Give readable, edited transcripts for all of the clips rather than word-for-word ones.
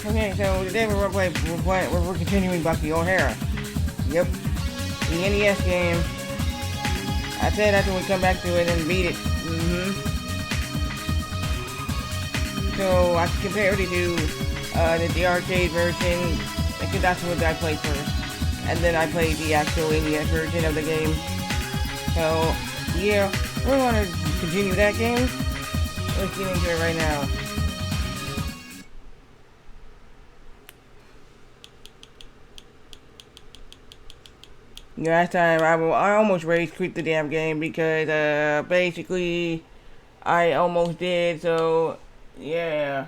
Okay, so today we're continuing Bucky O'Hara. Yep, the NES game. I said after we come back to it and beat it. So I compared it to the arcade version, because that's what I played first. And then I played the actual NES version of the game. So, yeah, we're gonna continue that game. Let's get into it right now. Last time I almost rage quit the damn game because basically I almost did, so yeah.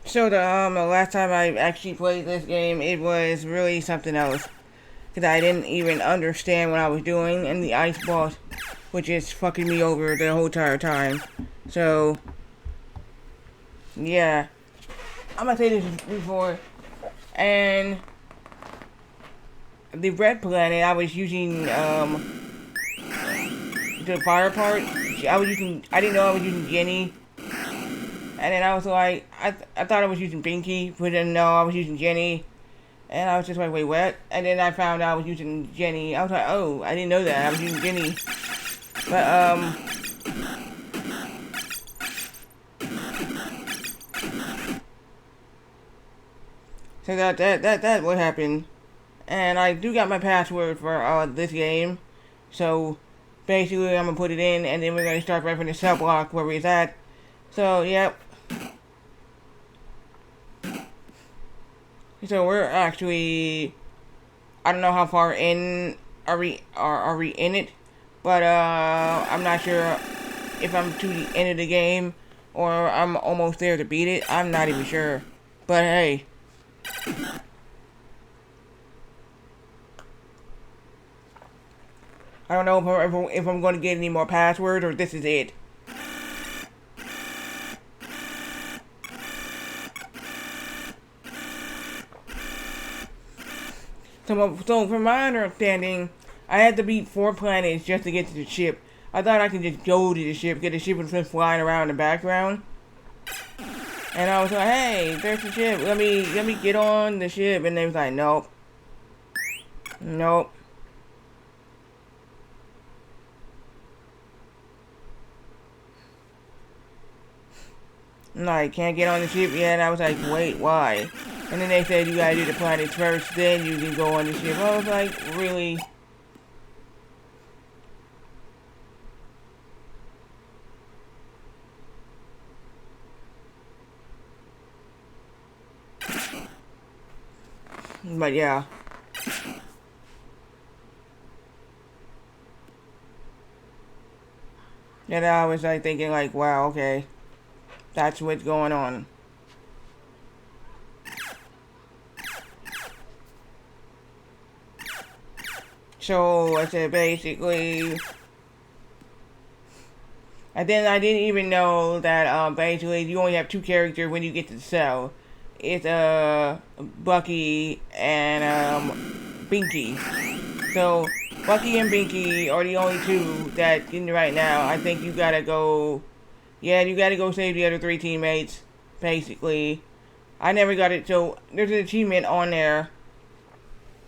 So the last time I actually played this game, it was really something else. Because I didn't even understand what I was doing, and the ice boss, which is fucking me over the whole entire time. So, yeah. I'm gonna say this before, and the red planet, I was using, the fire part, I didn't know I was using Jenny. And then I was like, I thought I was using Binky, but then no, I was using Jenny. And I was just like, wait, what? And then I found out I was using Jenny. I was like, oh, I didn't know that. I was using Jenny. But, so that what happened. And I do got my password for, this game. So, basically, I'm gonna put it in, and then we're gonna start right from the cell block where we're at. So, yep. So we're actually, I don't know how far in are we in it, but I'm not sure if I'm to the end of the game or I'm almost there to beat it. I'm not even sure, but hey. I don't know if I'm going to get any more passwords or this is it. So from my understanding, I had to beat 4 planets just to get to the ship. I thought I could just go to the ship, get the ship was just flying around in the background. And I was like, hey, there's the ship. Let me get on the ship. And they was like, nope. Nope. I'm like, can't get on the ship yet. And I was like, wait, why? And then they said you gotta do the planets first, then you can go on the ship. I was like, really? But yeah. And I was like thinking like, wow, okay. That's what's going on. So I said basically, and then I didn't even know that basically you only have 2 characters when you get to the cell. It's Bucky and Binky. So Bucky and Binky are the only 2 that in right now. I think you gotta go. Yeah, you gotta go save the other 3 teammates. Basically, I never got it. So there's an achievement on there.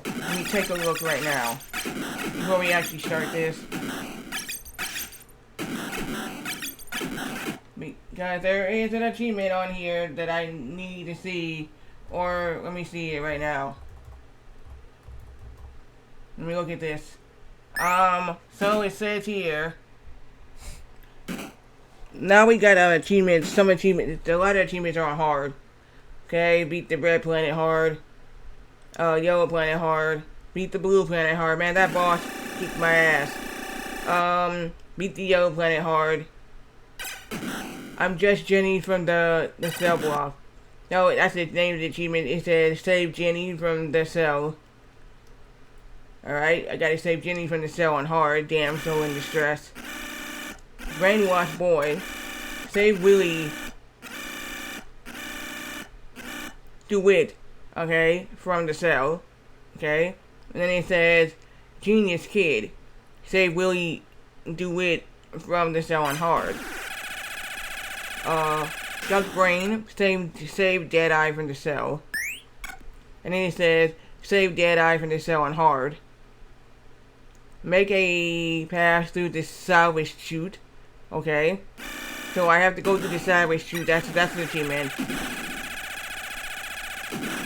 Let me take a look right now before we actually start this. Guys, there is an achievement on here that I need to see, or let me see it right now. Let me look at this. So it says here. Now we got achievements. Some achievements. A lot of achievements are hard. Okay, beat the red planet hard. Yellow planet hard. Beat the blue planet hard. Man, that boss kicked my ass. Beat the yellow planet hard. I'm just Jenny from the cell block. No, that's the name of the achievement. It says save Jenny from the cell. Alright, I gotta save Jenny from the cell on hard. Damn, so in distress. Brainwash boy. Save Willie. DeWitt. Okay, from the cell. Okay. And then it says genius kid. Save Willie DeWitt from the cell on hard. Duck Brain, save Deadeye from the cell. And then it says, save Deadeye from the cell on hard. Make a pass through the salvage chute. Okay. So I have to go through the salvage chute, that's the achievement.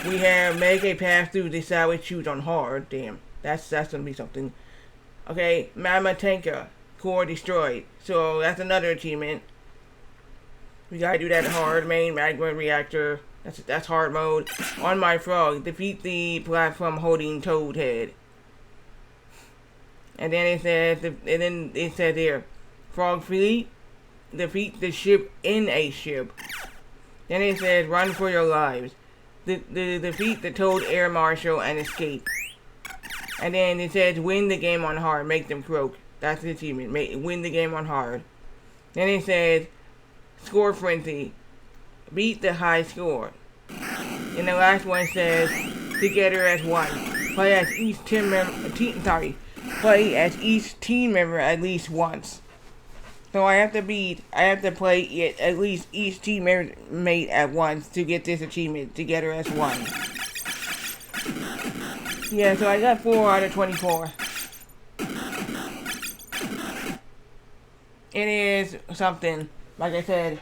We have make a pass through the salvage chute on hard. Damn, that's gonna be something. Okay, Magma Tanker, core destroyed. So that's another achievement. We gotta do that hard. Main magma reactor. That's hard mode. On my frog, defeat the platform holding Toad head. And then it says here, frog fleet, defeat the ship in a ship. Then it says run for your lives. Defeat the Toad air marshal and escape. And then it says win the game on hard, make them croak. That's the achievement. Win the game on hard. Then it says score frenzy. Beat the high score. And the last one says together as one. Play as each team member at least once. So I have to play it at least each teammate at once to get this achievement together as one. Yeah, so I got 4 out of 24. It is something. Like I said,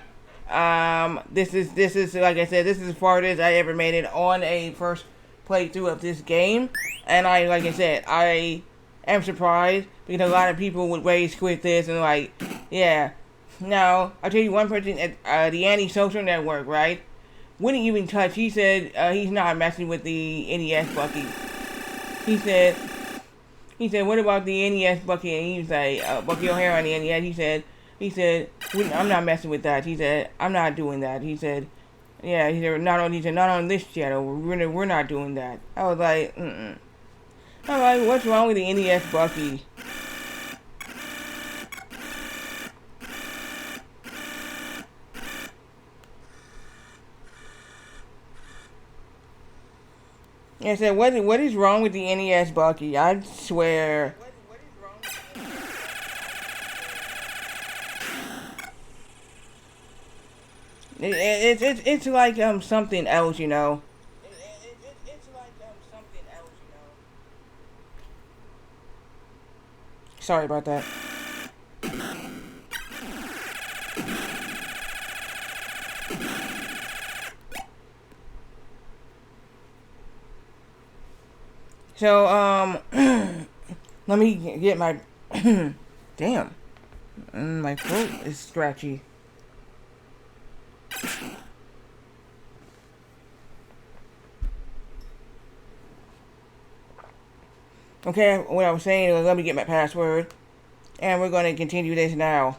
this is like I said, this is as far as I ever made it on a first playthrough of this game, and like I said, I am surprised because a lot of people would rage quit this and like, yeah. Now I'll tell you one person at the Anti-Social Network, right? Wouldn't even touch. He said he's not messing with the NES Bucky. He said, what about the NES Bucky? And he was like, Bucky O'Hara on the NES. He said, I'm not messing with that. He said, I'm not doing that. He said, yeah. He said, not on this channel. We're not doing that. I was like, I'm like, what's wrong with the NES Bucky? I said, what is wrong with the NES Bucky? I swear. It's like something else, you know. It's like something else, you know. Sorry about that. So let me get my damn. My throat is scratchy. Okay, what I was saying is let me get my password. And we're going to continue this now.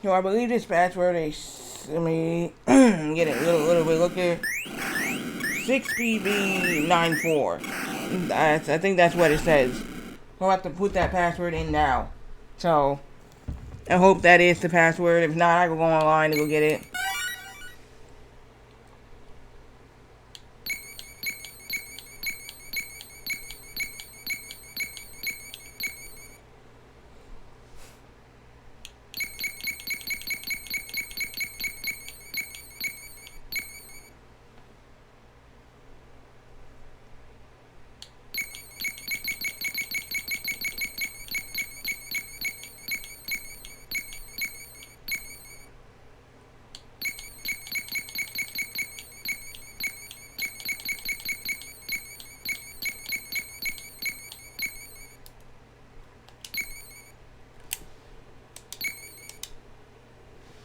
So I believe this password is, let me get it a little bit, look here. 6BB94. I think that's what it says. I'll have to put that password in now. So, I hope that is the password. If not, I can go online and go get it.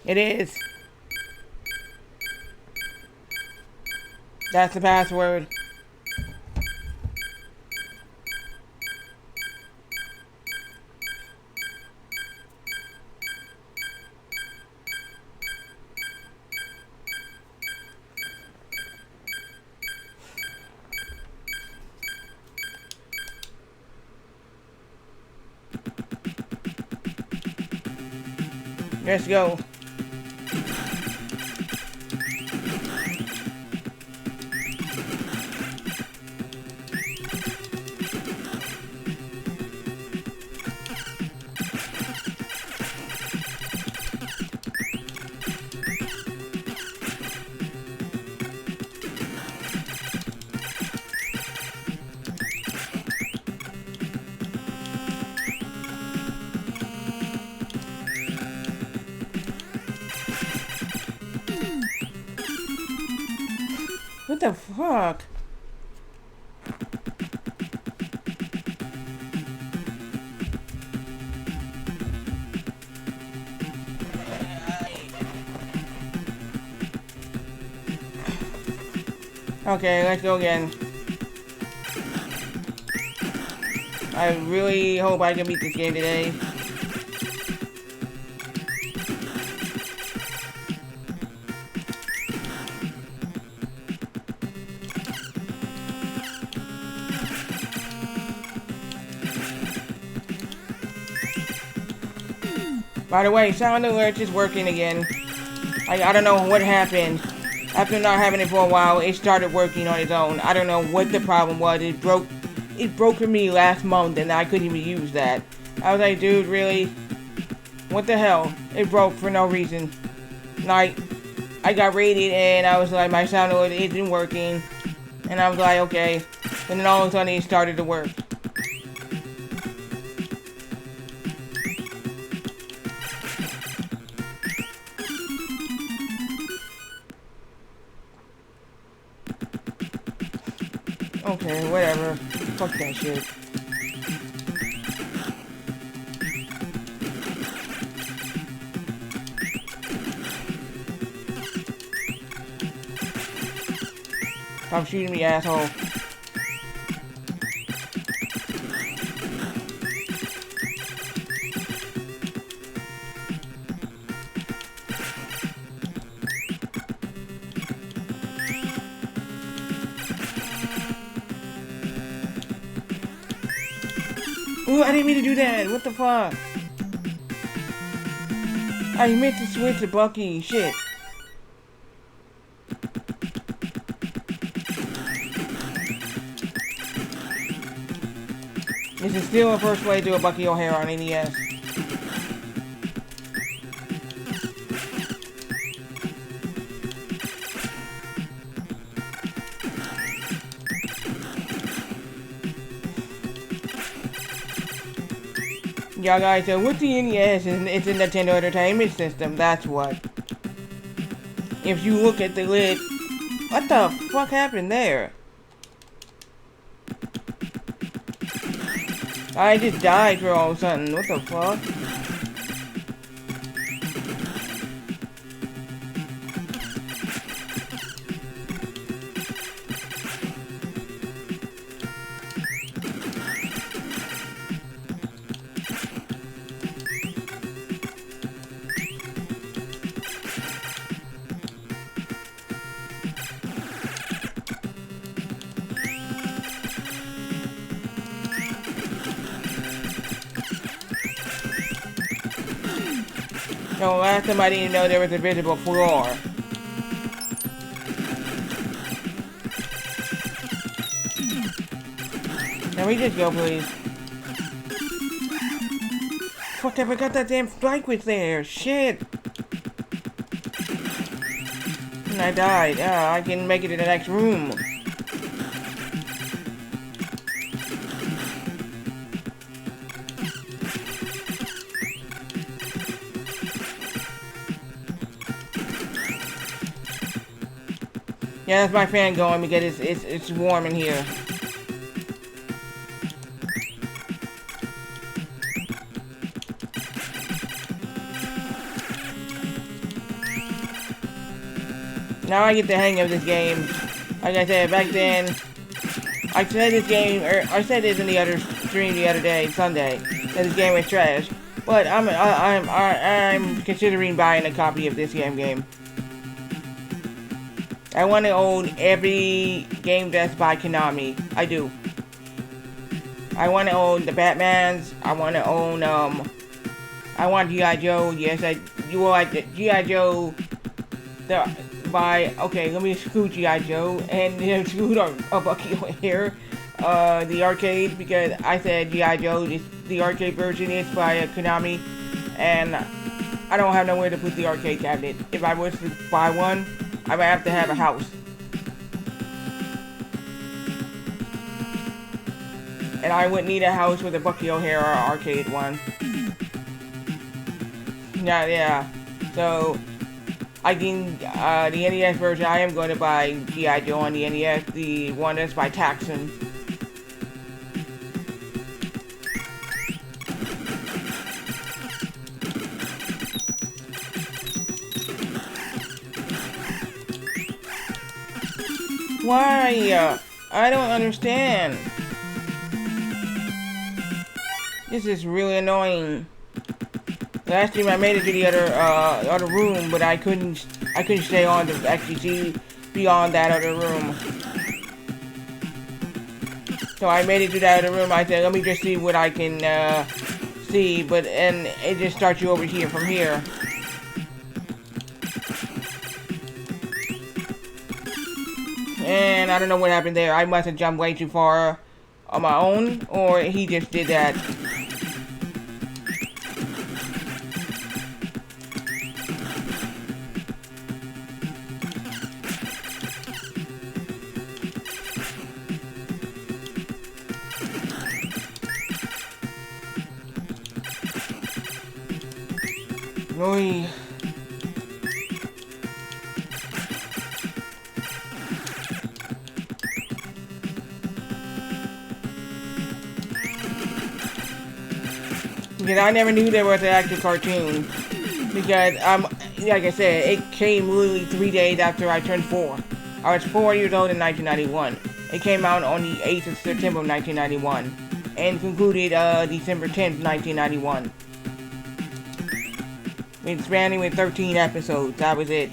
It is. That's the password. Let's go. What the fuck? Okay, let's go again. I really hope I can beat this game today. By the way, sound alert is working again. I don't know what happened. After not having it for a while, it started working on its own. I don't know what the problem was. It broke for me last month and I couldn't even use that. I was like, dude, really? What the hell? It broke for no reason. Like, I got rated and I was like, my sound alert isn't working. And I was like, okay. And then all of a sudden it started to work. Okay, whatever. Fuck that shit. Stop shooting me, asshole. Ooh, I didn't mean to do that. What the fuck? I meant to switch to Bucky. Shit. This is still a first way to do a Bucky O'Hare on NES. Yeah, guys, so with the NES, it's a Nintendo Entertainment System, that's what. If you look at the lid... What the fuck happened there? I just died for all of a sudden, what the fuck? No, last time I didn't know there was a visible floor. Can we just go, please? Fuck, I forgot that damn spike was there. Shit. And I died. Ah, I can make it to the next room. Yeah, that's my fan going because it's warm in here. Now I get the hang of this game. Like I said, back then, I said this game, or I said this in the other stream the other day, Sunday, that this game was trash. But I'm considering buying a copy of this game. I want to own every game that's by Konami. I do. I want to own the Batmans. I want to own I want G.I. Joe. Yes, you want G.I. Joe. Okay, let me exclude G.I. Joe and exclude a Bucky over here. The arcade, because I said G.I. Joe, the arcade version is by Konami, and I don't have nowhere to put the arcade cabinet. If I was to buy one, I would have to have a house. And I would need a house with a Bucky O'Hara arcade one. Yeah. So, I can, the NES version, I am going to buy G.I. Joe on the NES, the one that's by Taxon. Why? I don't understand. This is really annoying. Last time I made it to the other room, but I couldn't stay on to actually see beyond that other room. So I made it to that other room. I said, let me just see what I can see, and it just starts you over here from here. And I don't know what happened there. I must have jumped way too far on my own, or he just did that. Oy. Because I never knew there was an actual cartoon. Because, like I said, it came literally 3 days after I turned 4. I was 4 years old in 1991. It came out on the 8th of September of 1991. And concluded December 10th, 1991. It's spanning with 13 episodes. That was it.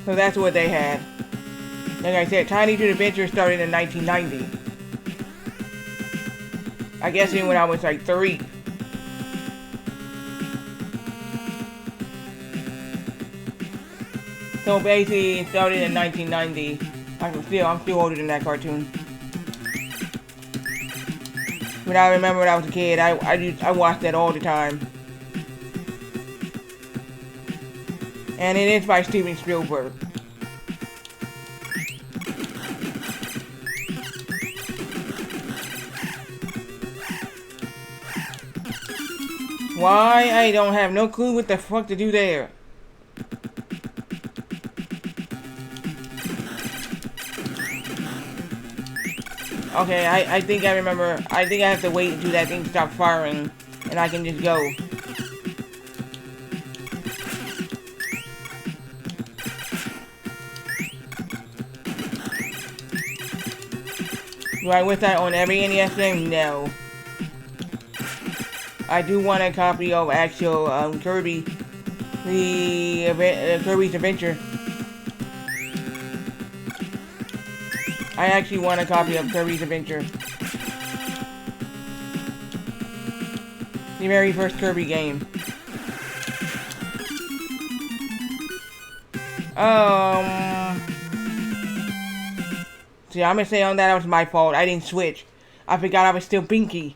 So that's what they had. Like I said, Tiny Toon Adventure started in 1990. I guess even when I was like 3. So basically, it started in 1990. I'm still older than that cartoon. But I remember when I was a kid, I watched that all the time. And it is by Steven Spielberg. Why? I don't have no clue what the fuck to do there. Okay, I think I remember. I think I have to wait until that thing stops firing, and I can just go. Do I wish that on every NES thing? No. I do want a copy of actual Kirby, Kirby's Adventure. I actually want a copy of Kirby's Adventure. The very first Kirby game. See, I'm gonna say on that was my fault. I didn't switch. I forgot I was still Binky.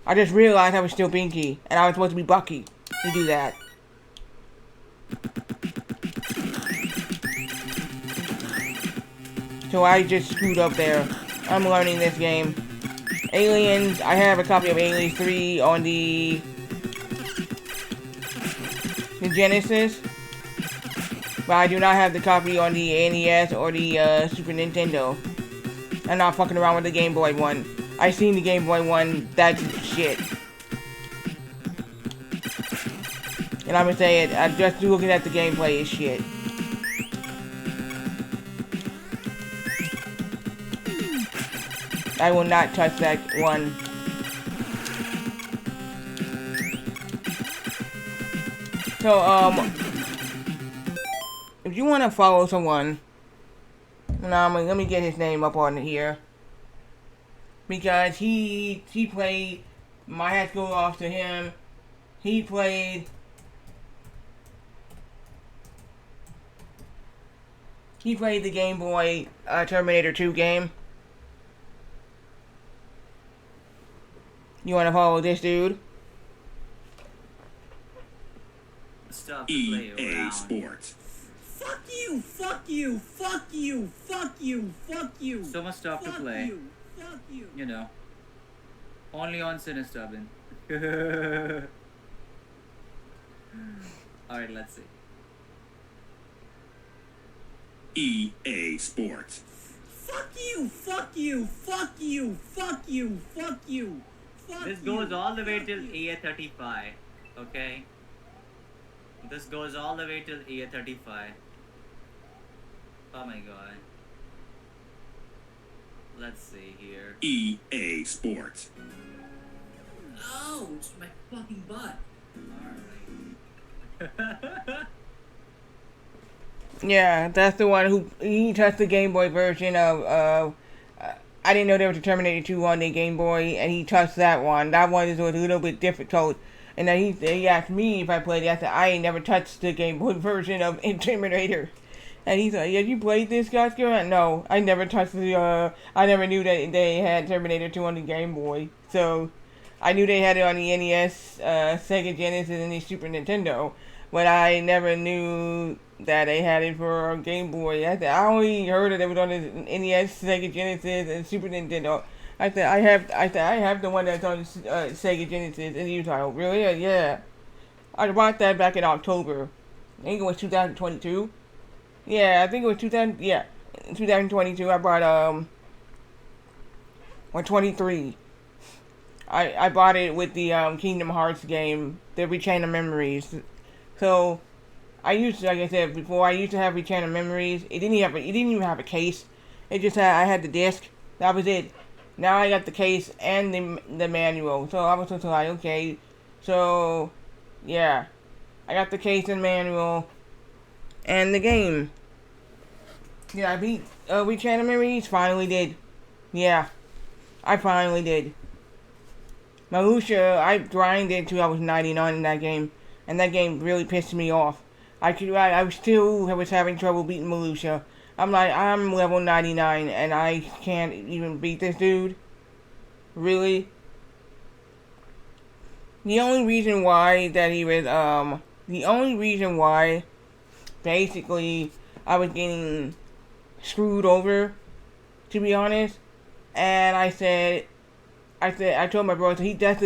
I just realized I was still Binky, and I was supposed to be Bucky to do that. So I just screwed up there. I'm learning this game. Aliens, I have a copy of Aliens 3 on the Genesis. But I do not have the copy on the NES or the Super Nintendo. I'm not fucking around with the Game Boy one. I seen the Game Boy one, that's shit. And I'm gonna say it, I'm just looking at the gameplay is shit. I will not touch that one. So, if you want to follow someone, let me get his name up on here. Because he played, my hat's go off to him. He played the Game Boy Terminator 2 game. You want to follow this dude? Stuff to play EA Sports. Fuck you! Fuck you! Fuck you! Fuck you! Fuck you! So much stuff to play. You. Fuck you! You know. Only on Sinistubbin. Alright, let's see. EA Sports. Fuck you! Fuck you! Fuck you! Fuck you! Fuck you! Fuck This you. goes all the way Fuck till you. EA35. Okay? This goes all the way till EA35. Oh my god. Let's see here. EA Sports. Ouch! My fucking butt. Alright. Yeah, that's the one who he touched the Game Boy version of I didn't know there was a Terminator 2 on the Game Boy, and he touched that one. That one is a little bit difficult. And then he asked me if I played it. I said, I ain't never touched the Game Boy version of Terminator. And he said, yeah, you played this, guys? No, I never touched the, I never knew that they had Terminator 2 on the Game Boy. So, I knew they had it on the NES, Sega Genesis, and the Super Nintendo. But I never knew that they had it for Game Boy. I only heard that it was on the NES, Sega Genesis, and Super Nintendo. I said, I have the one that's on Sega Genesis. And he was like, oh, really? Yeah. I bought that back in October. I think it was 2022. Yeah, I think it was 2022. I bought, or 23. I bought it with the, Kingdom Hearts game, the Rechain of Memories. So, I used to, like I said before, I used to have Rechain of Memories. It didn't even have a case. It just had, I had the disc. That was it. Now I got the case and the manual. So I was just like, okay. So, yeah. I got the case and manual. And the game. Yeah, I beat Rechain of Memories. Finally did. Yeah. I finally did. Marusha, I grinded till I was 99 in that game. And that game really pissed me off. I still was having trouble beating Marusha. I'm like, I'm level 99 and I can't even beat this dude. Really? The only reason why basically I was getting screwed over, to be honest. And I told my brother, he said,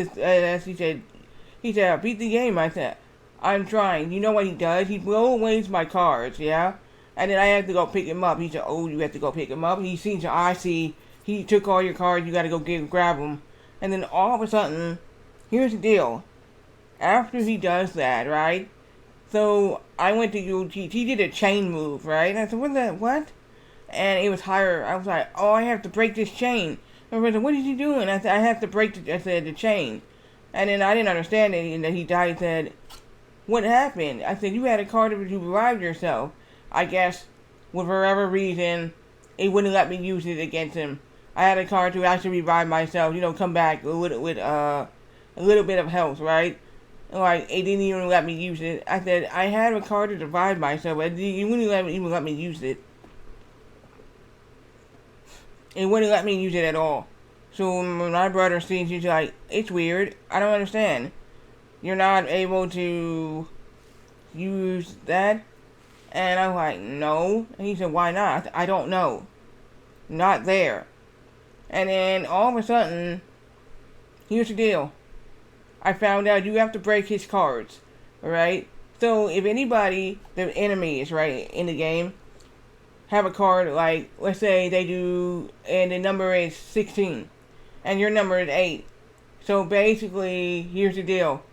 beat the game. I said, I'm trying. You know what he does? He blows away my cards, yeah? And then I have to go pick him up. He said, oh, you have to go pick him up? He seems to, I see, he took all your cards, you gotta go grab them. And then all of a sudden, here's the deal. After he does that, right? So, I went to go, he did a chain move, right? And I said, what? And it was higher. I was like, oh, I have to break this chain. And I said, what is he doing? I said, I have to break the chain. And then I didn't understand it, and then he died and said, what happened? I said, you had a card to revive yourself. I guess, for whatever reason, it wouldn't let me use it against him. I had a card to actually revive myself, come back with a little bit of health, right? Like, it didn't even let me use it. I said, I had a card to revive myself, but it wouldn't even let me use it. It wouldn't let me use it at all. So my brother sees, he's like, it's weird. I don't understand. You're not able to use that? And I'm like, no. And he said, why not? I don't know. Not there. And then all of a sudden, here's the deal. I found out you have to break his cards. Alright? So if anybody, the enemies, right, in the game, have a card like, let's say they do, and the number is 16, and your number is 8. So basically, here's the deal.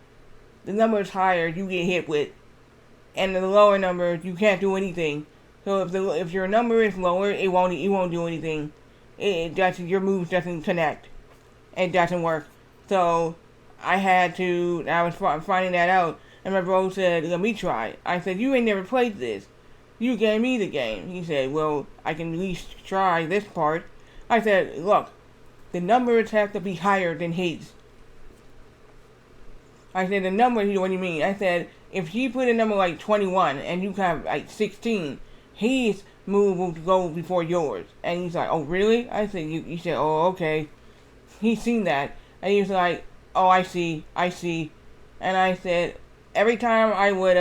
The number is higher, you get hit with, and the lower number, you can't do anything. So if your number is lower, it won't do anything. It doesn't, your moves doesn't connect. It doesn't work. So I was finding that out, and my bro said, let me try. I said, you ain't never played this. You gave me the game. He said, well, I can at least try this part. I said, look, the numbers have to be higher than his. I said, the number, what do you mean? I said, if he put a number like 21 and you have like 16, his move will go before yours. And he's like, oh, really? I said, he said, oh, okay. He's seen that. And he was like, oh, I see. And I said, every time I would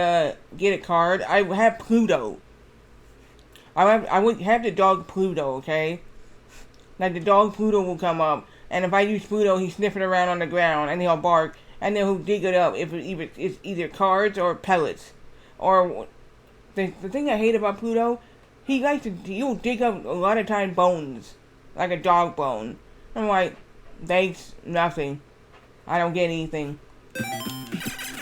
get a card, I would have Pluto. I would have the dog Pluto, okay? Like the dog Pluto will come up, and if I use Pluto, he's sniffing around on the ground, and he'll bark, and then he'll dig it up if it's either cards or pellets. Or the thing I hate about Pluto, he'll dig up a lot of time bones, like a dog bone. I'm like, thanks, nothing. I don't get anything.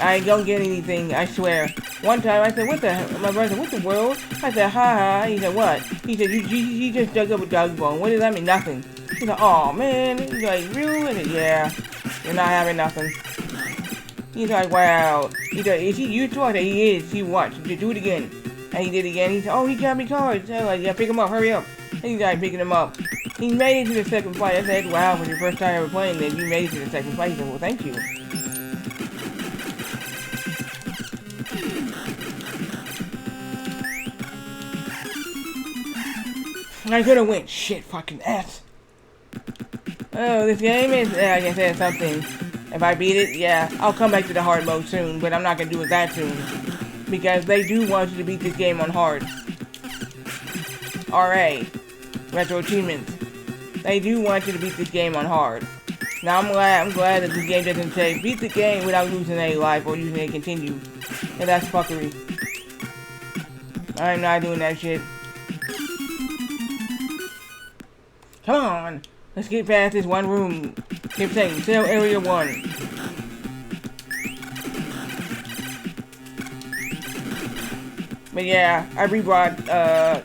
I don't get anything, I swear. One time I said, what the hell? My brother said, what the world? I said, ha ha. He said, what? He said, you just dug up a dog bone. What does that mean? Nothing. He's like, oh man. He's like, really? I said, yeah. You're not having nothing. He's like, wow. He said, is he used to it? I said, he is. He watched. Do it again. And he did it again. He said, oh, he got me cards. I was like, yeah, pick him up. Hurry up. And he started picking him up. He made it to the second fight. I said, wow, for your first time ever playing this, you made it to the second fight. He said, well, thank you. I could have went shit fucking ass. Oh, this game is, like I said, something. If I beat it, yeah, I'll come back to the hard mode soon, but I'm not gonna do it that soon. Because they do want you to beat this game on hard. RA. Retro Achievements. They do want you to beat this game on hard. Now I'm glad that this game doesn't say, beat the game without losing any life or using a continue. And that's fuckery. I'm not doing that shit. Come on, let's get past this one room. Keep saying, sell area 1. But yeah, I rebought, I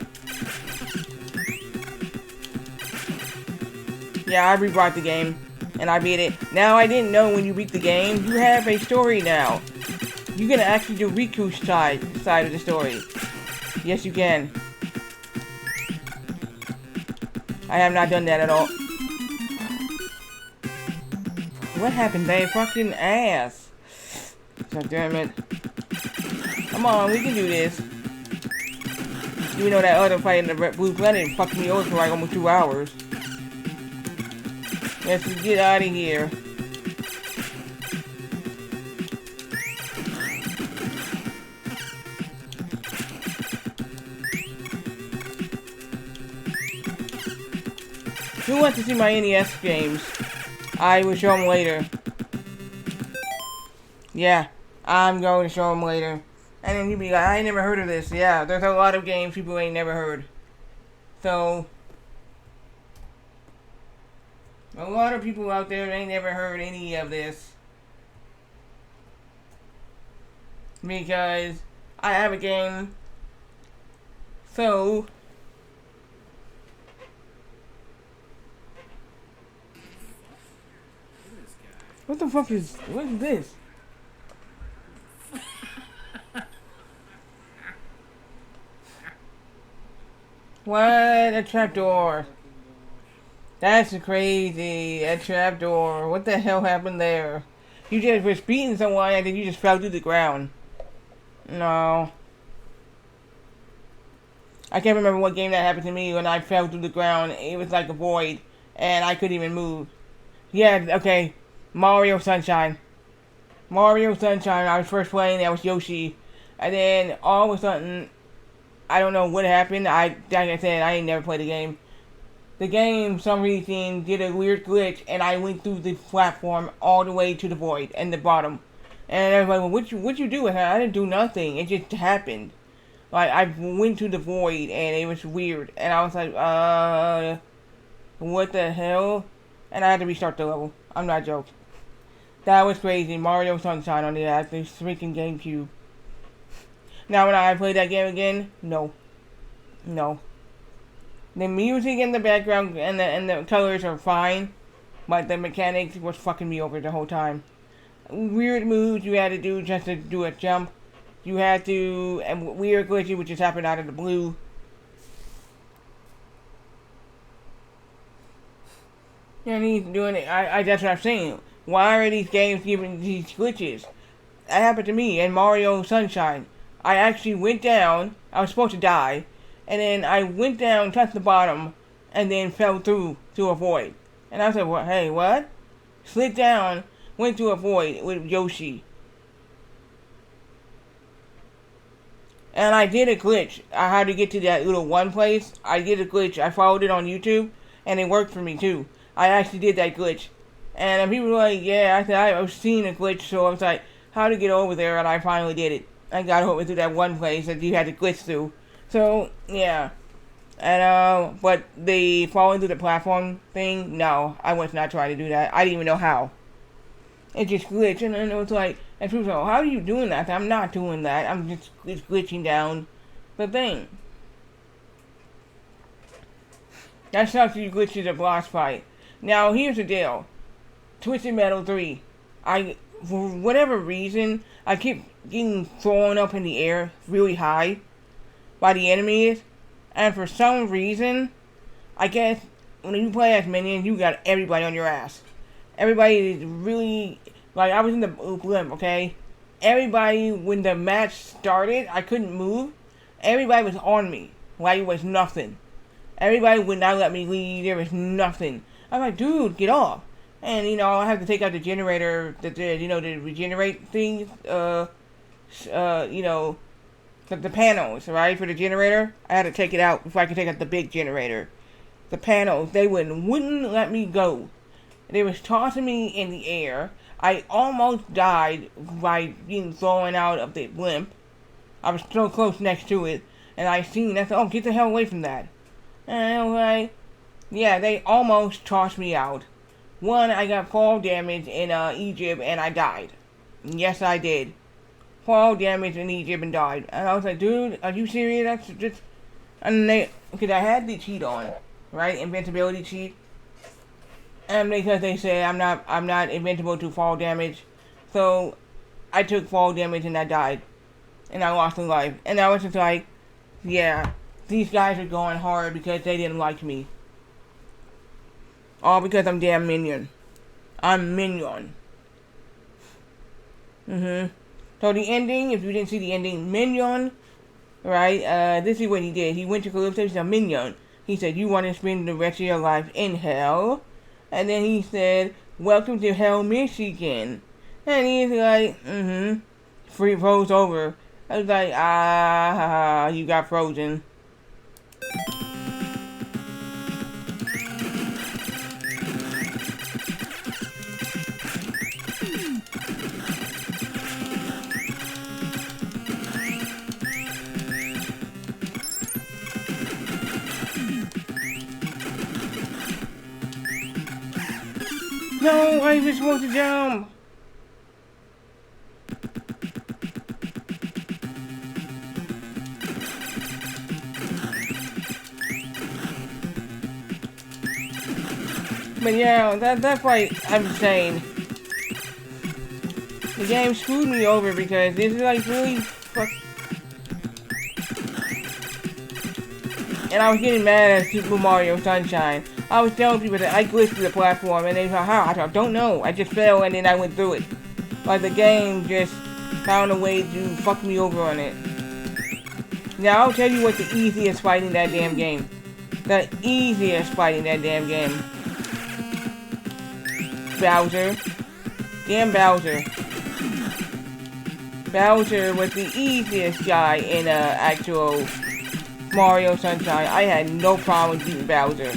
rebought the game, and I beat it. Now, I didn't know when you beat the game, you have a story now. You can actually do Riku's side of the story. Yes, you can. I have not done that at all. What happened, they fucking ass? God damn it. Come on, we can do this. You know that other fight in the Blue Planet fucked me over for like almost 2 hours. Let's get out of here. Who wants to see my NES games? I will show them later. Yeah, I'm going to show them later. And then you'll be like, I ain't never heard of this. Yeah, there's a lot of games people ain't never heard. So, a lot of people out there ain't never heard any of this. Because I have a game. So, what the fuck is, what is this? What? A trapdoor. That's crazy. A trapdoor. What the hell happened there? You just was beating someone and then you just fell to the ground. No. I can't remember what game that happened to me when I fell to the ground. It was like a void and I couldn't even move. Yeah, okay. Mario Sunshine. Mario Sunshine, I was first playing, that was Yoshi. And then, all of a sudden, I don't know what happened. Like I said, I ain't never played the game. The game, for some reason, did a weird glitch, and I went through the platform all the way to the void, and the bottom. And everybody, well, what you do with her? I didn't do nothing. It just happened. Like, I went to the void, and it was weird. And I was like, what the hell? And I had to restart the level. I'm not joking. That was crazy. Mario Sunshine on the freaking GameCube. Now, when I play that game again, no. No. The music in the background and the colors are fine, but the mechanics was fucking me over the whole time. Weird moves you had to do just to do a jump. You had to, and weird glitches which just happened out of the blue. And he's doing it. That's what I'm saying. Why are these games giving these glitches? That happened to me in Mario Sunshine. I actually went down. I was supposed to die. And then I went down, touched the bottom, and then fell through to a void. And I was like, "What? Hey, what?" Slid down, went to a void with Yoshi. And I did a glitch. I had to get to that little one place. I did a glitch. I followed it on YouTube, and it worked for me too. I actually did that glitch. And people were like, yeah, I said, I was seeing a glitch, so I was like, how to get over there, and I finally did it. I got over to that one place that you had to glitch through. So, yeah. And, but the falling through the platform thing, no, I was not trying to do that. I didn't even know how. It just glitched, and then it was like, and people said, oh, how are you doing that? I'm not doing that. I'm just glitching down the thing. That sucks if you glitch through the boss fight. Now, here's the deal. Twisted Metal 3. For whatever reason, I keep getting thrown up in the air really high by the enemies. And for some reason, I guess when you play as minions, you got everybody on your ass. Everybody is really, like, I was in the blimp, okay? Everybody, when the match started, I couldn't move. Everybody was on me. Like, it was nothing. Everybody would not let me leave. There was nothing. I'm like, dude, get off. And, you know, I have to take out the generator, the regenerate things, you know, the panels, right, for the generator. I had to take it out before I could take out the big generator. The panels, they wouldn't let me go. They was tossing me in the air. I almost died by being thrown out of the blimp. I was so close next to it, and I said, oh, get the hell away from that. And I was like, yeah, they almost tossed me out. One, I got fall damage in Egypt, and I died. Yes, I did. Fall damage in Egypt and died. And I was like, dude, are you serious? That's just... And they... Because I had the cheat on, right? Invincibility cheat. And because they say I'm not invincible to fall damage. So, I took fall damage and I died. And I lost a life. And I was just like, yeah, these guys are going hard because they didn't like me. All because I'm damn minion. I'm minion. So the ending, if you didn't see the ending, Minion, right, this is what he did. He went to Calypso, he said, Minion. He said, you want to spend the rest of your life in hell? And then he said, welcome to Hell, Michigan. And he's like, Free froze over. I was like, you got frozen. No, I was supposed to jump. But yeah, that's why I'm saying the game screwed me over because this is like really and I was getting mad at Super Mario Sunshine. I was telling people that I glitched through the platform and they thought, how? I don't know. I just fell and then I went through it. Like the game just found a way to fuck me over on it. Now I'll tell you what the easiest fight in that damn game. The easiest fight in that damn game. Bowser. Damn Bowser. Bowser was the easiest guy in actual Mario Sunshine. I had no problem beating Bowser.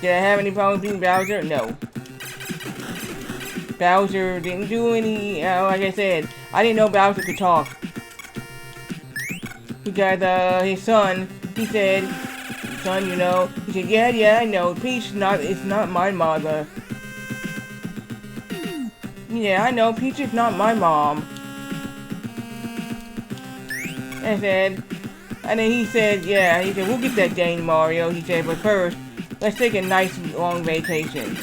Did I have any problems beating Bowser? No. Bowser didn't do any, like I said, I didn't know Bowser could talk. Because, his son, he said, son, you know, he said, yeah, I know, Peach is not my mother. Yeah, I know, Peach is not my mom. And then he said, yeah, he said, we'll get that Dane, Mario. He said, but first, let's take a nice long vacation.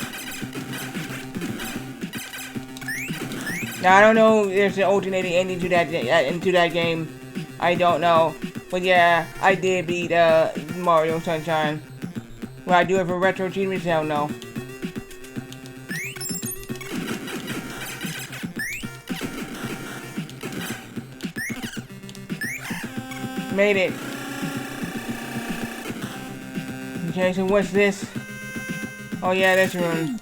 Now, I don't know if there's an alternating ending to that game. I don't know. But yeah, I did beat, Mario Sunshine. Will I do it for retro achievements? Hell no. Made it. Okay, so what's this? Oh yeah, this room.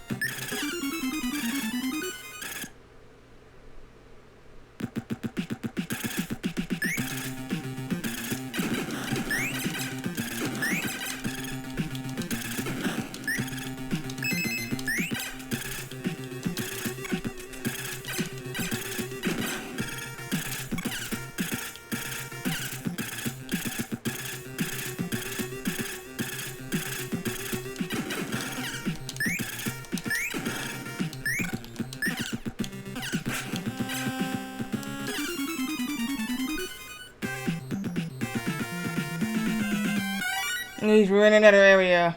Please, we're in another area.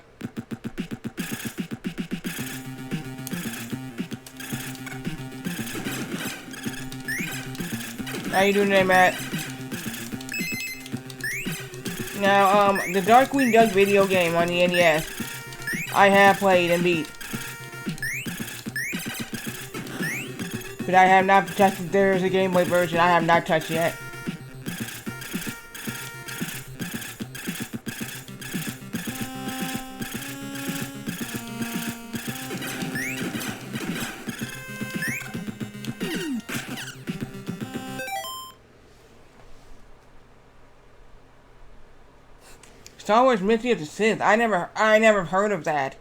How you doing today, Matt? Now, the Darkwing Duck video game on the NES, I have played and beat. But I have not touched it. There's a Game Boy version I have not touched yet. Star Wars Mystery of the Sith. I never heard of that.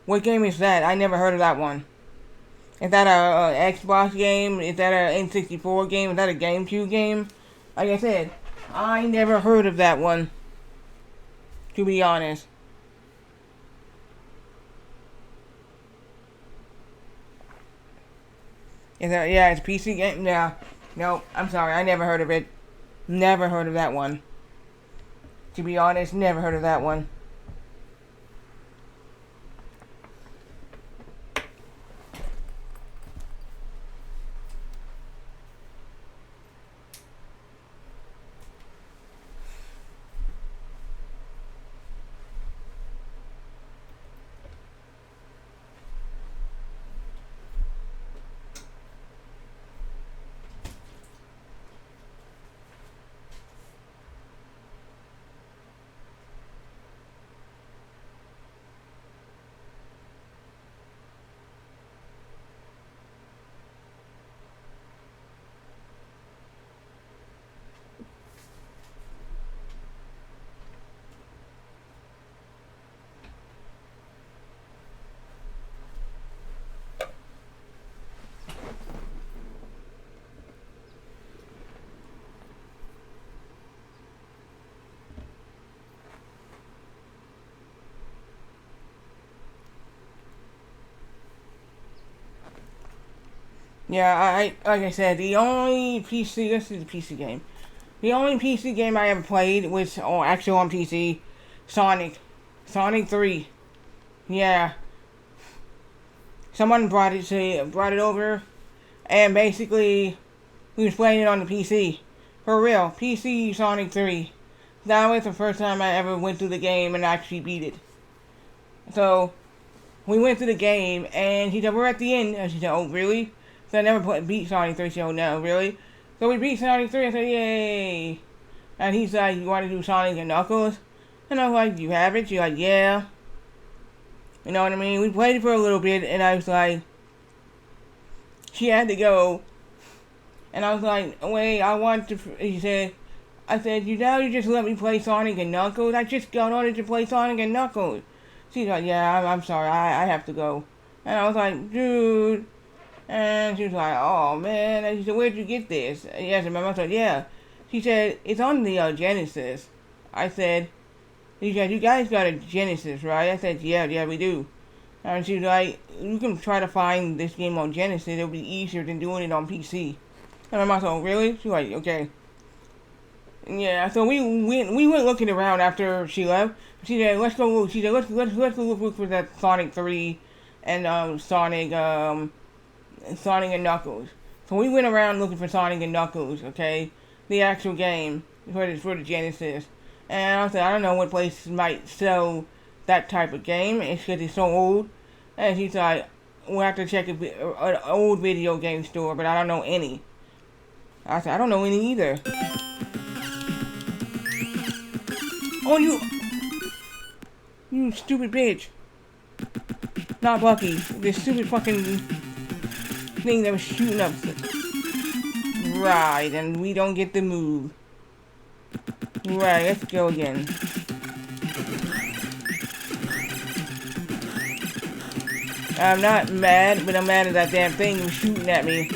What game is that? I never heard of that one. Is that a Xbox game? Is that a N64 game? Is that a GameCube game? Like I said, I never heard of that one. To be honest. Is that, yeah, it's a PC game? Yeah. No, I'm sorry. I never heard of it. Never heard of that one. To be honest, never heard of that one. Yeah, like I said, the only PC, this is a PC game. The only PC game I ever played was, actually on PC, Sonic 3. Yeah. Someone brought it over, and basically, we was playing it on the PC. For real, PC Sonic 3. That was the first time I ever went through the game and actually beat it. So, we went through the game, and she said, we're at the end. And she said, oh, really? So I never beat Sonic 3, so no, really? So we beat Sonic 3, I said, yay! And he's like, you want to do Sonic and Knuckles? And I was like, you have it? She's like, yeah. You know what I mean? We played it for a little bit, and I was like, she had to go. And I was like, wait, I want to, I said, you just let me play Sonic and Knuckles? I just got ordered to play Sonic and Knuckles. She's like, yeah, I'm sorry, I have to go. And I was like, dude. And she was like, oh man. And she said, where'd you get this? And yes, and my mom said, yeah. She said, it's on the Genesis. I said, she said, you guys got a Genesis, right? I said, yeah, we do. And she was like, you can try to find this game on Genesis. It'll be easier than doing it on PC. And my mom said, oh, really? She was like, okay. Yeah, so we went looking around after she left. She said, let's go look. She said, let's go look for that Sonic 3 and Sonic and Knuckles. So we went around looking for Sonic and Knuckles, okay? The actual game for the Genesis. And I said, I don't know what place might sell that type of game. It's because it's so old. And she's like, we'll have to check an old video game store, but I don't know any. I said, I don't know any either. Oh, you stupid bitch. Not Bucky. This stupid fucking thing that was shooting up. Right, and we don't get the move. Right, let's go again. I'm not mad, but I'm mad at that damn thing that was shooting at me.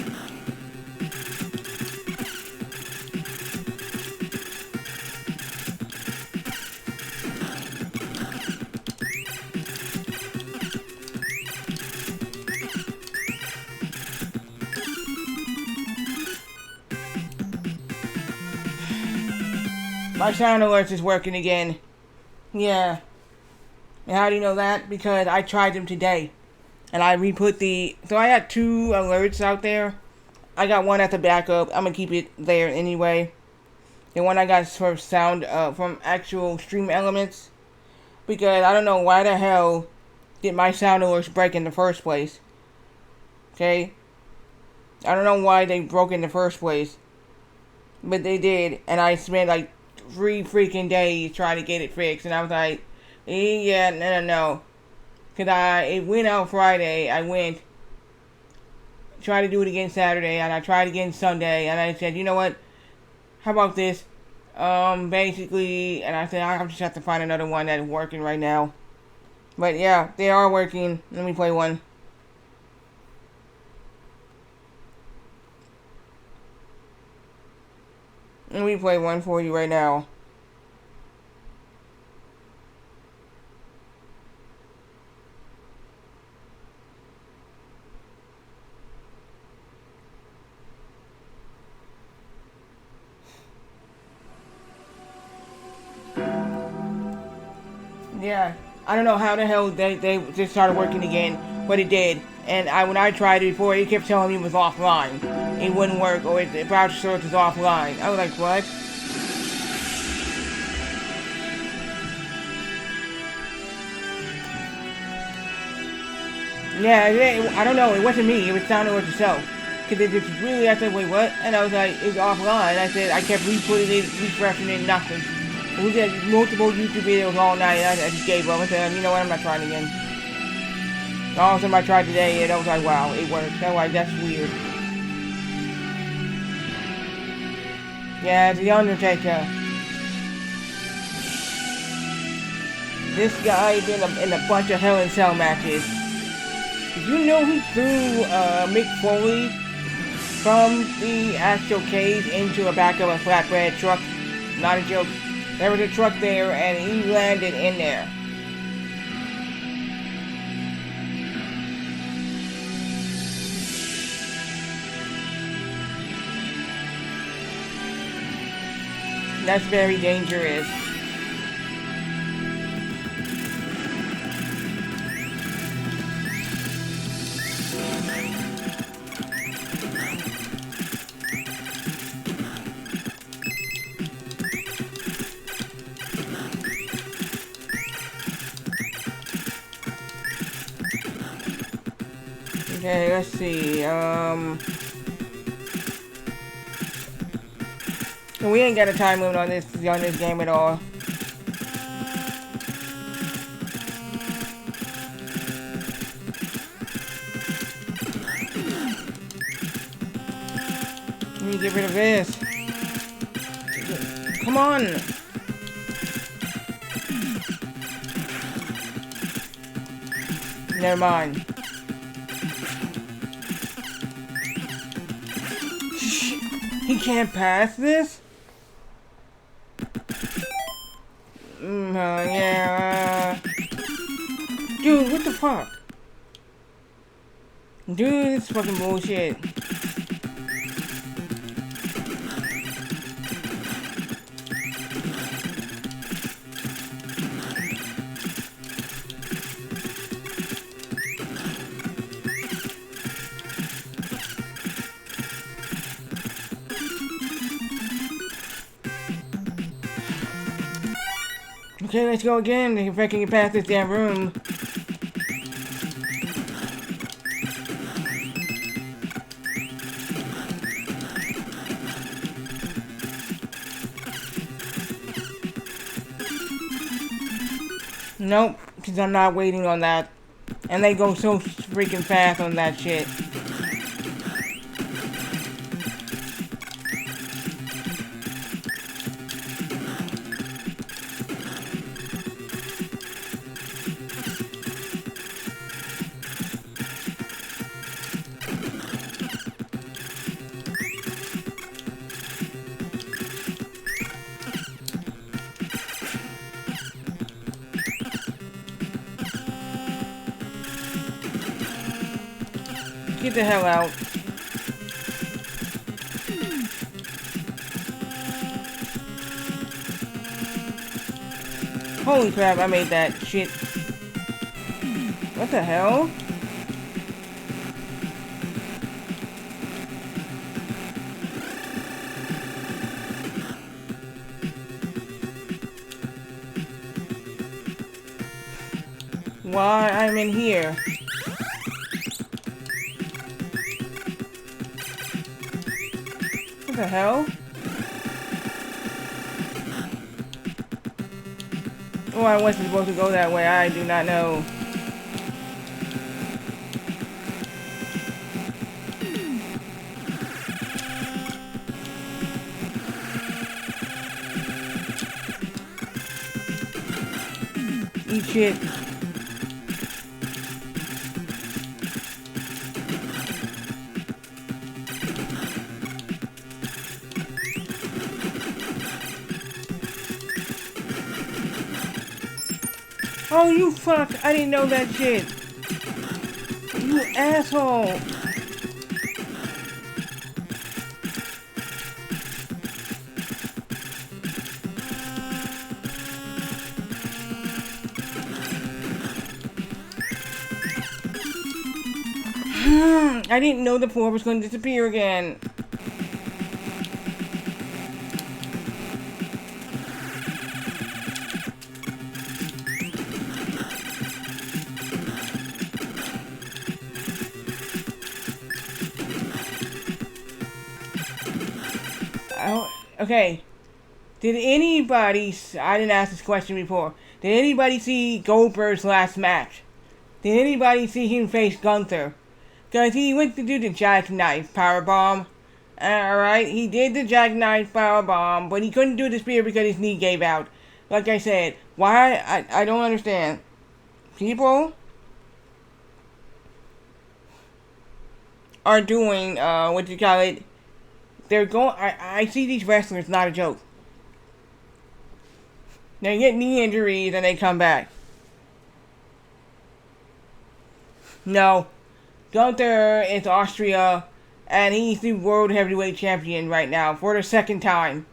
My sound alerts is working again. Yeah. And how do you know that? Because I tried them today. And I re-put so I had 2 alerts out there. I got one at the backup. I'm gonna keep it there anyway. The one I got for sound, from actual stream elements. Because I don't know why the hell did my sound alerts break in the first place. Okay? I don't know why they broke in the first place. But they did. And I spent like 3 freaking days trying to get it fixed. And I was like, yeah, no. Because it went out Friday. I tried to do it again Saturday. And I tried again Sunday. And I said, you know what? How about this? Basically, and I said, I'll just have to find another one that's working right now. But yeah, they are working. Let me play one. Let me play one for you right now. Yeah, I don't know how the hell they just started working again, but it did. And when I tried it before, it kept telling me it was offline. It wouldn't work, or the browser search was offline. I was like, what? Yeah, I don't know. It wasn't me. It was sounding like yourself. Because it just really, I said, wait, what? And I was like, it's offline. I said, I kept re-putting it, refreshing it, nothing. We did multiple YouTube videos all night. I just gave up. I said, you know what? I'm not trying again. All of a sudden, I tried today, and I was like, wow, it worked. I was like, that's weird. Yeah, it's The Undertaker. This guy been in a bunch of Hell in Cell matches. Did you know he threw Mick Foley from the actual cage into the back of a flatbed truck? Not a joke. There was a truck there, and he landed in there. That's very dangerous. Okay, let's see, we ain't got a time limit on this game at all. Let me get rid of this. Come on! Never mind. He can't pass this? Yeah. Dude, what the fuck? Dude, this is fucking bullshit. Okay, let's go again if I can get past this damn room. Nope, because I'm not waiting on that. And they go so freaking fast on that shit. Get the hell out. Holy crap, I made that shit. What the hell? Why I'm in here? What the hell? Oh, I wasn't supposed to go that way. I do not know. Eat shit. Oh, you fuck! I didn't know that shit! You asshole! I didn't know the floor was going to disappear again. Okay. Did anybody... I didn't ask this question before. Did anybody see Goldberg's last match? Did anybody see him face Gunther? Because he went to do the jackknife powerbomb. Alright, he did the jackknife powerbomb, but he couldn't do the spear because his knee gave out. Like I said, why? I don't understand. People are doing, what you call it? They're going... I see these wrestlers, not a joke. They get knee injuries and they come back. No. Gunther is Austria, and he's the World Heavyweight Champion right now for the second time.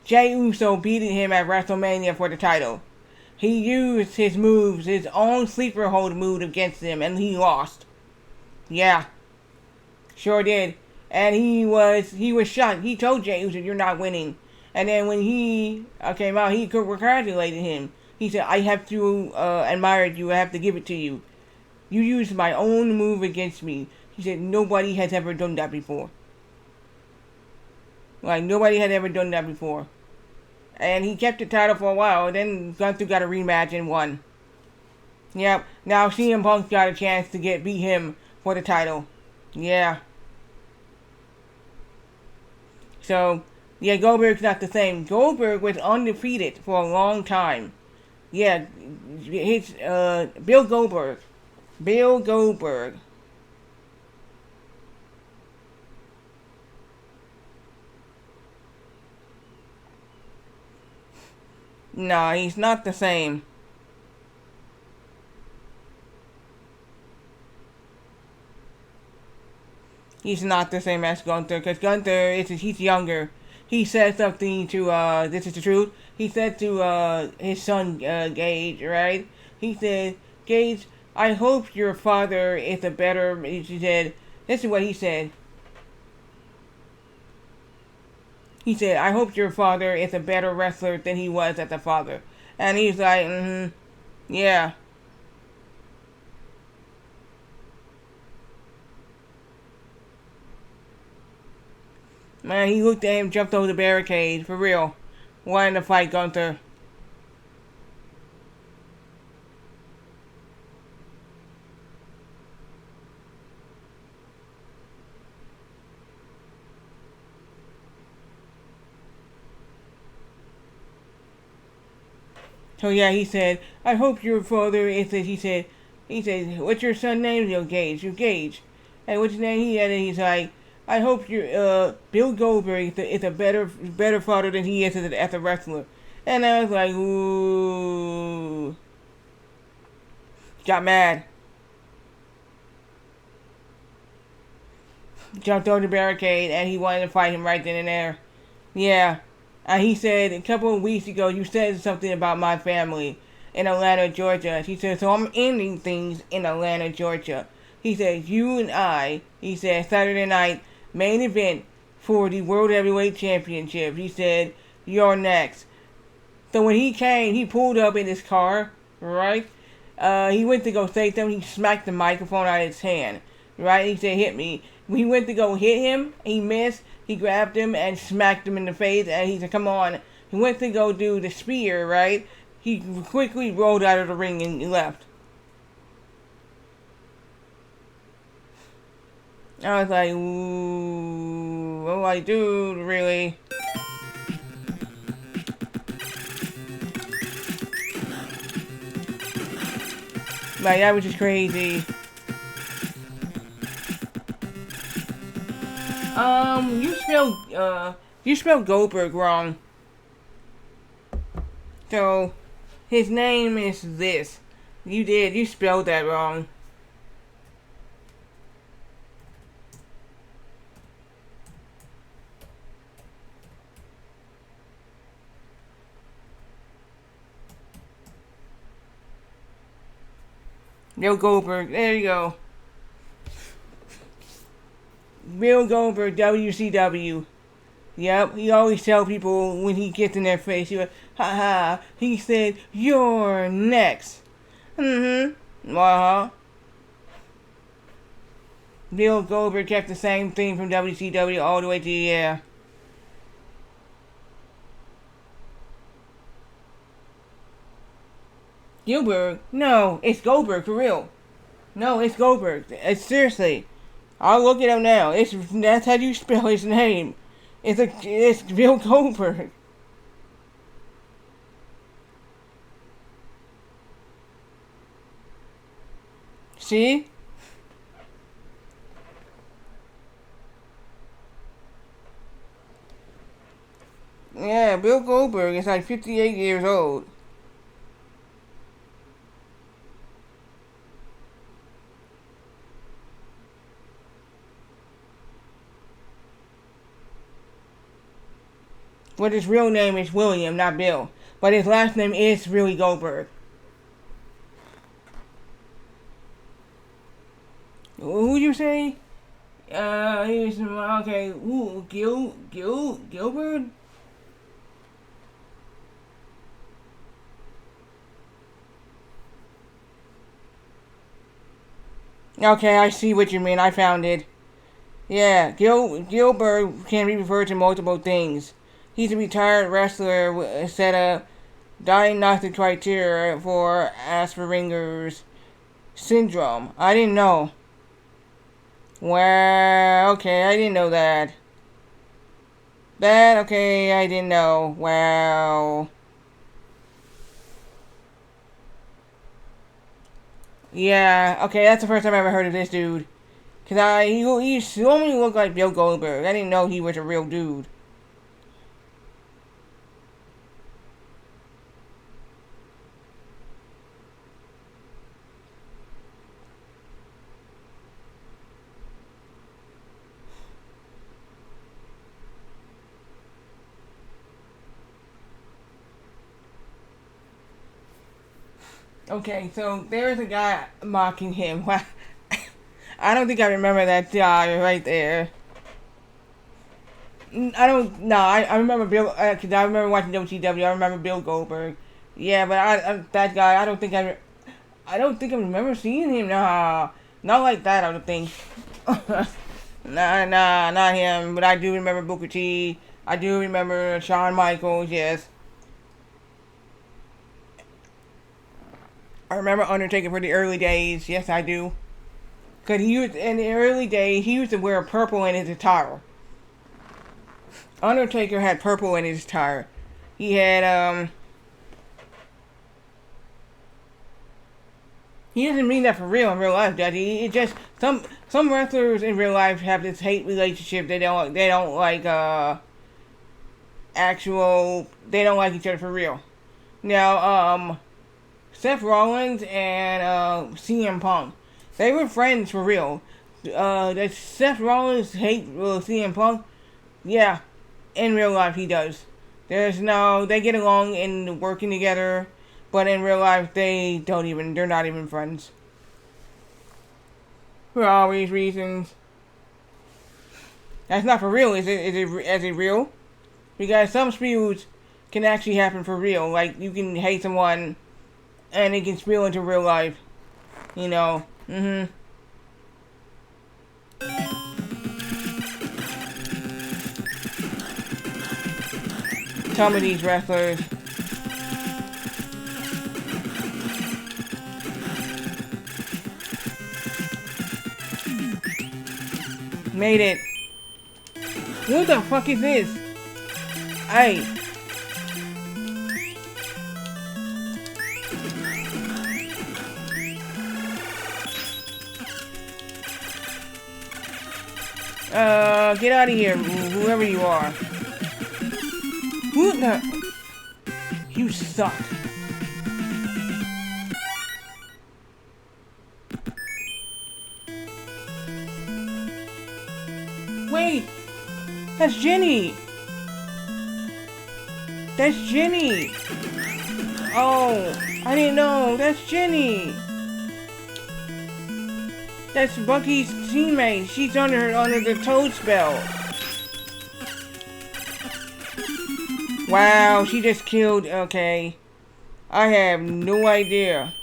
Jey Uso beat him at WrestleMania for the title. He used his moves, his own sleeper hold move against him, and he lost. Yeah. Sure did. And he was shocked. He told Jey Uso, "You're not winning." And then when he came out, he congratulated him. He said, "I have to admire you. I have to give it to you. You used my own move against me." He said, "Nobody has ever done that before." Like, nobody had ever done that before. And he kept the title for a while. Then Gunther got a rematch and won. Yep. Now CM Punk got a chance to beat him for the title. Yeah. So, yeah, Goldberg's not the same. Goldberg was undefeated for a long time. Yeah, Bill Goldberg Bill Goldberg. No, he's not the same. He's not the same as Gunther, because Gunther he's younger. He said something to this is the truth. He said to his son Gage, right? He said, Gage, I hope your father is a better. He said, this is what he said. He said, I hope your father is a better wrestler than he was as a father. And he's like, yeah. Man, he looked at him, jumped over the barricade, for real. Wanted to fight Gunther. So yeah, he said, I hope your father is a, he said, what's your son's name? You're Gage. And what's his name? He's like, I hope your Bill Goldberg is a better father than he is as a wrestler. And I was like, ooh. Got mad. Jumped over the barricade and he wanted to fight him right then and there. Yeah. And he said, a couple of weeks ago, you said something about my family in Atlanta, Georgia. He said, so I'm ending things in Atlanta, Georgia. He said, you and I, he said, Saturday night, main event for the World Heavyweight Championship. He said, you're next. So when he came, he pulled up in his car, right? He went to go say something. He smacked the microphone out of his hand, right? He said, hit me. When he went to go hit him, he missed. He grabbed him and smacked him in the face, and he said, come on. He went to go do the spear, right? He quickly rolled out of the ring and left. I was like, ooh, oh, I do, really. Like, that was just crazy. You spelled Goldberg wrong. So, his name is this. You spelled that wrong. Bill Goldberg, there you go. Bill Goldberg, WCW. Yep, he always tell people when he gets in their face, he goes, haha, he said, you're next. Uh-huh. Bill Goldberg kept the same thing from WCW all the way to the air. Gilbert? No, it's Goldberg, for real. No, it's Goldberg. It's seriously. I'll look it up now. That's how you spell his name. It's Bill Goldberg. See? Yeah, Bill Goldberg is like 58 years old. But his real name is William, not Bill. But his last name is really Goldberg. Who'd you say? He's okay. Ooh, Gilbert. Okay, I see what you mean. I found it. Yeah, Gilbert can be referred to multiple things. He's a retired wrestler with a set of diagnostic criteria for Asperger's syndrome. I didn't know. Well, okay, I didn't know that. Okay, I didn't know. Well. Yeah, okay, that's the first time I ever heard of this dude. Cause he only looked like Bill Goldberg. I didn't know he was a real dude. Okay, so there's a guy mocking him. I don't think I remember that guy right there. I don't. No, I remember Bill. Cause I remember watching WCW. I remember Bill Goldberg. Yeah, but that guy. I don't think I remember seeing him. Nah, not like that. I don't think. Nah, not him. But I do remember Booker T. I do remember Shawn Michaels. Yes. I remember Undertaker for the early days. Yes, I do. Cause he was in the early days. He used to wear purple in his attire. Undertaker had purple in his attire. He had He doesn't mean that for real in real life, does he? It just some wrestlers in real life have this hate relationship. They don't like actual. They don't like each other for real. Now Seth Rollins and CM Punk, they were friends for real. Does Seth Rollins hate CM Punk? Yeah, in real life he does. They get along in working together, but in real life they're not even friends. For all these reasons. That's not for real, is it? Is it real? Because some spills can actually happen for real. Like, you can hate someone, and it can spill into real life. You know? Some of these wrestlers. Made it. What the fuck is this? Hey. Get out of here, whoever you are. Who the? You suck. Wait! That's Jenny! That's Jenny! Oh, I didn't know. That's Jenny! That's Bucky's teammate. She's under the toad spell. Wow, she just killed. Okay. I have no idea.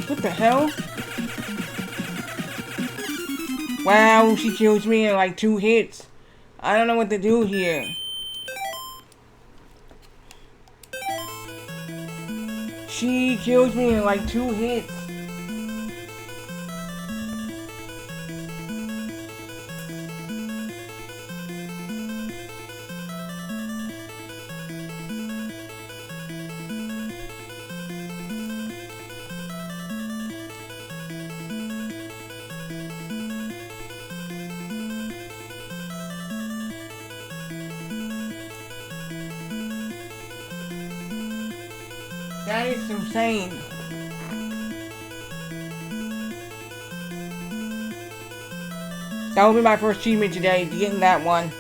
What the hell? Wow, she kills me in like 2 hits. I don't know what to do here. She kills me in like 2 hits. That is insane. That will be my first achievement today, getting that one.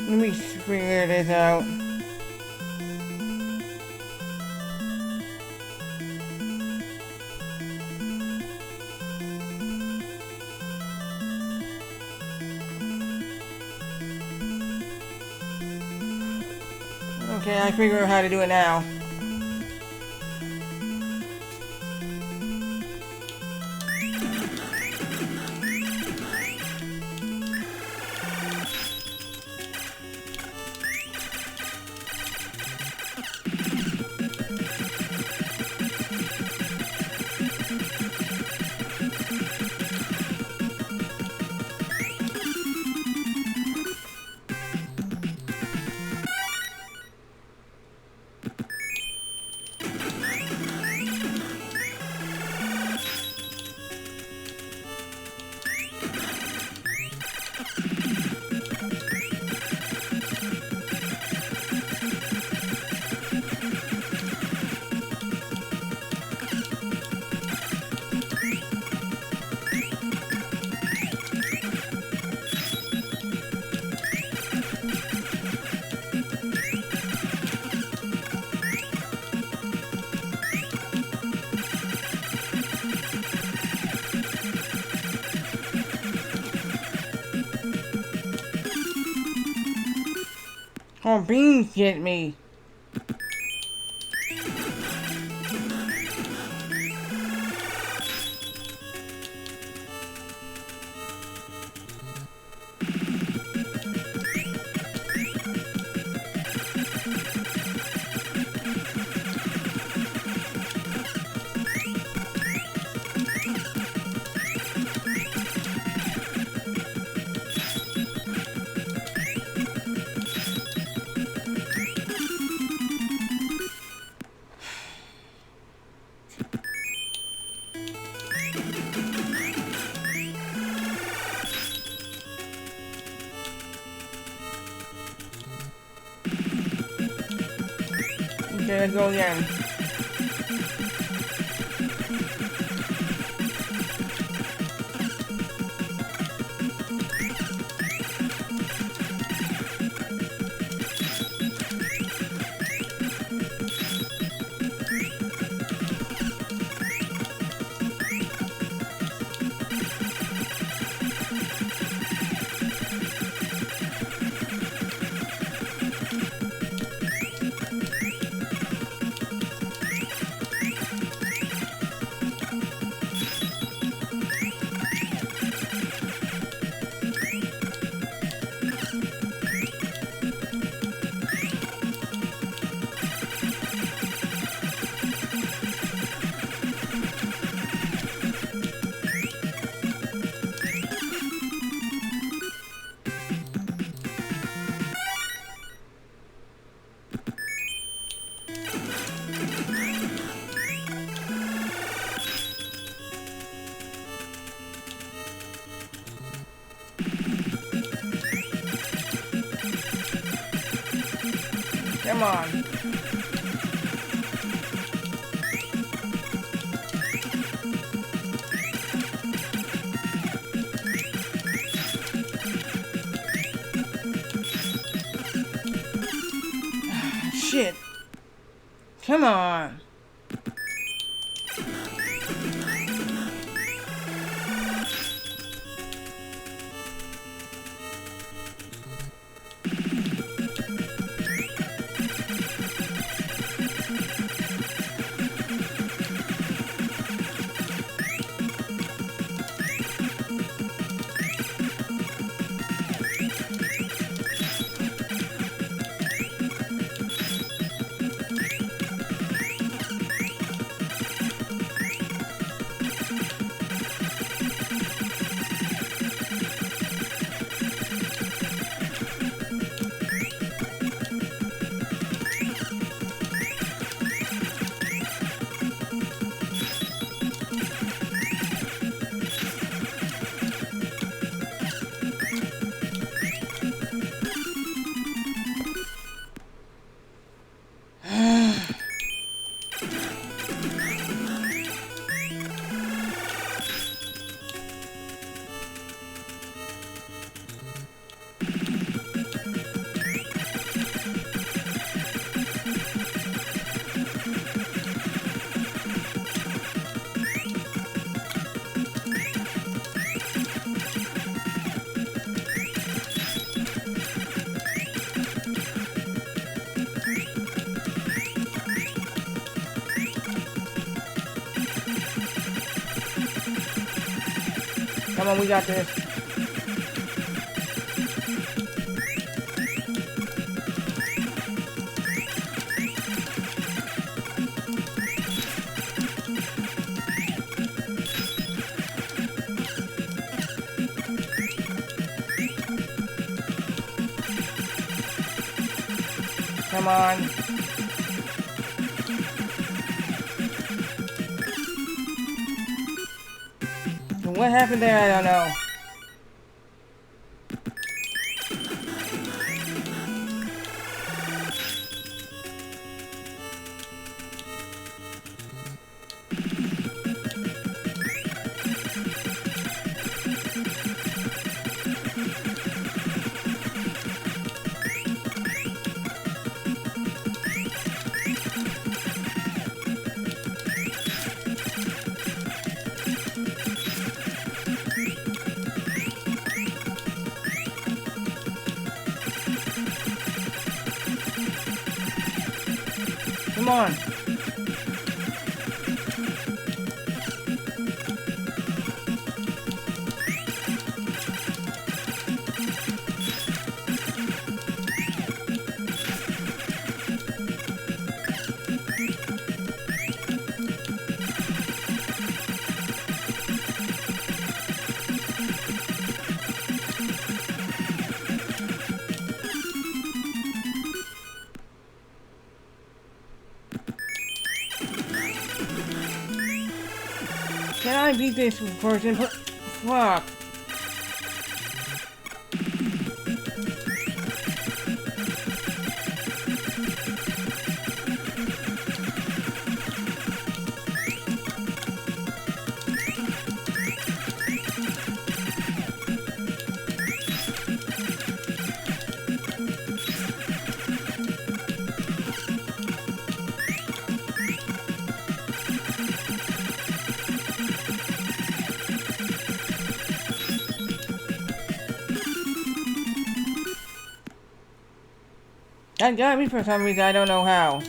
Let me figure this out. Okay, I figure out how to do it now. Oh, beans get me. Okay, let's go again. Come on. Shit. Come on. Come on, we got this. Come on. What happened there? I don't know. Come on. Can I beat this person? Fuck. That got me for some reason, I don't know how.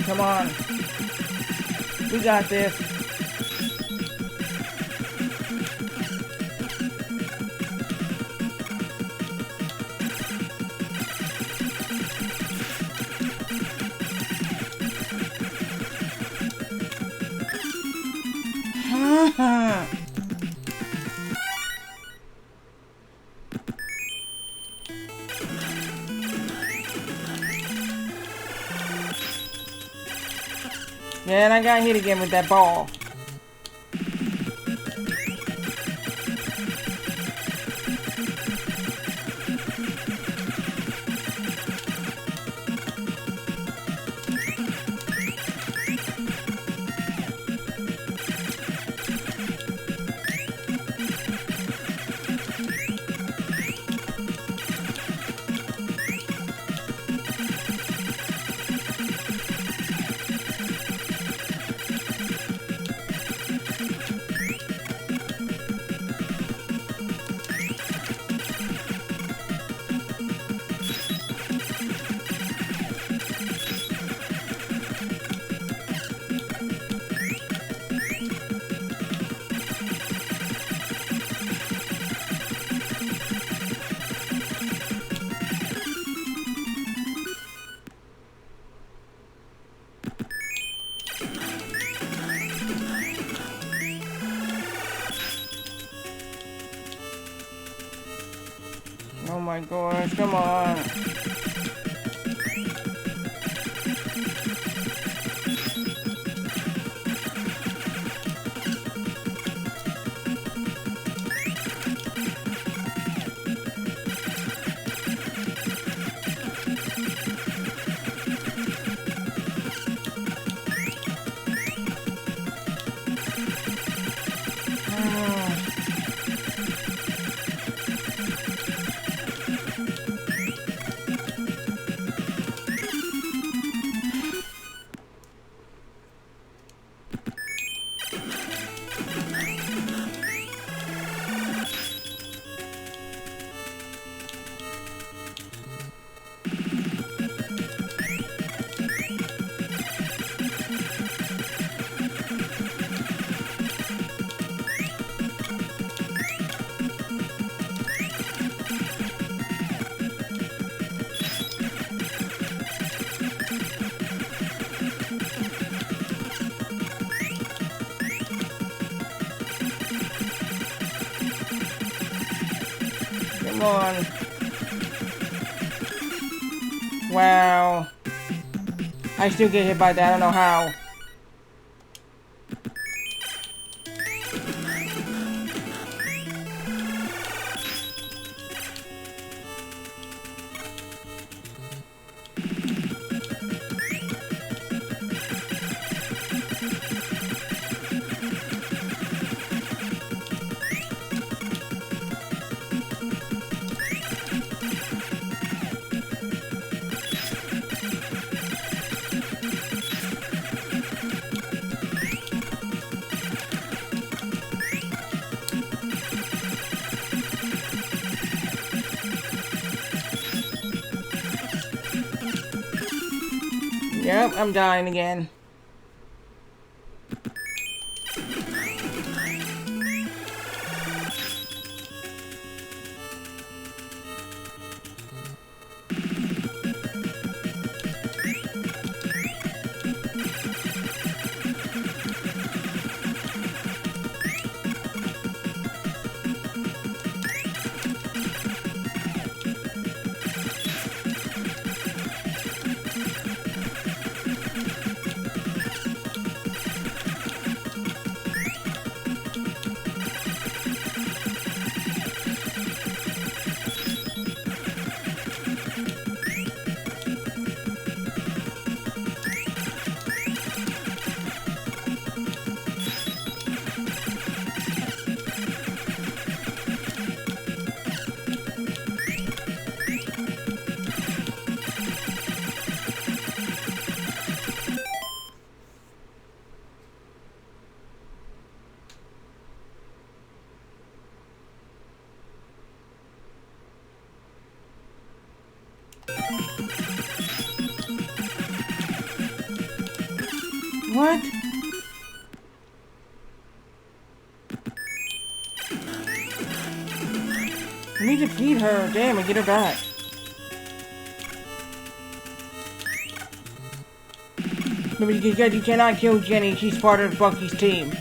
Come on. We got this. Yeah, and I got hit again with that ball. Oh my gosh, come on. Come on. Wow. I still get hit by that. I don't know how. Yep, I'm dying again. What? I need to feed her. Damn, and get her back. Remember, you cannot kill Jenny. She's part of Bucky's team.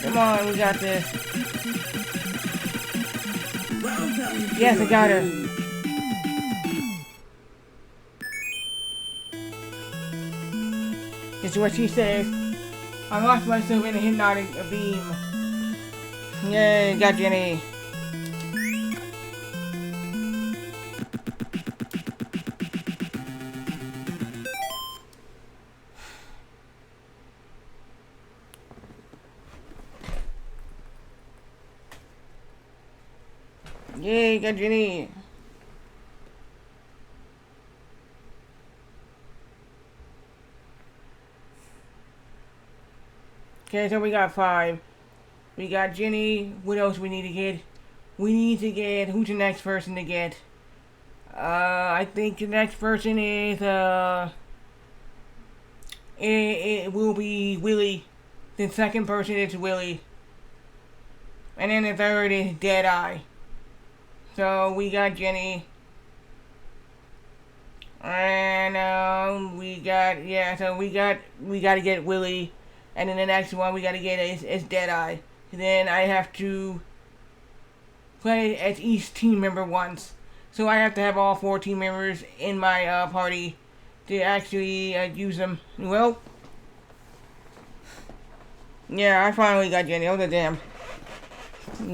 Come on, we got this. Welcome. Yes, I got her. This is what she says. I lost myself in a hypnotic beam. Yay, got Jenny. Yay, got Jenny. Okay, so we got 5. We got Jenny. What else we need to get? We need to get, who's the next person to get? I think the next person is, it will be Willie. The second person is Willie. And then the third is Deadeye. So we got Jenny. And we got to get Willie. And then the next one we gotta get is Deadeye. And then I have to play as each team member once. So I have to have all 4 team members in my party to actually use them. Well, yeah, I finally got Jenny. Oh, the damn.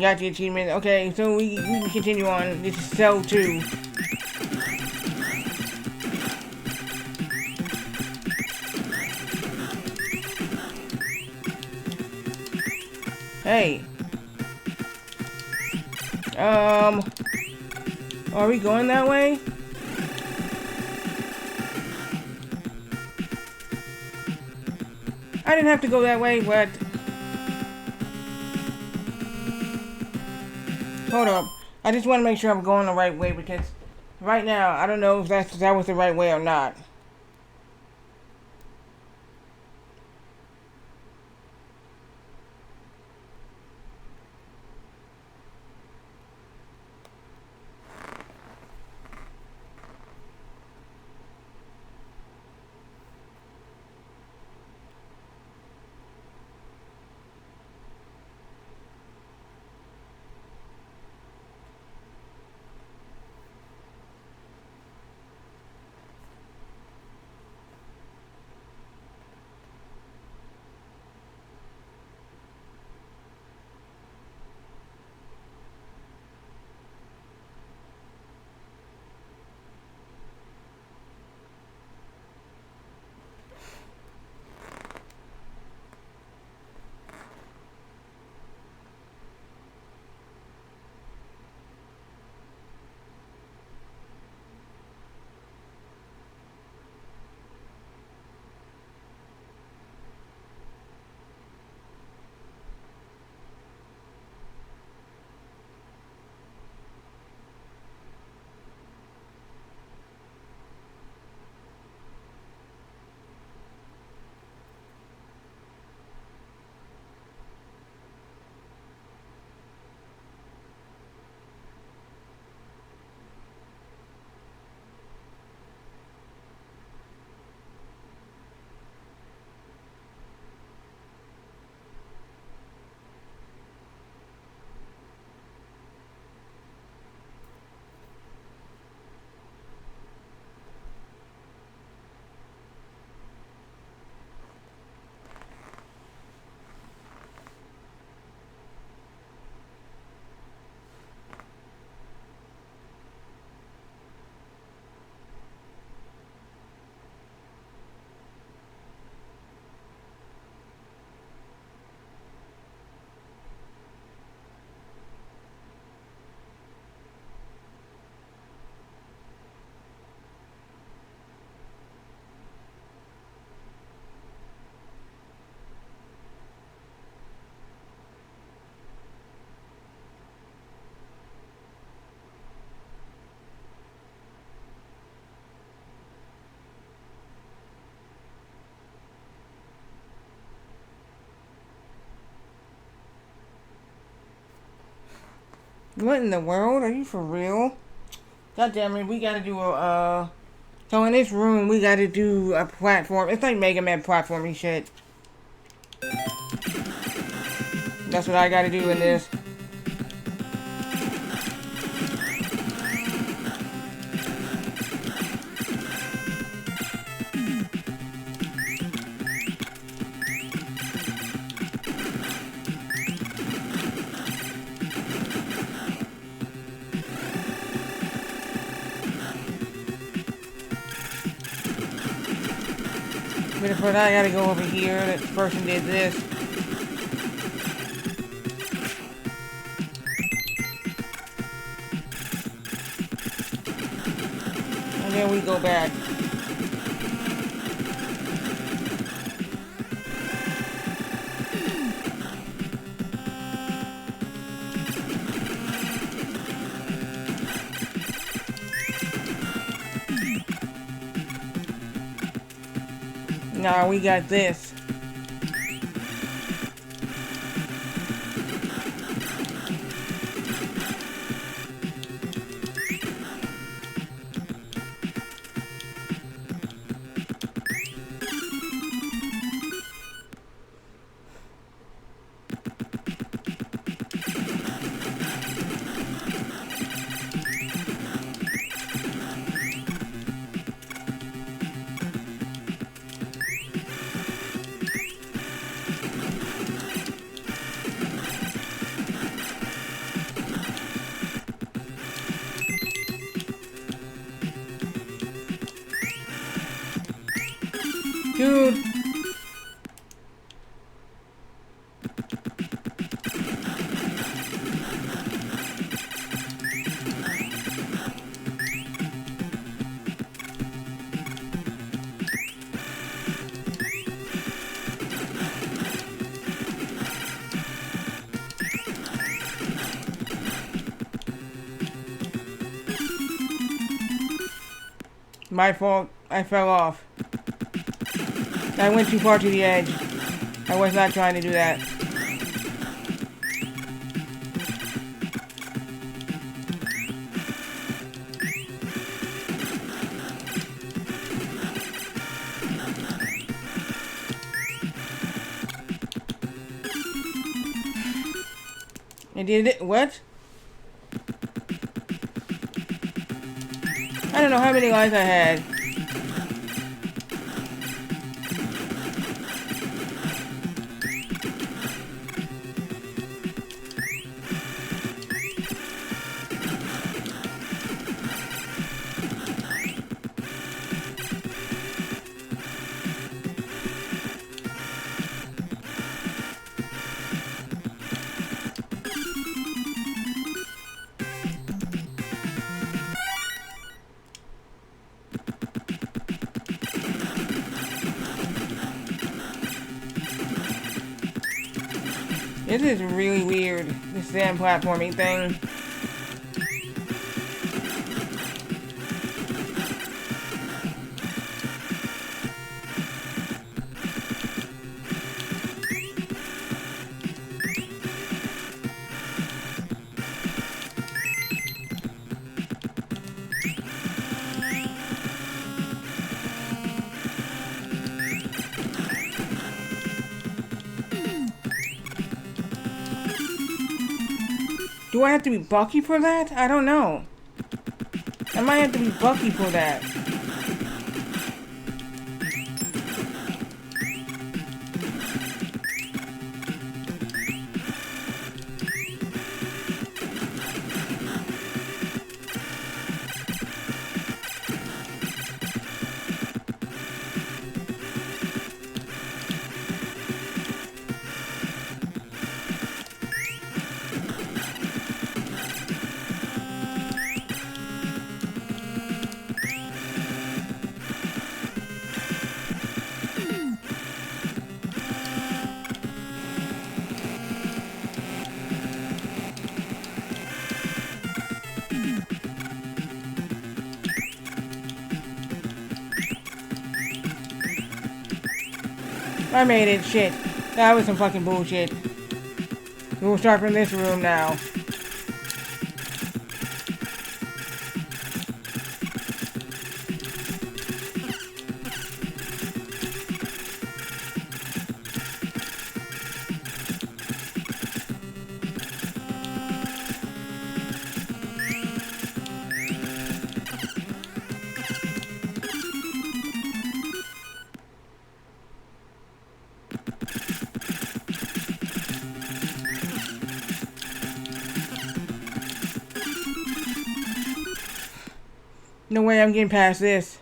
Got the achievement. Okay, so we can continue on. This is Cell 2. Hey. Are we going that way? I didn't have to go that way, but... Hold up. I just want to make sure I'm going the right way, because right now, I don't know if that was the right way or not. What in the world? Are you for real? God damn it, we gotta do a, So in this room, we gotta do a platform. It's like Mega Man platforming shit. That's what I gotta do in this. But for that, I gotta go over here. That person did this. Then we go back. Nah, we got this. Dude. My fault. I fell off. I went too far to the edge. I was not trying to do that. I did it. What? I don't know how many lives I had. This is really weird, this damn platforming thing. Do I have to be Bucky for that? I don't know. I might have to be Bucky for that. I made it. Shit. That was some fucking bullshit. We'll start from this room now. No way I'm getting past this.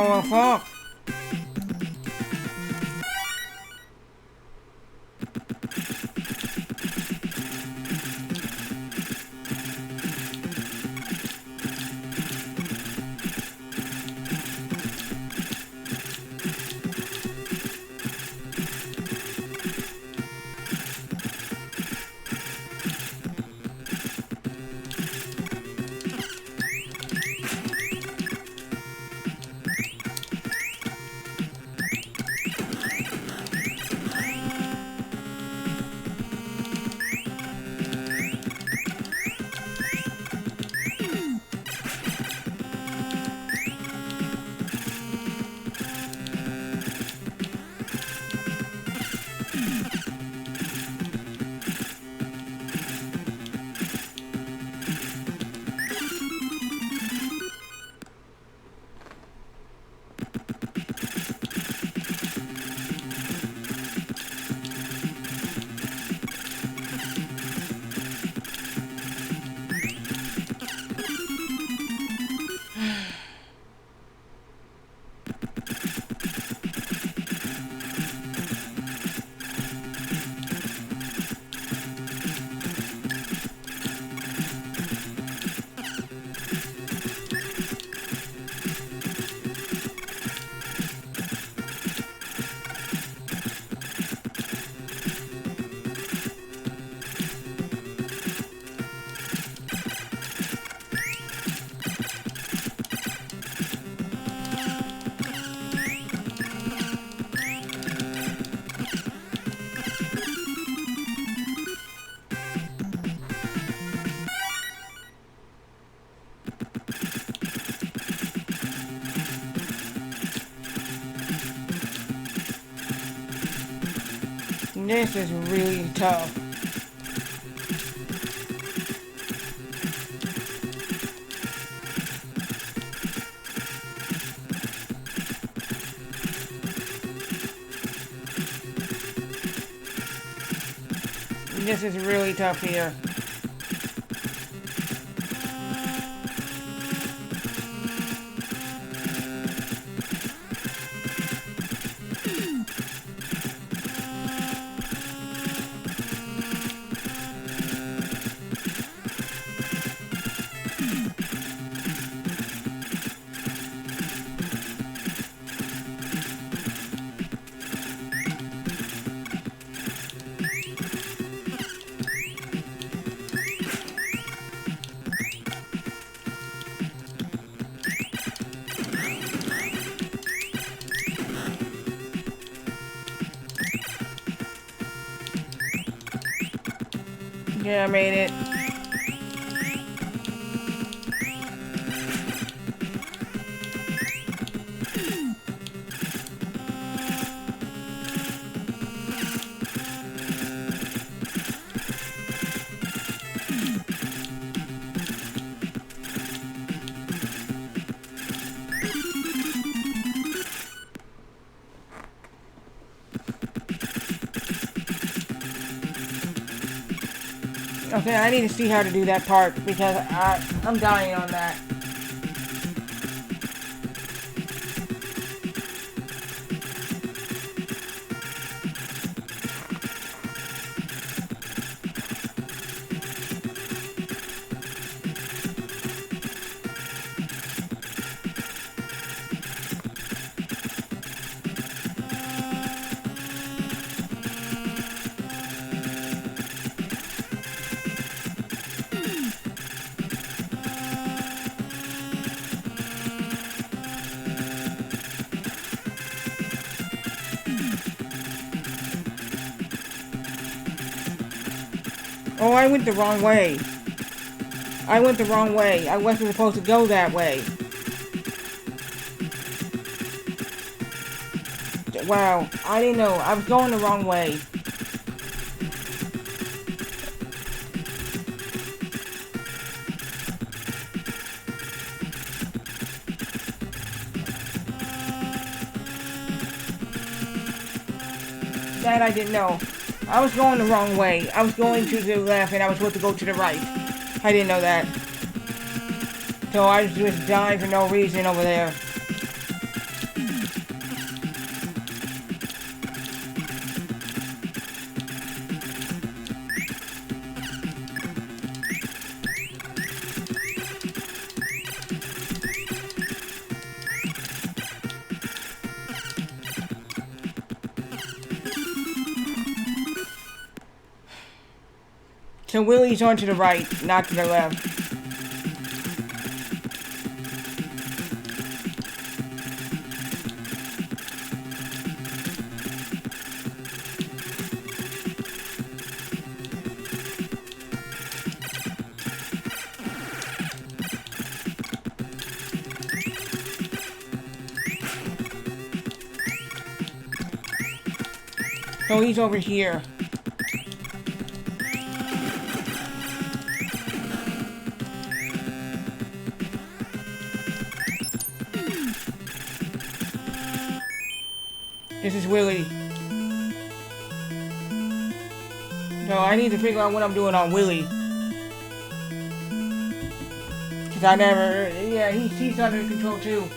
well, fuck. This is really tough. This is really tough here. Yeah, I made it. Okay, I need to see how to do that part because I'm dying on that. Oh, I went the wrong way. I went the wrong way. I wasn't supposed to go that way. Wow, I didn't know. I was going the wrong way. That I didn't know. I was going the wrong way. I was going to the left and I was supposed to go to the right. I didn't know that. So I was just dying for no reason over there. So Willie's on to the right, not to the left. So he's over here. This is Willie. So I need to figure out what I'm doing on Willie. Cause I never, yeah, he's under control too.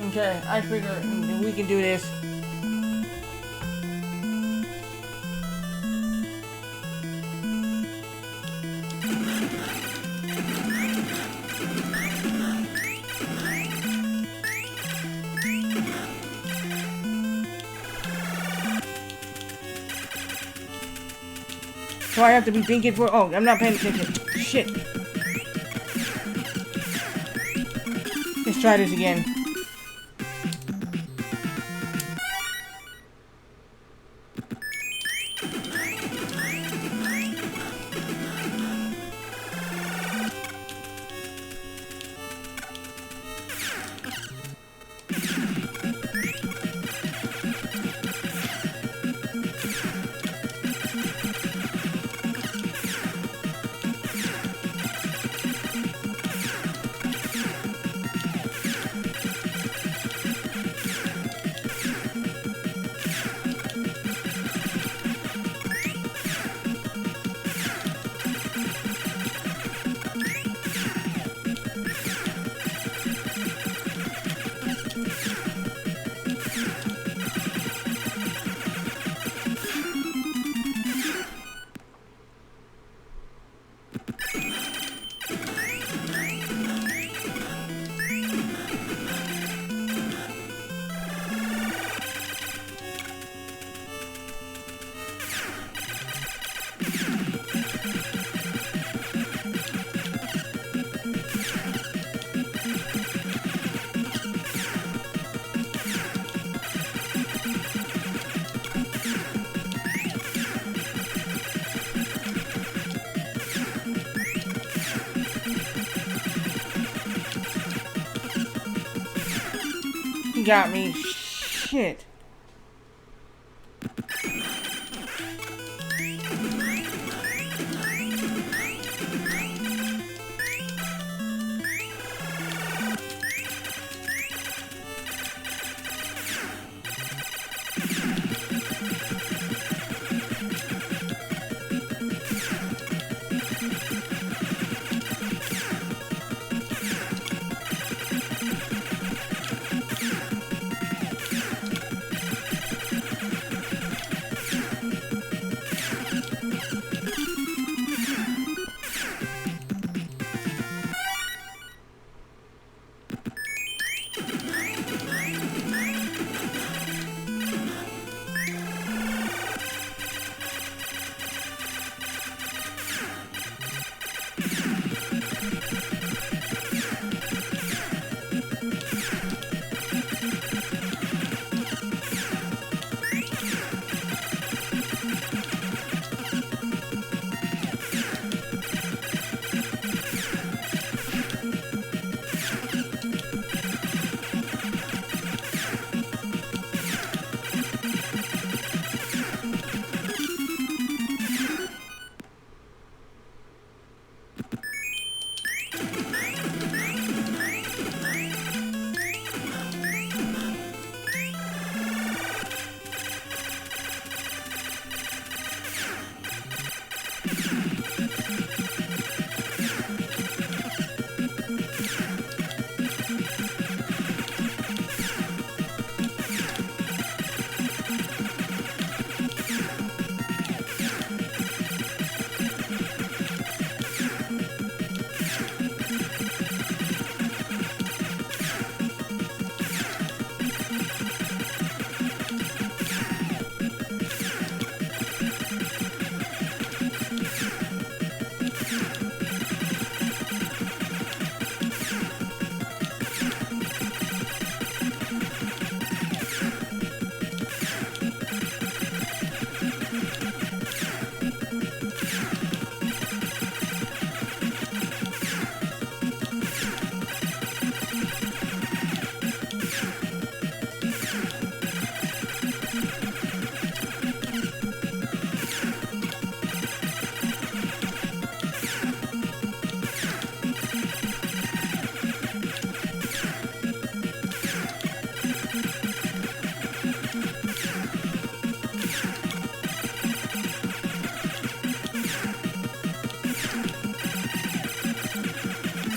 Okay, I figure we can do this. So I have to be thinking for. Oh, I'm not paying attention. Shit. Let's try this again. got me. Shit.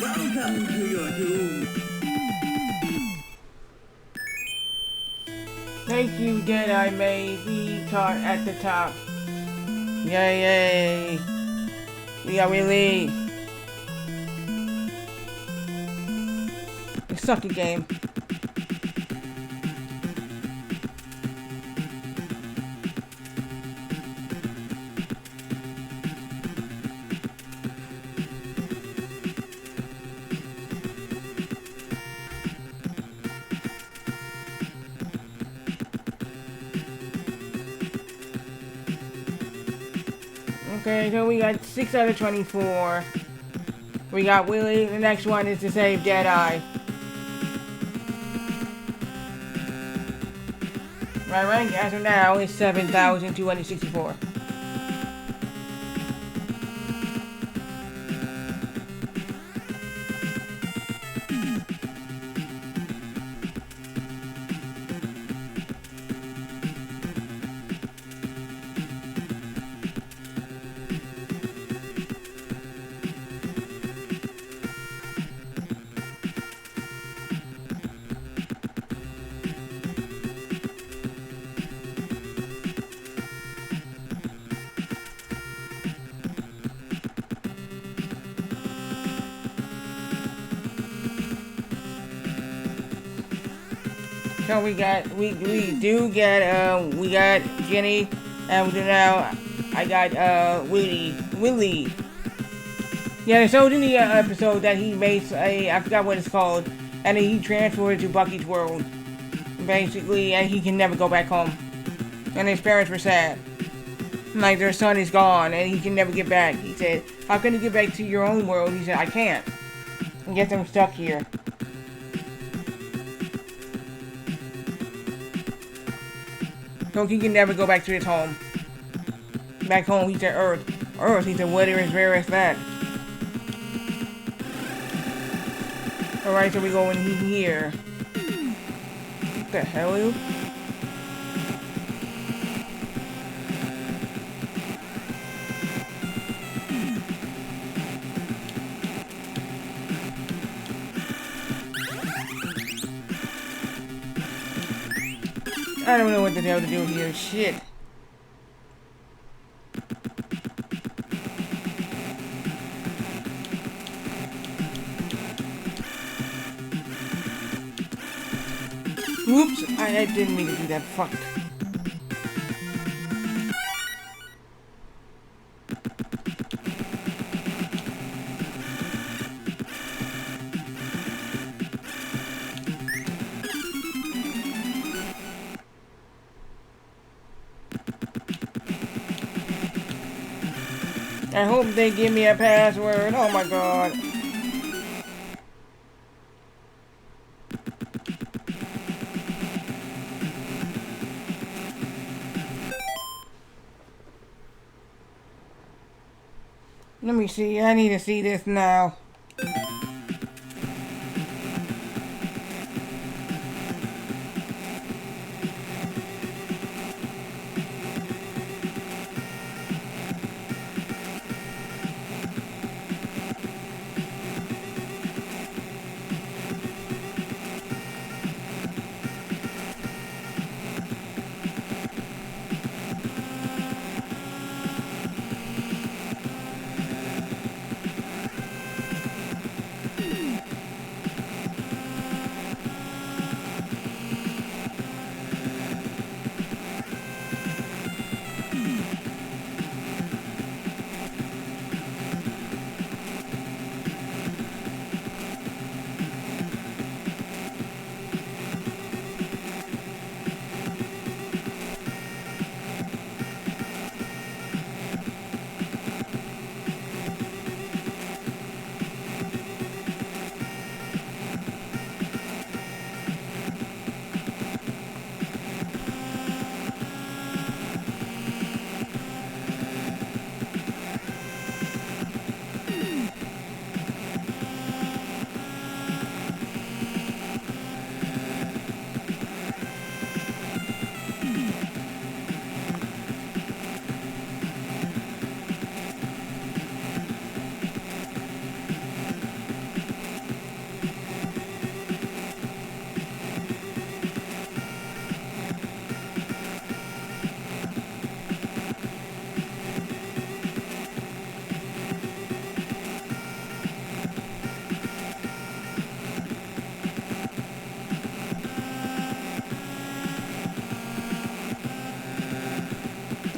Welcome to your doom. Thank you, Deadeye May. We caught at the top. Yay, yay. We got Willie. You suck at game. Okay, so we got 6 out of 24. We got Willie. The next one is to save Deadeye. My rank as of now is 7,264. So we got Jenny, and we do now I got Willie. Yeah, so in the episode that he makes I forgot what it's called, and then he transferred to Bucky's world, basically, and he can never go back home. And his parents were sad. Like, their son is gone, and he can never get back. He said, how can you get back to your own world? He said, I can't. I guess I'm stuck here. So he can never go back to his home. Back home, he said Earth. Earth, he said, what is rare as that? Alright, so we go in here. What the hell, you? I don't know what the hell to do here. Shit. Oops, I didn't mean to do that. Fuck. I hope they give me a password. Oh my god. Let me see. I need to see this now.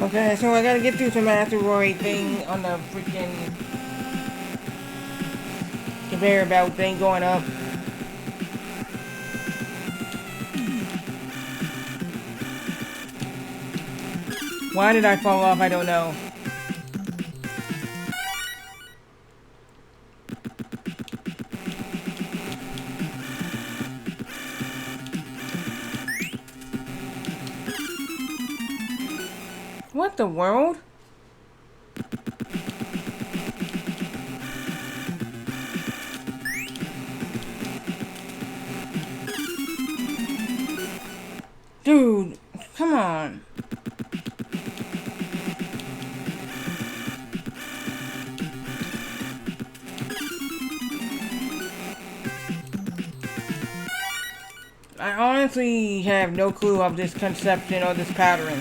Okay, so I gotta get through some asteroid thing on the freaking conveyor belt thing going up. Why did I fall off? I don't know. What the world? Dude, come on. I honestly have no clue of this conception or this pattern.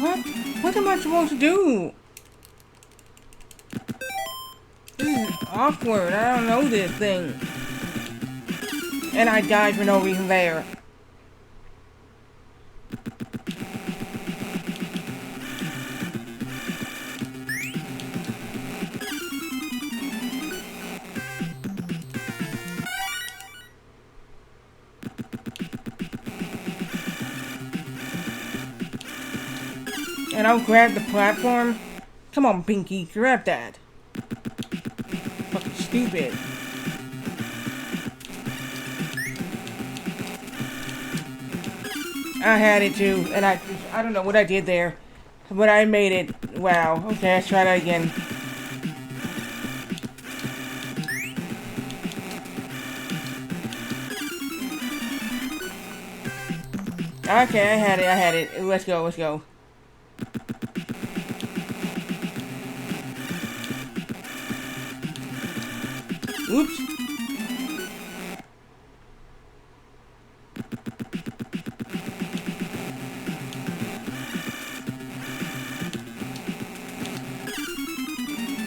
What? What am I supposed to do? This is awkward. I don't know this thing. And I died for no reason there. And I'll grab the platform. Come on, Pinky, grab that. Fucking stupid. I had it too, and I don't know what I did there, but I made it. Wow. Okay, let's try that again. Okay, I had it. Let's go, let's go. Oops.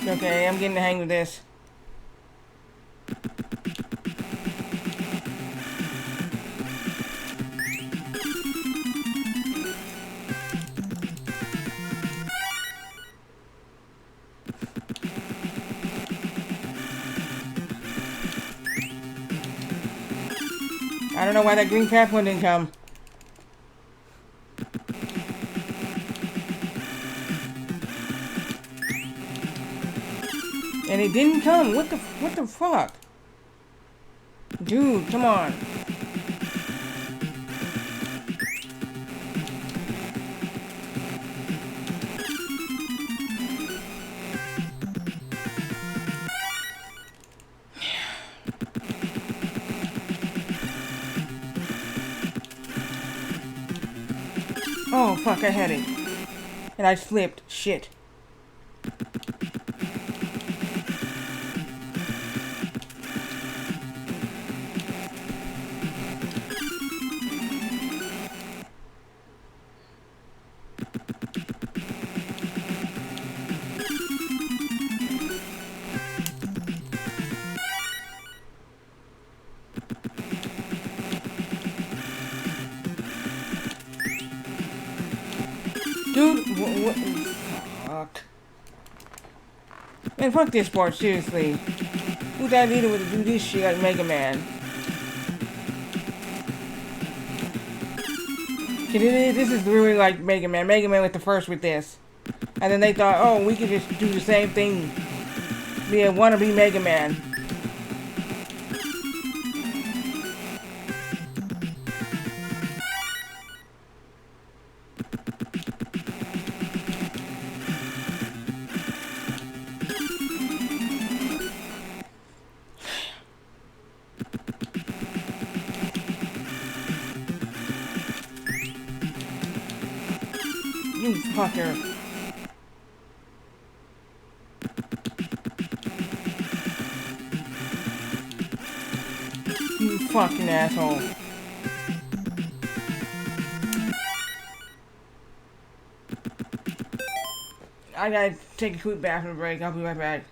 Okay, I'm getting the hang of this. I don't know why that green crap one didn't come. And it didn't come. What the fuck? Dude, come on. Oh, fuck, I had it. And I slipped. Shit. Dude, what? Fuck. Man, fuck this part, seriously. Who's that leader with to do this shit like Mega Man? This is really like Mega Man. Mega Man went the first with this. And then they thought, oh, we could just do the same thing. Be a wannabe Mega Man. You fucker. You fucking asshole. I gotta take a quick bathroom break. I'll be right back.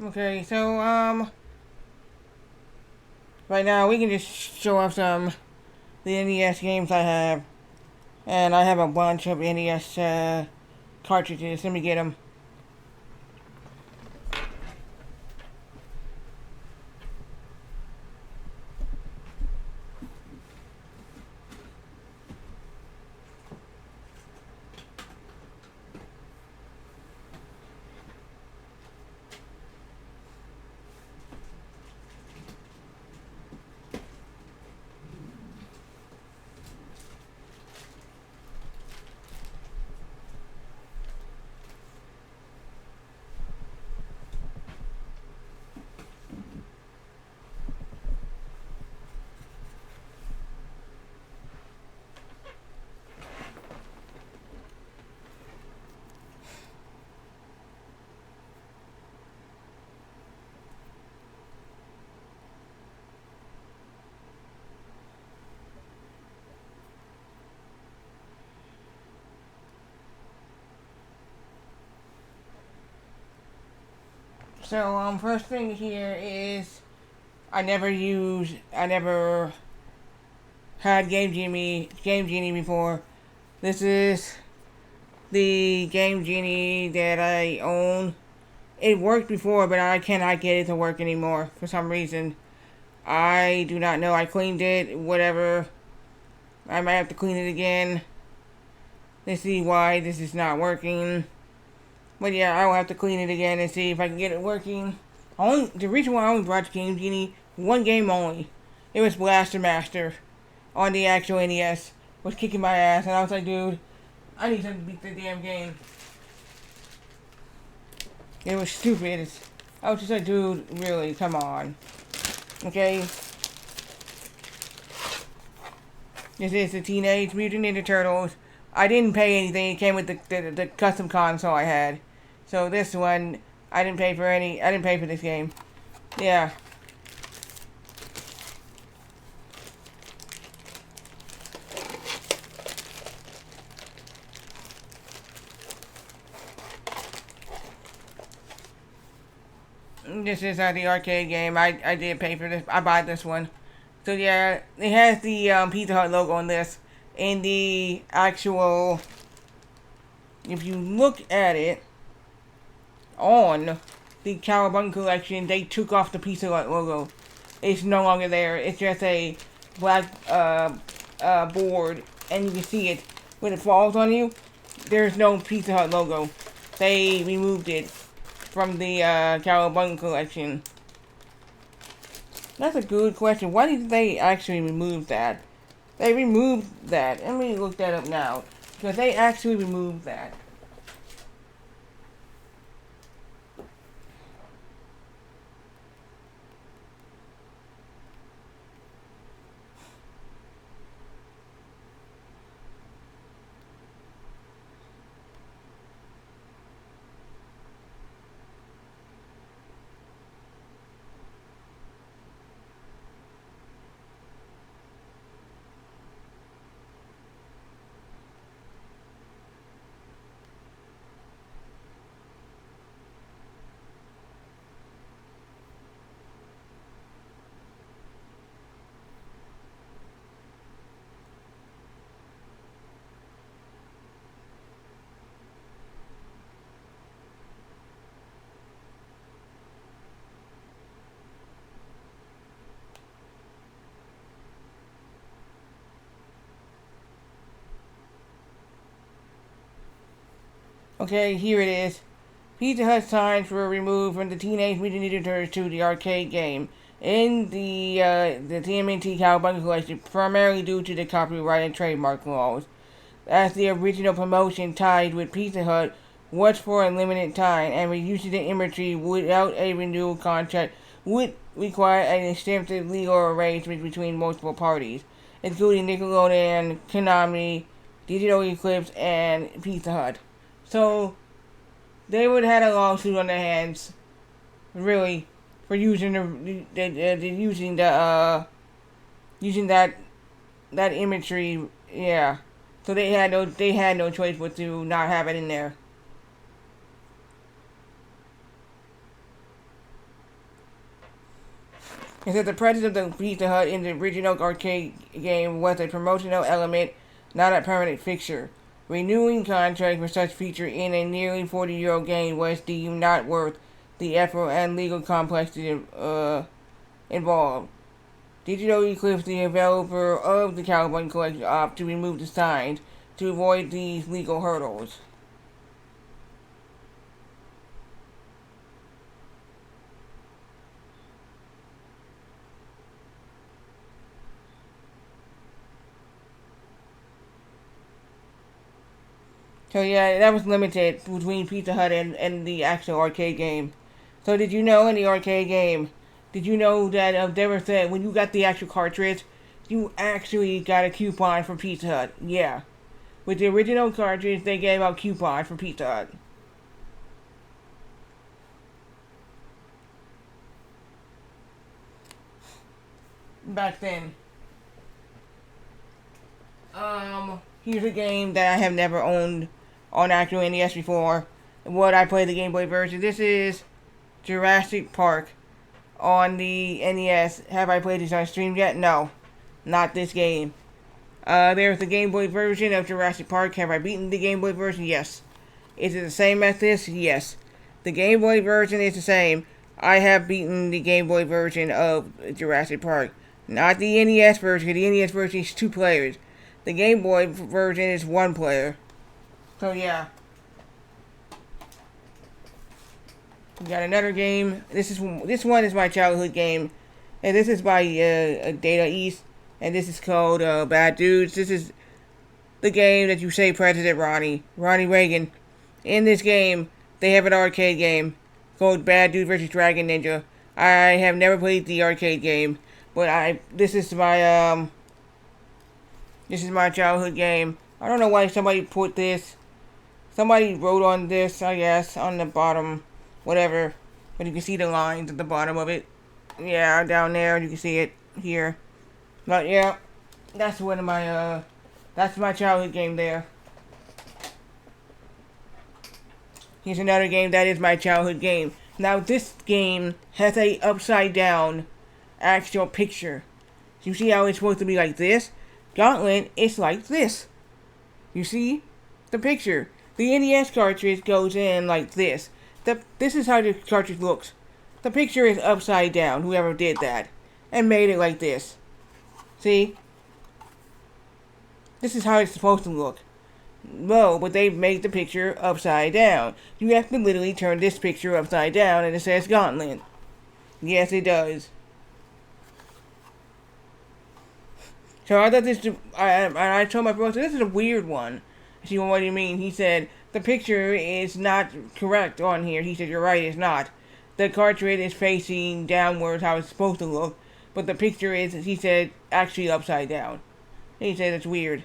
Okay, so, right now we can just show off some the NES games I have. And I have a bunch of NES, cartridges. Let me get them. So, first thing here is I never had Game Genie before. This is the Game Genie that I own. It worked before, but I cannot get it to work anymore for some reason. I do not know. I cleaned it, whatever. I might have to clean it again to see why this is not working. But yeah, I will have to clean it again and see if I can get it working. The reason why I only brought Game Genie, one game only. It was Blaster Master on the actual NES. Was kicking my ass, and I was like, dude, I need something to beat the damn game. It was stupid. I was just like, dude, really, come on. Okay. This is the Teenage Mutant Ninja Turtles. I didn't pay anything. It came with the custom console I had. So this one, I didn't pay for this game. Yeah. This is the arcade game. I did pay for this. I bought this one. So yeah, it has the Pizza Hut logo on this. And the actual, if you look at it, on the Cowabunga collection, they took off the Pizza Hut logo. It's no longer there. It's just a black board, and you can see it when it falls on you. There's no Pizza Hut logo. They removed it from the Cowabunga collection. That's a good question. Why did they actually remove that? They removed that. Let me look that up now. Because they actually removed that. Okay, here it is. Pizza Hut signs were removed from the Teenage Mutant Ninja Turtles 2, the arcade game, in the TMNT Cowabunga collection, primarily due to the copyright and trademark laws, as the original promotion tied with Pizza Hut was for a limited time, and reusing the imagery without a renewal contract would require an extensive legal arrangement between multiple parties, including Nickelodeon, Konami, Digital Eclipse, and Pizza Hut. So, they would have had a lawsuit on their hands, really, for using using that imagery. Yeah, so they had no choice but to not have it in there. It said the presence of the Pizza Hut in the original arcade game was a promotional element, not a permanent fixture. Renewing contracts for such feature in a nearly 40-year-old game was deemed not worth the effort and legal complexity involved. Digital Eclipse, the developer of the Cowboy Collection, opted to remove the signs to avoid these legal hurdles. So yeah, that was limited between Pizza Hut and the actual arcade game. So did you know in the arcade game, did you know that they were said when you got the actual cartridge, you actually got a coupon from Pizza Hut? Yeah. With the original cartridge, they gave out coupons for Pizza Hut. Back then. Here's a game that I have never owned on actual NES before. What I played the Game Boy version. This is Jurassic Park on the NES. Have I played this on stream yet? No. Not this game. There's the Game Boy version of Jurassic Park. Have I beaten the Game Boy version? Yes. Is it the same as this? Yes. The Game Boy version is the same. I have beaten the Game Boy version of Jurassic Park. Not the NES version. The NES version is 2 players. The Game Boy version is 1 player. So yeah. We got another game. This one is my childhood game. And this is by Data East. And this is called Bad Dudes. This is the game that you say President Ronnie Reagan. In this game, they have an arcade game called Bad Dude vs. Dragon Ninja. I have never played the arcade game, but this is my childhood game. I don't know why somebody put this. Somebody wrote on this, I guess, on the bottom, whatever. But you can see the lines at the bottom of it. Yeah, down there, you can see it here. But yeah, that's one of my that's my childhood game there. Here's another game that is my childhood game. Now this game has a upside down actual picture. You see how it's supposed to be like this? Gauntlet is like this. You see the picture. The NES cartridge goes in like this. This is how the cartridge looks. The picture is upside down, whoever did that, and made it like this. See? This is how it's supposed to look. No, but they've made the picture upside down. You have to literally turn this picture upside down and it says Gauntlet. Yes, it does. So I thought this, I told my brother, this is a weird one. I said, well, what do you mean? He said, the picture is not correct on here. He said, you're right, it's not. The cartridge is facing downwards how it's supposed to look. But the picture is, he said, actually upside down. He said it's weird.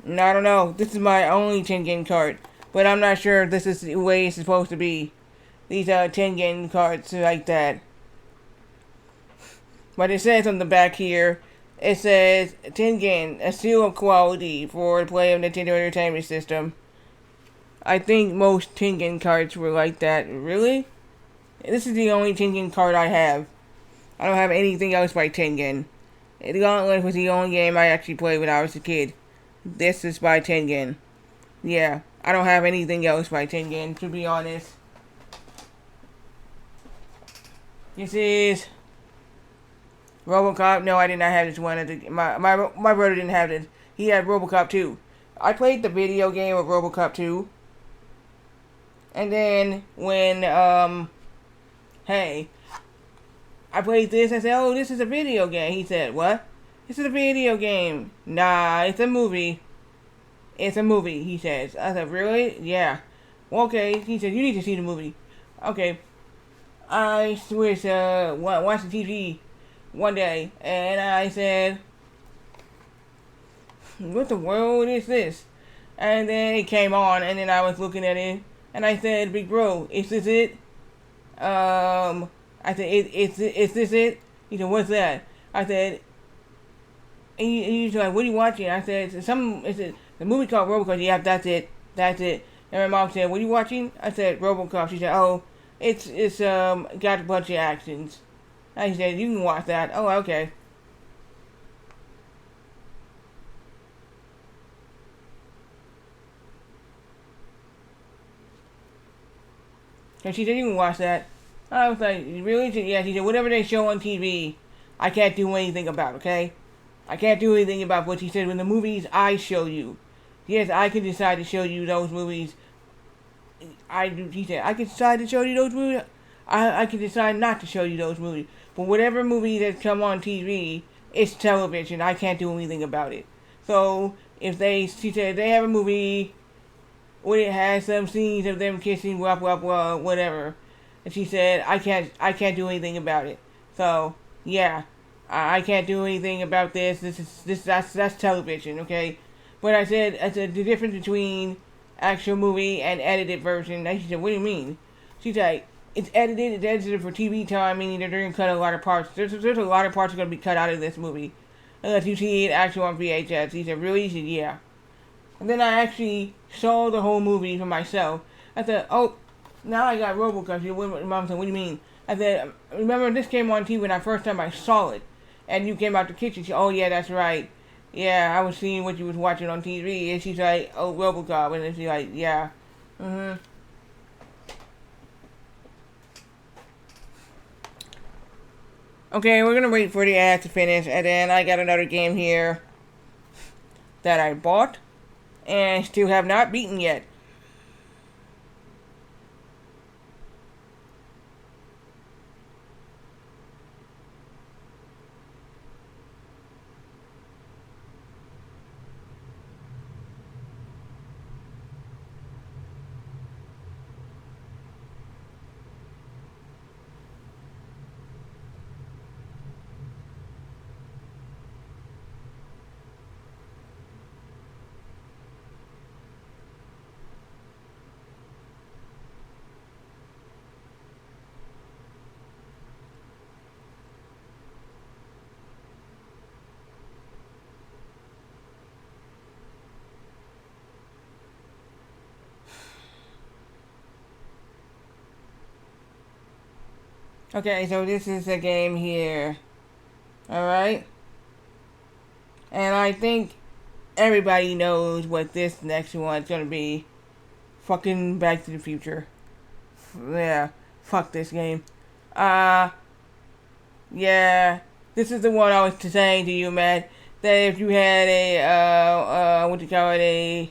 I don't know. This is my only Tengen card. But I'm not sure if this is the way it's supposed to be. These Tengen cards like that. But it says on the back here, it says, Tengen, a seal of quality for the play of Nintendo Entertainment System. I think most Tengen cards were like that. Really? This is the only Tengen card I have. I don't have anything else by Tengen. The Gauntlet was the only game I actually played when I was a kid. This is by Tengen. Yeah, I don't have anything else by Tengen, to be honest. This is RoboCop. No, I did not have this one. My brother didn't have this. He had RoboCop 2. I played the video game of RoboCop 2. And then when hey, I played this. I said, oh, this is a video game. He said, what? This is a video game. Nah, it's a movie. It's a movie, he says. I said, really? Yeah. Well, okay. He said, you need to see the movie. Okay. I switched, watched the TV one day, and I said, what the world is this? And then it came on, and then I was looking at it, and I said, big bro, is this it? I said, is this it? He said, what's that? I said, and he's like, what are you watching? I said, it's the movie called RoboCop. Yeah, that's it. And my mom said, what are you watching? I said, RoboCop. She said, oh, It's got a bunch of actions. I said you can watch that. Oh, okay. And she said you can watch that. I was like, really? She said, yeah. She said whatever they show on TV, I can't do anything about. Okay, I can't do anything about what she said. When the movies I show you, yes, I can decide to show you those movies. She said I can decide to show you those movies. I can decide not to show you those movies. But whatever movie that come on TV, it's television. I can't do anything about it. So if she said they have a movie where it has some scenes of them kissing, whatever, and she said I can't do anything about it. So yeah, I can't do anything about this. That's television, okay? But I said the difference between actual movie and edited version. And she said, what do you mean? She's like, it's edited for TV time, meaning they're going to cut a lot of parts. There's a lot of parts going to be cut out of this movie. Unless you see it actual on VHS. He said, really? He said, yeah. And then I actually saw the whole movie for myself. I said, oh, now I got RoboCop. Mom said, what do you mean? I said, remember this came on TV when I first time I saw it. And you came out the kitchen. She said, oh, yeah, that's right. Yeah, I was seeing what you was watching on TV. And she's like, oh, RoboCop. And then she's like, yeah. Mm-hmm. Okay, we're gonna wait for the ad to finish, and then I got another game here that I bought and still have not beaten yet. Okay, so this is the game here. Alright? And I think everybody knows what this next one's gonna be. Fucking Back to the Future. Yeah, fuck this game. Yeah. This is the one I was saying to you, man. That if you had what you call it, a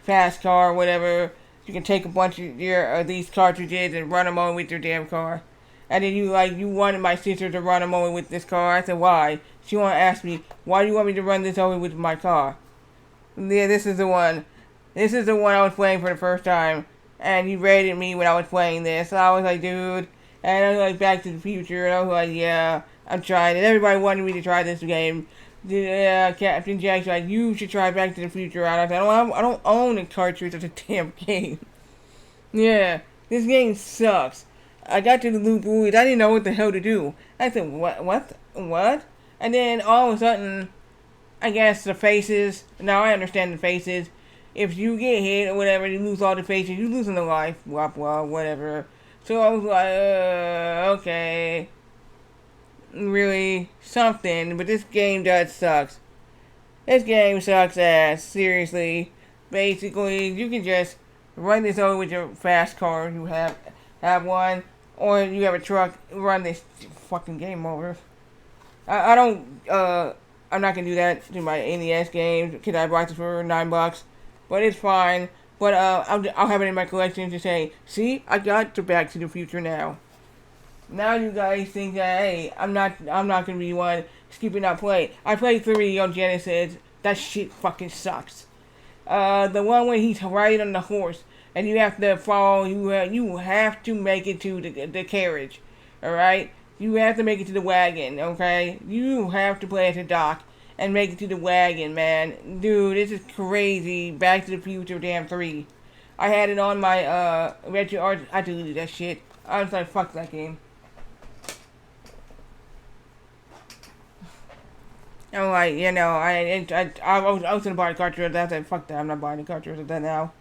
fast car or whatever, you can take a bunch of these cartridges and run them on with your damn car. And then you wanted my sister to run them over with this car. I said, why? She wanted to ask me, why do you want me to run this over with my car? Yeah, this is the one. This is the one I was playing for the first time. And you rated me when I was playing this. So I was like, dude. And I was like, Back to the Future. And I was like, yeah, I'm trying it. Everybody wanted me to try this game. Captain Jack's like, you should try Back to the Future out. I said, I don't own a cartridge of the damn game. Yeah, this game sucks. I got to the loop rules. I didn't know what the hell to do. I said, what? And then all of a sudden, I guess the faces. Now I understand the faces. If you get hit or whatever, you lose all the faces. You losing the life. Whatever. So I was like, okay, really something. But this game does sucks. This game sucks ass. Seriously. Basically, you can just run this over with your fast car if you have one. Or you have a truck, run this fucking game over. I'm not gonna do that to my NES games because I bought this for $9, but it's fine. But I'll have it in my collection to say, see, I got to Back to the Future now. Now you guys think that, hey, I'm not gonna be one skipping out play. I played 3 on Genesis. That shit fucking sucks. The one where he's riding on the horse. And you have to follow, you have to make it to the carriage, alright? You have to make it to the wagon, okay? You have to play at the dock and make it to the wagon, man. Dude, this is crazy. Back to the Future, damn 3. I had it on my, Retro Arts. I deleted that shit. I was like, fuck that game. I'm like, I was gonna buy a cartridge. I said, fuck that, I'm not buying a cartridge of that now.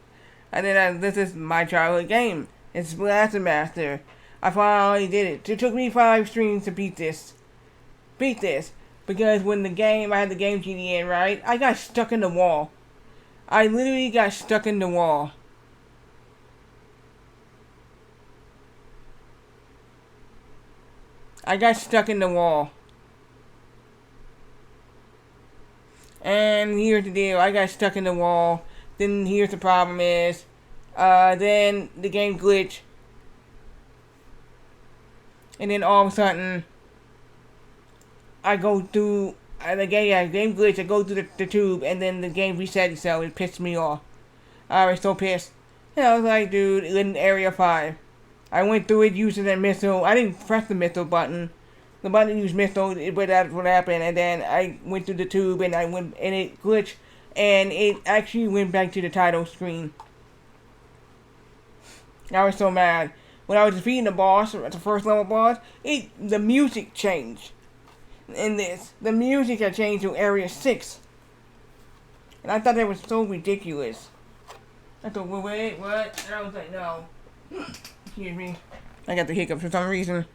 And then this is my childhood game. It's Blaster Master. I finally did it. It took me 5 streams to beat this. Because when I had the game genie in, right? I got stuck in the wall. I literally got stuck in the wall. I got stuck in the wall. And here's the deal. I got stuck in the wall. Then here's the problem is, then the game glitched. And then all of a sudden, I go through game glitch. I go through the tube, and then the game reset itself. It pissed me off. I was so pissed. And I was like, dude, in Area 5. I went through it using that missile. I didn't press the missile button. The button used missile, but that's what happened. And then I went through the tube, and it glitched, and it actually went back to the title screen. I was so mad. When I was defeating the boss, the first level boss, the music changed. In this, the music had changed to Area 6. And I thought that was so ridiculous. I thought, wait, what? And I was like, no. Excuse me. I got the hiccups for some reason.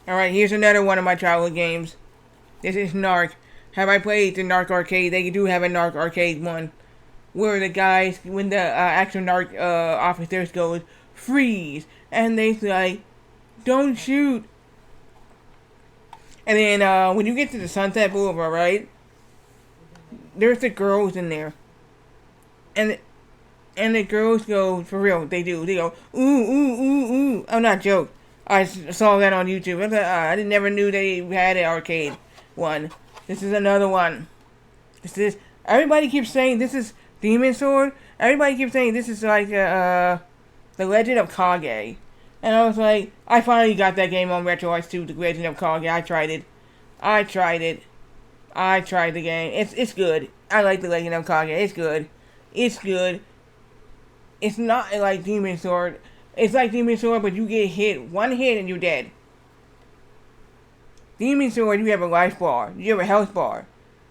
Alright, here's another one of my childhood games. This is Narc. Have I played the Narc Arcade? They do have a Narc Arcade one. Where the guys, when the actual Narc officers goes, freeze. And they say, don't shoot. And then when you get to the Sunset Boulevard, right? There's the girls in there. And the girls go, for real, they do. They go, ooh, ooh, ooh, ooh. I'm not joking. I saw that on YouTube. I was like, I never knew they had an arcade one. This is another one. Everybody keeps saying this is Demon Sword. Everybody keeps saying this is like the Legend of Kage. And I was like, I finally got that game on RetroArch 2, the Legend of Kage. I tried it. I tried the game. It's good. I like the Legend of Kage. It's good. It's not like Demon Sword. It's like Demon Sword, but you get hit. One hit and you're dead. Demon Sword, you have a life bar. You have a health bar.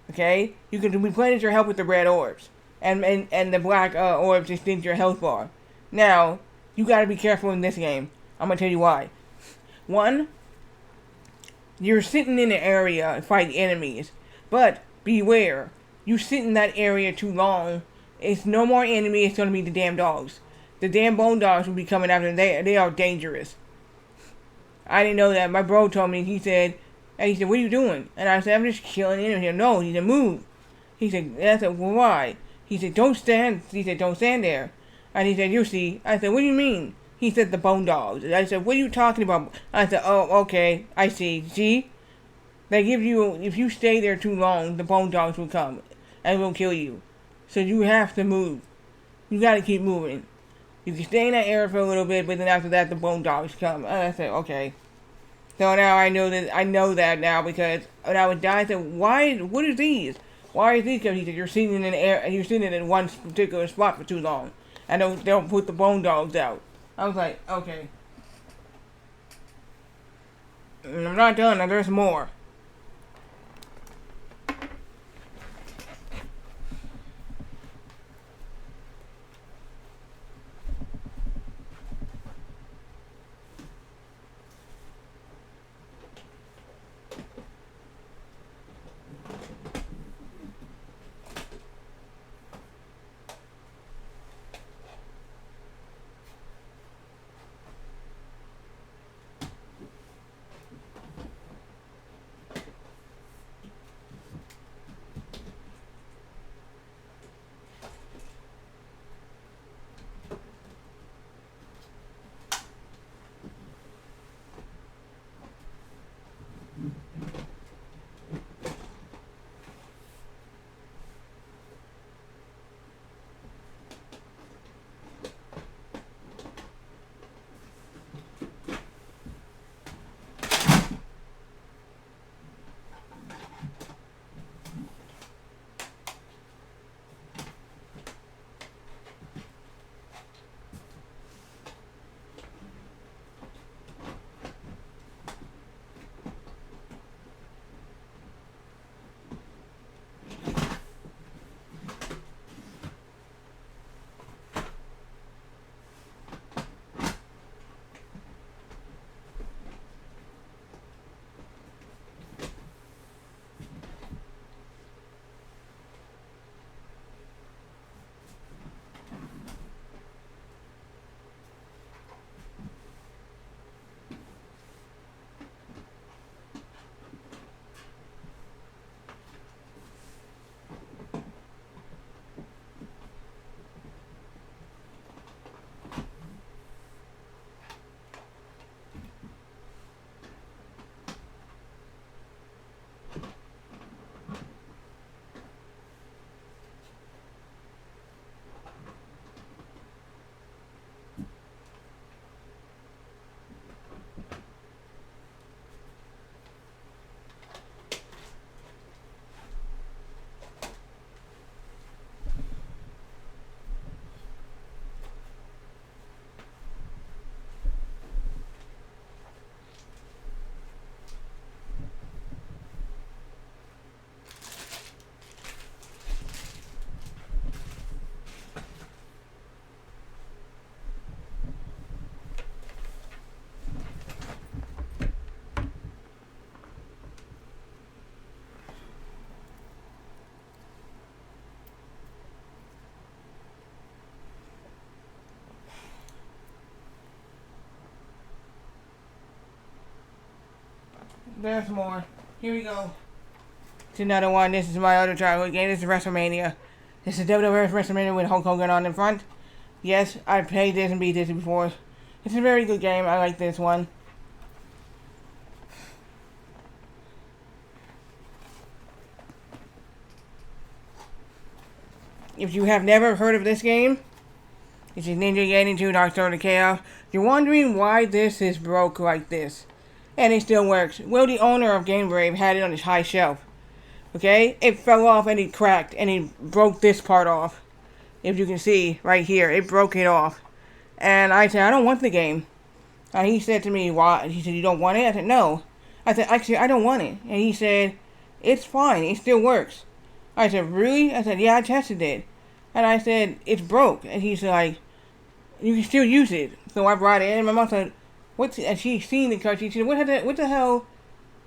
Okay? You can replenish your health with the red orbs. And the black orbs extend your health bar. Now, you gotta be careful in this game. I'm gonna tell you why. One, you're sitting in an area fighting enemies. But, beware. You sit in that area too long. It's no more enemy, it's gonna be the damn dogs. The damn bone dogs will be coming after them. They are dangerous. I didn't know that. My bro told me. He said, what are you doing? And I said, I'm just killing enemies. He said, no, he said, move. He said, I said, well, why? He said, don't stand. He said, don't stand there. And he said, you see. I said, what do you mean? He said, the bone dogs. I said, what are you talking about? I said, oh, okay, I see. See? They give you, if you stay there too long, the bone dogs will come and will kill you. So you have to move. You gotta keep moving. You can stay in that area for a little bit, but then after that, the bone dogs come. And I said, okay. So now I know that now because when I was dying, I said, what are these? Why are these? Because he said, you're sitting in the air, and you're sitting in one particular spot for too long. And they'll put the bone dogs out. I was like, okay. And I'm not done, now there's more. There's more. Here we go. It's another one. This is my other childhood game. This is WrestleMania. This is WWF WrestleMania with Hulk Hogan on in front. Yes, I've played this and beat this before. It's a very good game. I like this one. If you have never heard of this game, this is Ninja Gaiden 2 Dark Sword of Chaos. You're wondering why this is broke like this. And it still works. Well, the owner of Game Brave had it on his high shelf. Okay? It fell off and it cracked and it broke this part off. If you can see right here, it broke it off. And I said, I don't want the game. And he said to me, why? He said, you don't want it? I said, no. I said, actually, I don't want it. And he said, it's fine. It still works. I said, really? I said, yeah, I tested it. And I said, it's broke. And he's like, you can still use it. So I brought it in. And my mom said, what's... And she seen the cartridge. She said, what the hell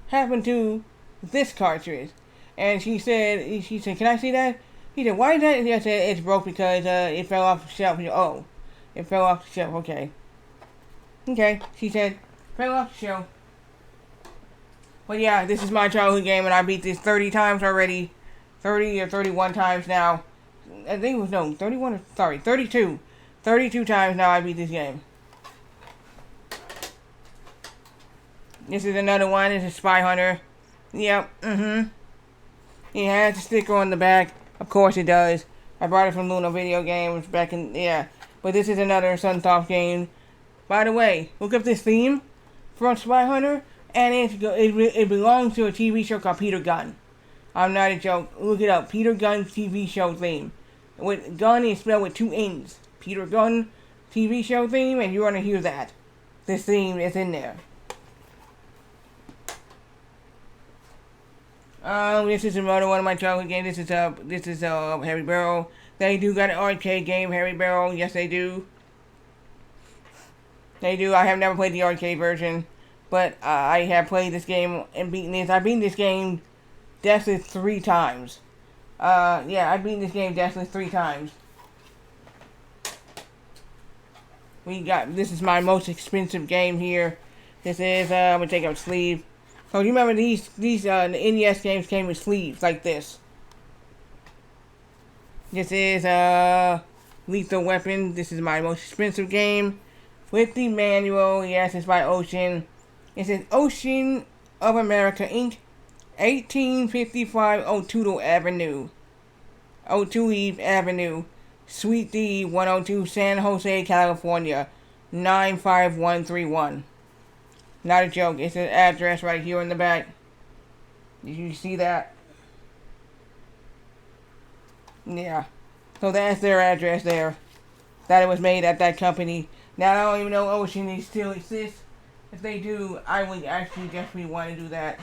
happened to this cartridge? And she said, can I see that? He said, why is that? And I said, it's broke because it fell off the shelf. He said, oh, it fell off the shelf. Okay. Okay. She said, fell off the shelf. But yeah, this is my childhood game, and I beat this 30 times already. 30 or 31 times now. I think it was, no, 31 or, sorry, 32. 32 times now I beat this game. This is another one. This is Spy Hunter. Yep, It has a sticker on the back. Of course it does. I brought it from Luna Video Games back in, yeah. But this is another Sunsoft game. By the way, look up this theme from Spy Hunter, and it belongs to a TV show called Peter Gunn. I'm not a joke. Look it up. Peter Gunn's TV show theme. With Gunn is spelled with 2 N's. Peter Gunn TV show theme, and you're gonna hear that. This theme is in there. This is another one of my childhood games. This is Harry Barrow. They do got an arcade game, Harry Barrow. Yes, they do. They do. I have never played the arcade version, but I have played this game and beaten this. I've beaten this game definitely 3 times. Yeah, I've beaten this game definitely 3 times. This is my most expensive game here. This is, I'm gonna take out sleeve. So you remember these the NES games came with sleeves like this. This is, Lethal Weapon. This is my most expensive game. With the manual, yes, it's by Ocean. It says Ocean of America, Inc. 1855 O'Toole Avenue. O'Toole Avenue. Suite D, 102, San Jose, California, 95131. Not a joke. It's an address right here in the back. Did you see that? Yeah. So that's their address there. That it was made at that company. Now, I don't even know Ocean still exists. If they do, I would actually definitely want to do that.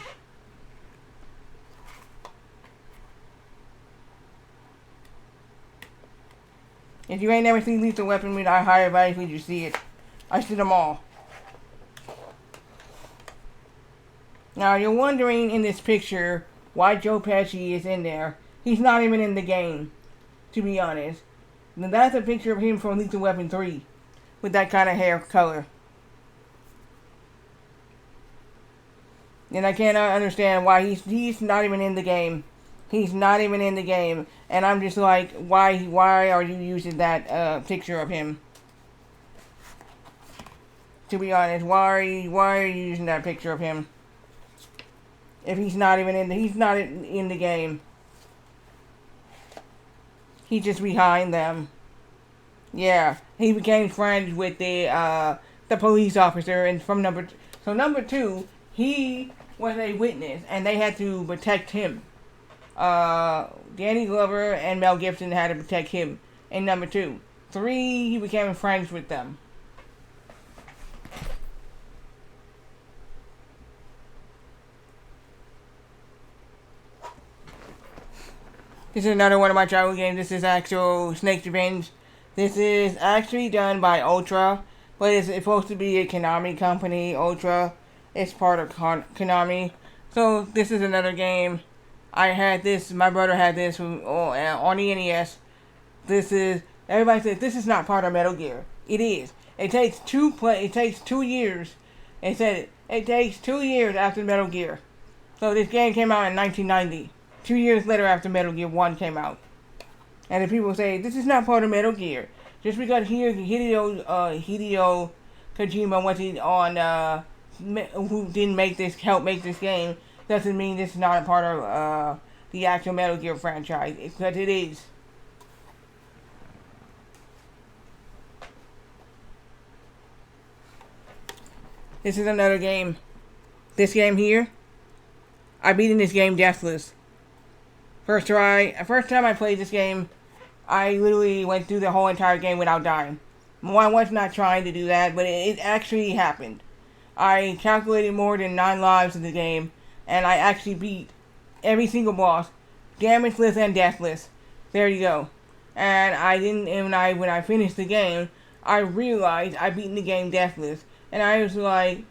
If you ain't never seen Lethal Weapon, I highly advise you to see it. I see them all. Now, you're wondering in this picture why Joe Pesci is in there. He's not even in the game, to be honest. Now, that's a picture of him from Lethal Weapon 3, with that kind of hair color. And I cannot understand why he's not even in the game. He's not even in the game. And I'm just like, why are you using that picture of him? To be honest, why are you using that picture of him? If he's not even in the game. He's just behind them. Yeah, he became friends with the police officer, and from number 2, he was a witness, and they had to protect him. Danny Glover and Mel Gibson had to protect him in number 2. 3, he became friends with them. This is another one of my childhood games. This is actual Snake's Revenge. This is actually done by Ultra, but it's supposed to be a Konami company. Ultra is part of Konami. So this is another game. I had this. My brother had this on the NES. Everybody says this is not part of Metal Gear. It is. It takes 2 years. It said It takes 2 years after Metal Gear. So this game came out in 1990. 2 years later after Metal Gear 1 came out. And the people say, this is not part of Metal Gear. Just because Hideo Kojima wasn't on, who didn't help make this game, doesn't mean this is not a part of the actual Metal Gear franchise. Because it is. This is another game. This game here, I beaten this game deathless. First time I played this game, I literally went through the whole entire game without dying. I was not trying to do that, but it actually happened. I calculated more than 9 lives in the game, and I actually beat every single boss, damageless and deathless. There you go. And when I finished the game, I realized I beaten the game deathless. And I was like,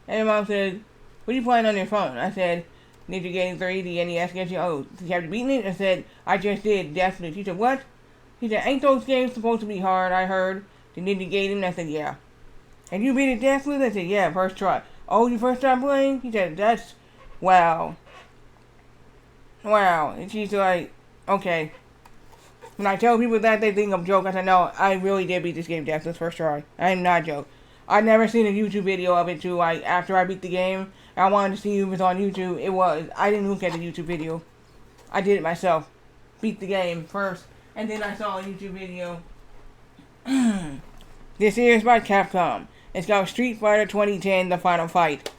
and my mom said, what are you playing on your phone? I said, Ninja Gaiden 3, the NES game. She said, oh, have you beaten it? I said, I just did, definitely. She said, what? She said, ain't those games supposed to be hard, I heard. The Ninja Gaiden? I said, yeah. And you beat it definitely? I said, yeah, first try. Oh, you first time playing? She said, that's, wow. Wow. And she's like, okay. When I tell people that, they think I'm joking. I said, no, I really did beat this game deathless first try. I am not joking. I'd never seen a YouTube video of it too. Like, after I beat the game, I wanted to see if it was on YouTube. It was. I didn't look at the YouTube video. I did it myself. Beat the game first, and then I saw a YouTube video. This here is by Capcom. It's called Street Fighter 2010: The Final Fight.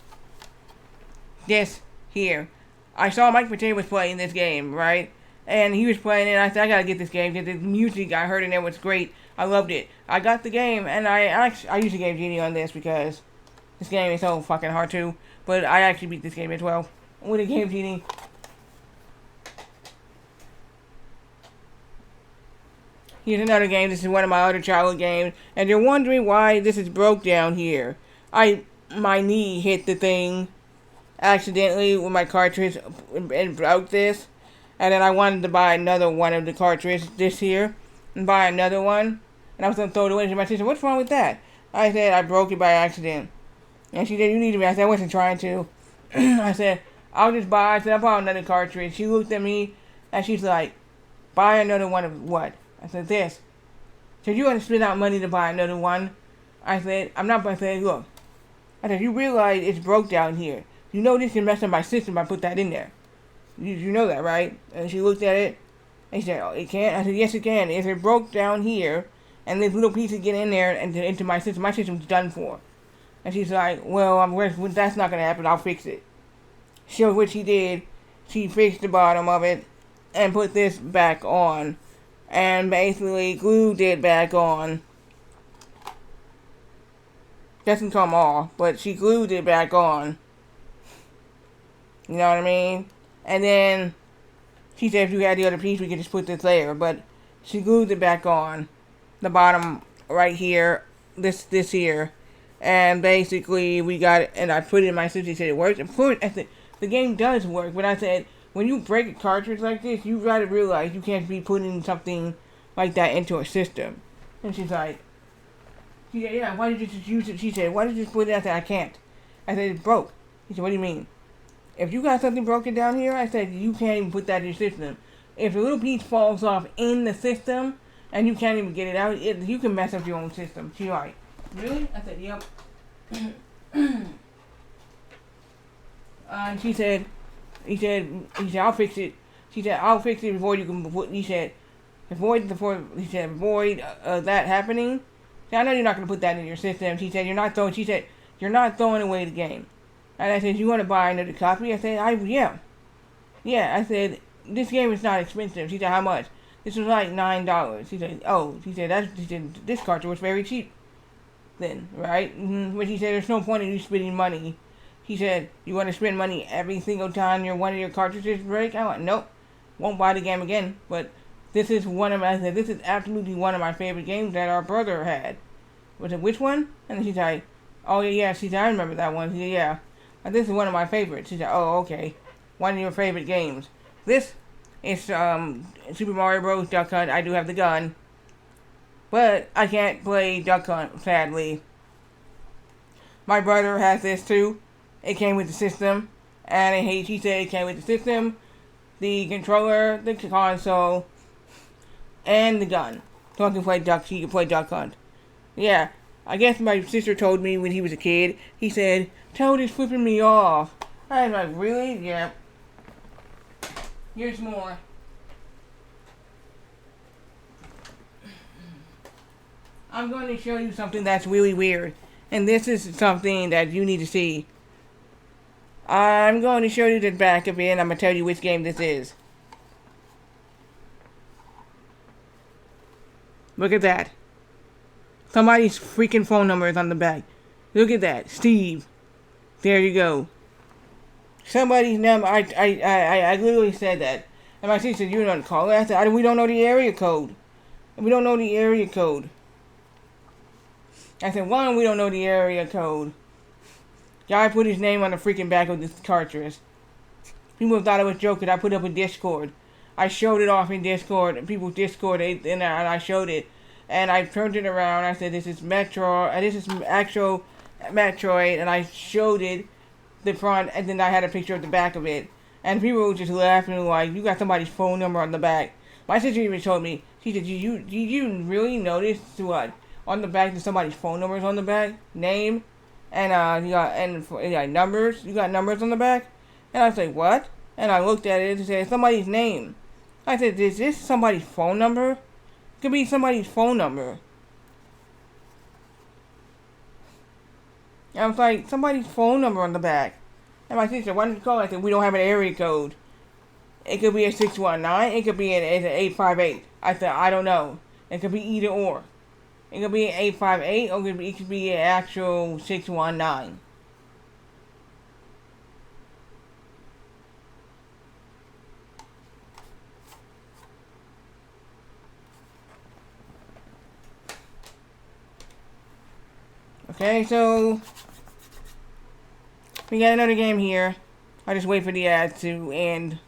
This here. I saw Mike Potato was playing this game, right? And he was playing it, and I said, I gotta get this game, because the music I heard in there was great. I loved it. I got the game, and I usually gave Genie on this, because this game is so fucking hard too. But I actually beat this game as well. With a game Genie. Here's another game. This is one of my other childhood games. And you're wondering why this is broke down here. My knee hit the thing accidentally with my cartridge and broke this. And then I wanted to buy another one of the cartridges, this here, and buy another one. And I was going to throw it away. And my sister, what's wrong with that? I said, I broke it by accident. And she said, you need me. I said, I wasn't trying to. I said, I'll just buy. I said, I'll buy another cartridge. She looked at me, and she's like, buy another one of what? I said, this. She said, you want to spend out money to buy another one? I said, I'm not. I said, look. I said, you realize it's broke down here. You know this can mess up my system if I put that in there. You know that, right? And she looked at it, and she said, oh, it can't? I said, yes, it can. If it broke down here, and this little piece get in there and into my system's done for. And she's like, well, that's not going to happen. I'll fix it. So what she did, she fixed the bottom of it and put this back on. And basically glued it back on. Doesn't come off, but she glued it back on. You know what I mean? And then she said if you had the other piece, we could just put this there. But she glued it back on. The bottom right here. This here. And basically we got it, and I put it in my system. She said it works. Of course, I said, the game does work. But I said, when you break a cartridge like this, you gotta realize you can't be putting something like that into a system. And she's like, yeah, why did you just use it? She said, why did you just put it out? I said, I can't. I said, it's broke. He said, what do you mean? If you got something broken down here, I said, you can't even put that in your system. If a little piece falls off in the system, and you can't even get it out, you can mess up your own system. She's like, really? I said, yep. And he said, I'll fix it. She said, I'll fix it before you can put, he said, avoid that happening. See, I know you're not going to put that in your system. She said, you're not throwing away the game. And I said, you want to buy another copy? I said, yeah. Yeah, I said, this game is not expensive. She said, how much? This was like $9. She said, this cartridge was very cheap then, right? But she said, there's no point in you spending money. She said, you want to spend money every single time one of your cartridges break? I went, nope, won't buy the game again. But this is absolutely one of my favorite games that our brother had. Was it which one? And then she's like, oh yeah. She said, I remember that one. She said, yeah. And this is one of my favorites. She said, oh okay, one of your favorite games. This is Super Mario Bros. Duck Hunt. I do have the gun, but I can't play Duck Hunt, sadly. My brother has this too. It came with the system, and he said it came with the system, the controller, the console, and the gun. So I can play duck. He can play duck hunt. Yeah, I guess my sister told me when he was a kid. He said, "Toad is flipping me off." I was like, "Really?" Yeah. Here's more. I'm going to show you something that's really weird, and this is something that you need to see. I'm going to show you the back of it, and I'm going to tell you which game this is. Look at that. Somebody's freaking phone number is on the back. Look at that. Steve. There you go. Somebody's number. I literally said that. And my sister said, "You don't call it." I said, "We don't know the area code. We don't know the area code." I said, "One, we don't know the area code." Guy put his name on the freaking back of this cartridge. People thought it was joking. I put it up in Discord. I showed it off in Discord. People's Discord, and I showed it. And I turned it around. I said, "This is Metro. This is actual Metroid." And I showed it, the front, and then I had a picture of the back of it. And people were just laughing like, "You got somebody's phone number on the back." My sister even told me, she said, Did you really notice what? On the back, there's somebody's phone numbers on the back? Name? And you got numbers? You got numbers on the back?" And I was like, "What?" And I looked at it and said, "Somebody's name." I said, "Is this somebody's phone number?" It could be somebody's phone number. And I was like, "Somebody's phone number on the back." And my sister, "Why did you call it?" I said, "We don't have an area code. It could be a 619. It could be an 858. I said, "I don't know. It could be either or. It could be an 858 or it could be an actual 619. Okay, so we got another game here. I just wait for the ad to end.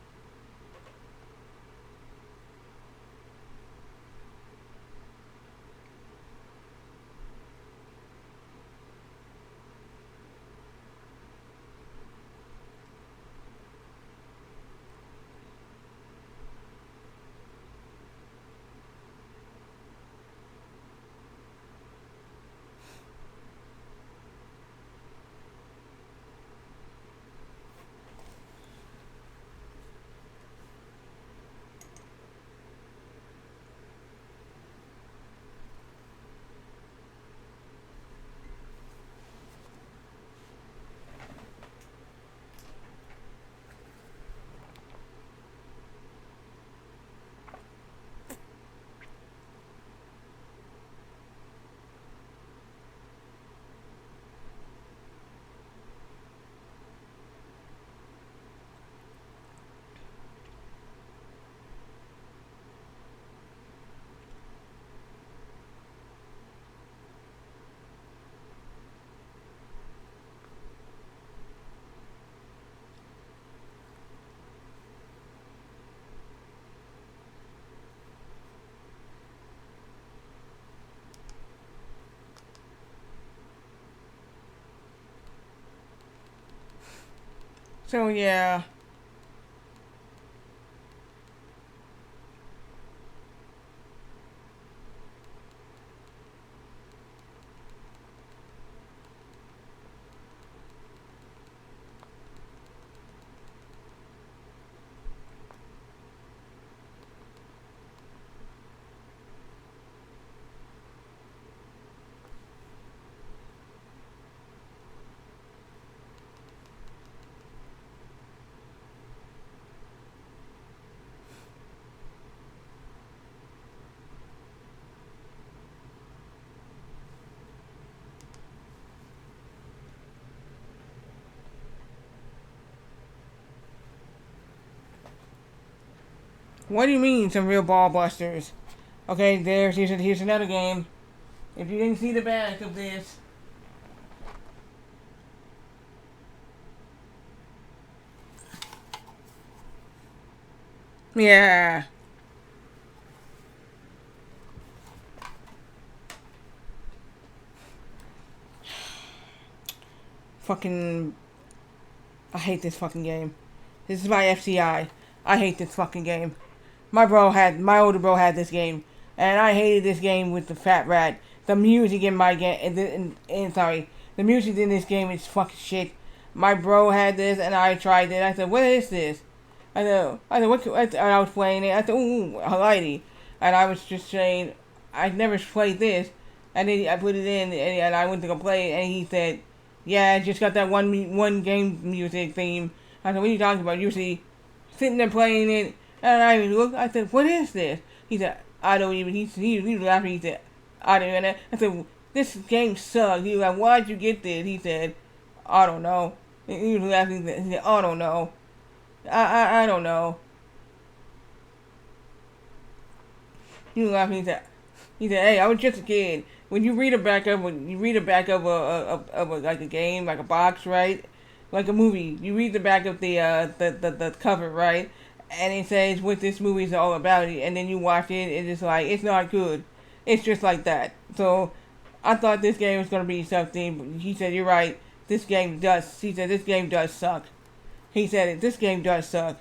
So yeah. What do you mean, some real ball busters? Okay, here's another game. If you didn't see the back of this, yeah. Fucking I hate this fucking game. This is my FCI. I hate this fucking game. My older bro had this game, and I hated this game with the fat rat. The music in my game, the music in this game is fucking shit. My bro had this, and I tried it. I said, "What is this?" I said, "What?" And I was playing it. I said, "Ooh, Halidi," and I was just saying, "I've never played this." And then I put it in, and I went to go play it, and he said, "Yeah, I just got that one game music theme." I said, "What are you talking about?" Usually, sitting there playing it, and I looked. I said, "What is this?" He said, "I don't even." He was laughing. He said, "I don't even." I said, "This game sucks." He was like, "Why'd you get this?" He said, "I don't know." He was laughing. He said, "I don't know. I don't know." He was laughing. He said, "Hey, I was just a kid." When you read a back of a like a game, like a box, right? Like a movie, you read the back of the cover, right? And it says what this movie is all about, and then you watch it, and it's like it's not good. It's just like that. So I thought this game was gonna be something. But he said, "You're right. This game does." He said, "This game does suck." He said, "This game does suck."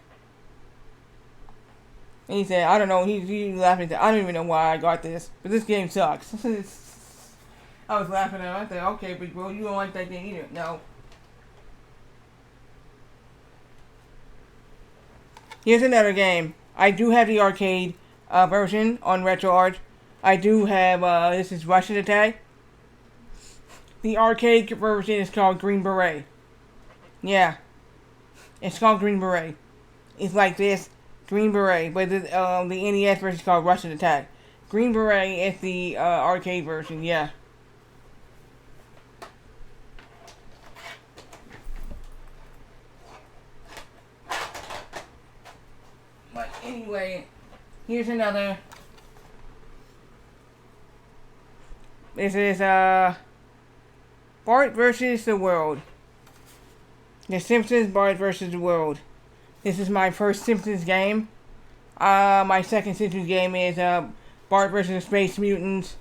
And he said, "I don't know." He laughing. Said, "I don't even know why I got this, but this game sucks." I was laughing at him. I said, "Okay, big bro, you don't like that game either." No. Here's another game. I do have the arcade version on RetroArch. I do have, this is Russian Attack. The arcade version is called Green Beret. Yeah. It's called Green Beret. It's like this, Green Beret, but the NES version is called Russian Attack. Green Beret is the arcade version, yeah. But anyway, here's another. This is Bart versus the World. The Simpsons Bart versus the World. This is my first Simpsons game. My second Simpsons game is Bart versus the Space Mutants.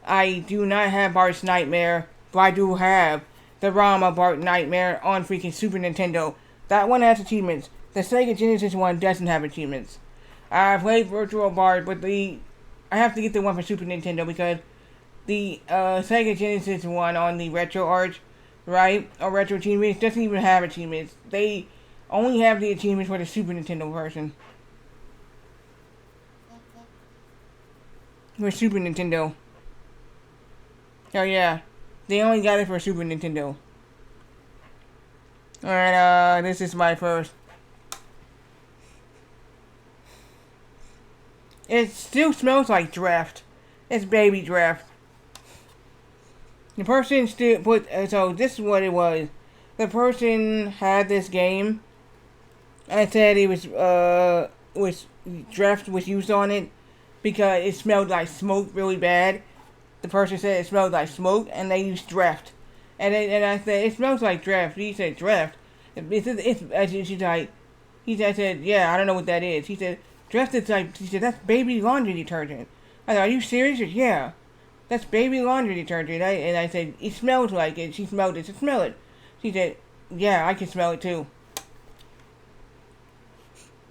I do not have Bart's Nightmare, but I do have the ROM of Bart Nightmare on freaking Super Nintendo. That one has achievements. The Sega Genesis one doesn't have achievements. I played Virtual Bart, but I have to get the one for Super Nintendo because the Sega Genesis one on the RetroArch, right, or Retro Achievements, doesn't even have achievements. They only have the achievements for the Super Nintendo version. For Super Nintendo. Oh yeah, they only got it for Super Nintendo. Alright, this is my first. It still smells like draft. It's baby draft. The person still put, so this is what it was. The person had this game, and said it was draft was used on it, because it smelled like smoke really bad. The person said it smelled like smoke, and they used draft. And I said, "It smells like draft." He said, "Draft?" She's like, I said, "Yeah, I don't know what that is." He said, "Draft is like," he said, "That's baby laundry detergent." I said, "Are you serious?" He said, "Yeah, that's baby laundry detergent." And I said, "It smells like it." She smelled it. She said, "Smell it." She said, "Yeah, I can smell it too."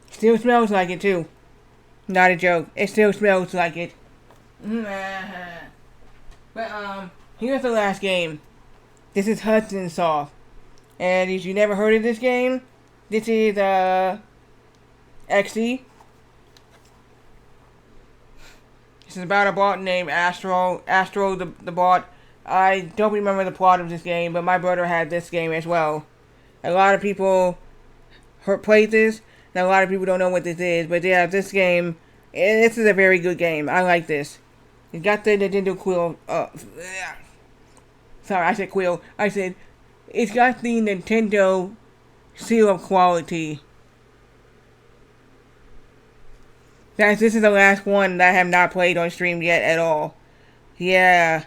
Still smells like it too. Not a joke. It still smells like it. But here's the last game. This is Hudson Soft. And if you never heard of this game, this is XE. This is about a bot named Astro the bot. I don't remember the plot of this game, but my brother had this game as well. A lot of people played this, and a lot of people don't know what this is. But yeah, this game, this is a very good game. I like this. It got the Nintendo Quill. Sorry, I said Quill. I said it's got the Nintendo seal of quality. Guys, this is the last one that I have not played on stream yet at all. Yeah.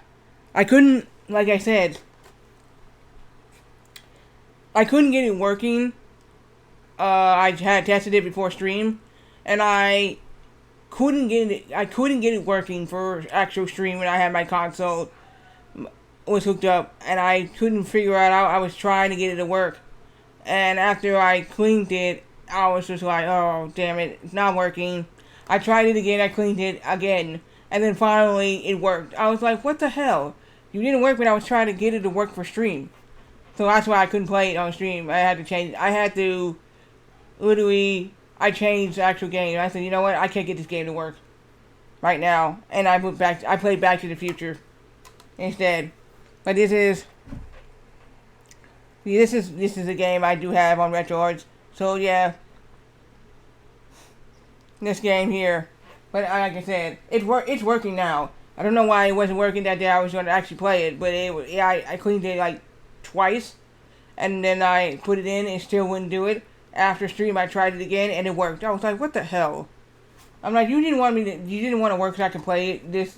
I couldn't, like I said, I couldn't get it working. I had tested it before stream, and I couldn't get it working for actual stream when I had my console was hooked up, and I couldn't figure out how I was trying to get it to work. And after I cleaned it, I was just like, oh, damn it, it's not working. I tried it again, I cleaned it again, and then finally it worked. I was like, what the hell? You didn't work when I was trying to get it to work for stream. So that's why I couldn't play it on stream. I had to change it. I had to, literally, I changed the actual game. I said, you know what, I can't get this game to work right now. And I played Back to the Future instead. But this is a game I do have on RetroArch. So yeah, this game here. But like I said, it's working now. I don't know why it wasn't working that day I was going to actually play it, but I cleaned it like twice, and then I put it in and still wouldn't do it. After stream I tried it again and it worked. I was like, what the hell? I'm like, you didn't want to work so I could play this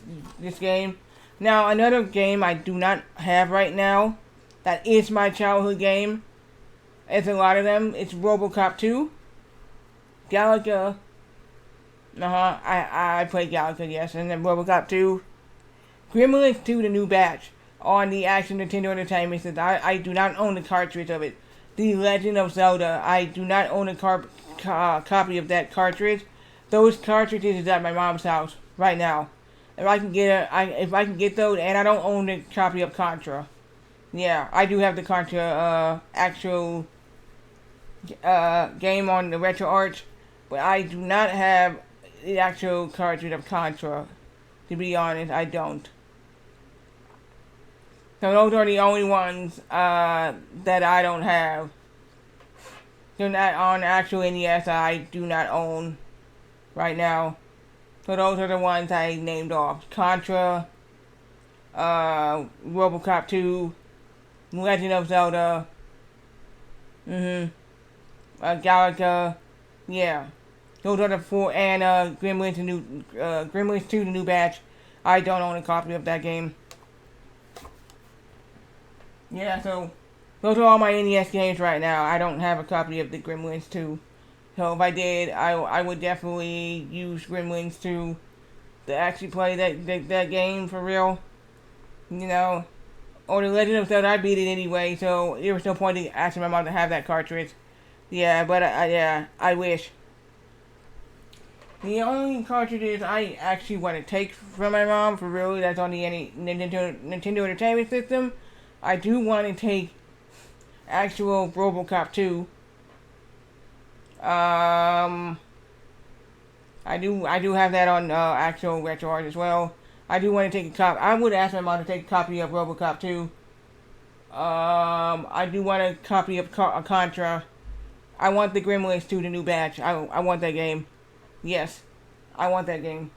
game. Now another game I do not have right now that is my childhood game. It's a lot of them. It's RoboCop 2, Galaga. I played Galaga, yes, and then RoboCop 2, Gremlins 2, the new batch on the actual Nintendo Entertainment System. I do not own the cartridge of it. The Legend of Zelda. I do not own a copy of that cartridge. Those cartridges is at my mom's house right now. If I can get those, and I don't own the copy of Contra. Yeah, I do have the Contra actual game on the RetroArch, but I do not have the actual cartridge of Contra. To be honest, I don't. So those are the only ones that I don't have. They're not on actual NES I do not own right now. So those are the ones I named off. Contra, RoboCop 2, Legend of Zelda, Galaga, yeah. Those are the four, and Gremlins 2, the new batch. I don't own a copy of that game. Yeah, so those are all my NES games right now. I don't have a copy of the Gremlins 2. So if I did, I would definitely use Gremlins 2 to actually play that game for real. You know, or the Legend of Zelda, I beat it anyway, so there was no point in asking my mom to have that cartridge. Yeah, but I wish. The only cartridges I actually want to take from my mom, for real, that's on the Nintendo Entertainment System. I do want to take actual RoboCop 2. I do have that on actual RetroArch as well. I do want to take a copy. I would ask my mom to take a copy of RoboCop 2. I do want a copy of Contra. I want the Gremlins 2, the new batch. I want that game. Yes, I want that game.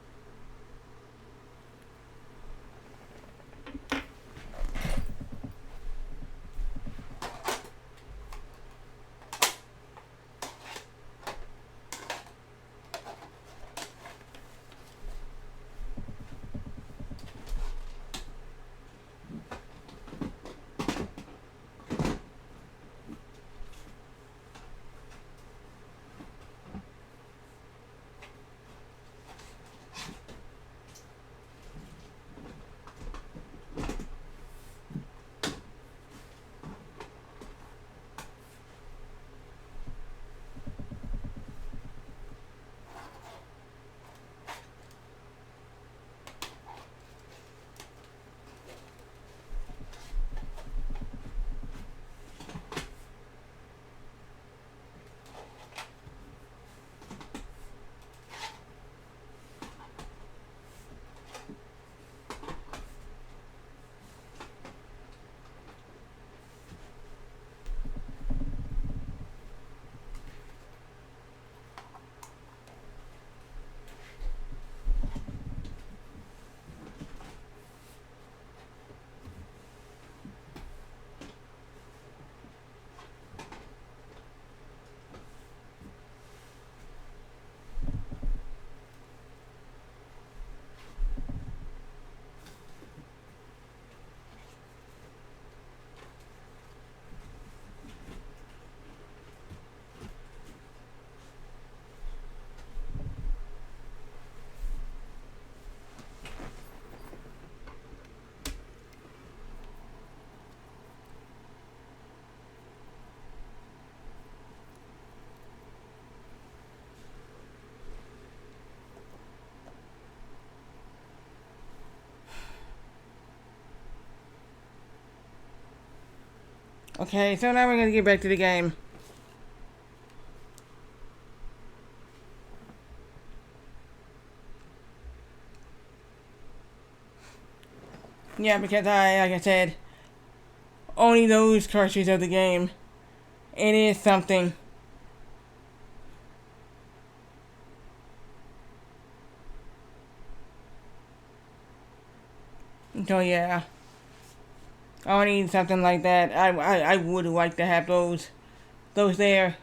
Okay, so now we're gonna get back to the game. Yeah, because like I said, only those cartridges of the game. It is something. So yeah, I need something like that. I would like to have those there,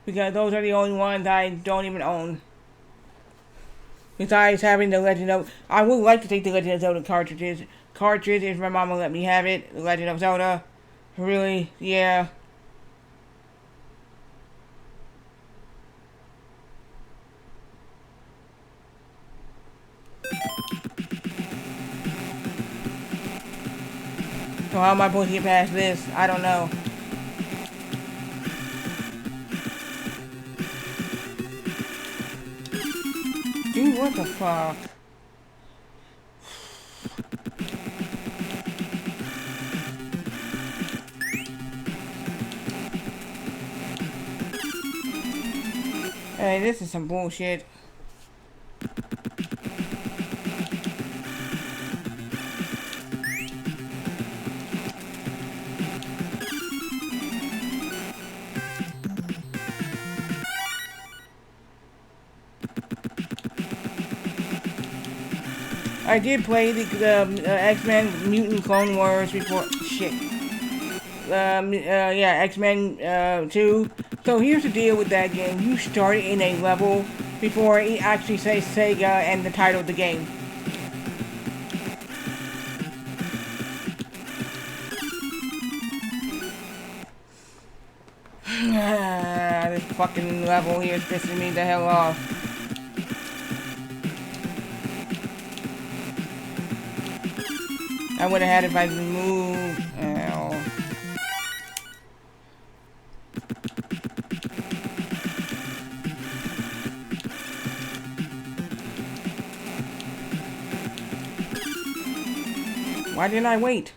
because those are the only ones I don't even own. Besides having the Legend of, I would like to take the Legend of Zelda cartridge if my mom will let me have it. The Legend of Zelda, really, yeah. So how am I supposed to get past this? I don't know. Dude, what the fuck? Hey, this is some bullshit. I did play the X-Men Mutant Clone Wars before. Shit. Yeah, X-Men 2. So here's the deal with that game. You start in a level before it actually says Sega and the title of the game. This fucking level here is pissing me the hell off. I would have had it if I didn't move. Ow. Why didn't I wait?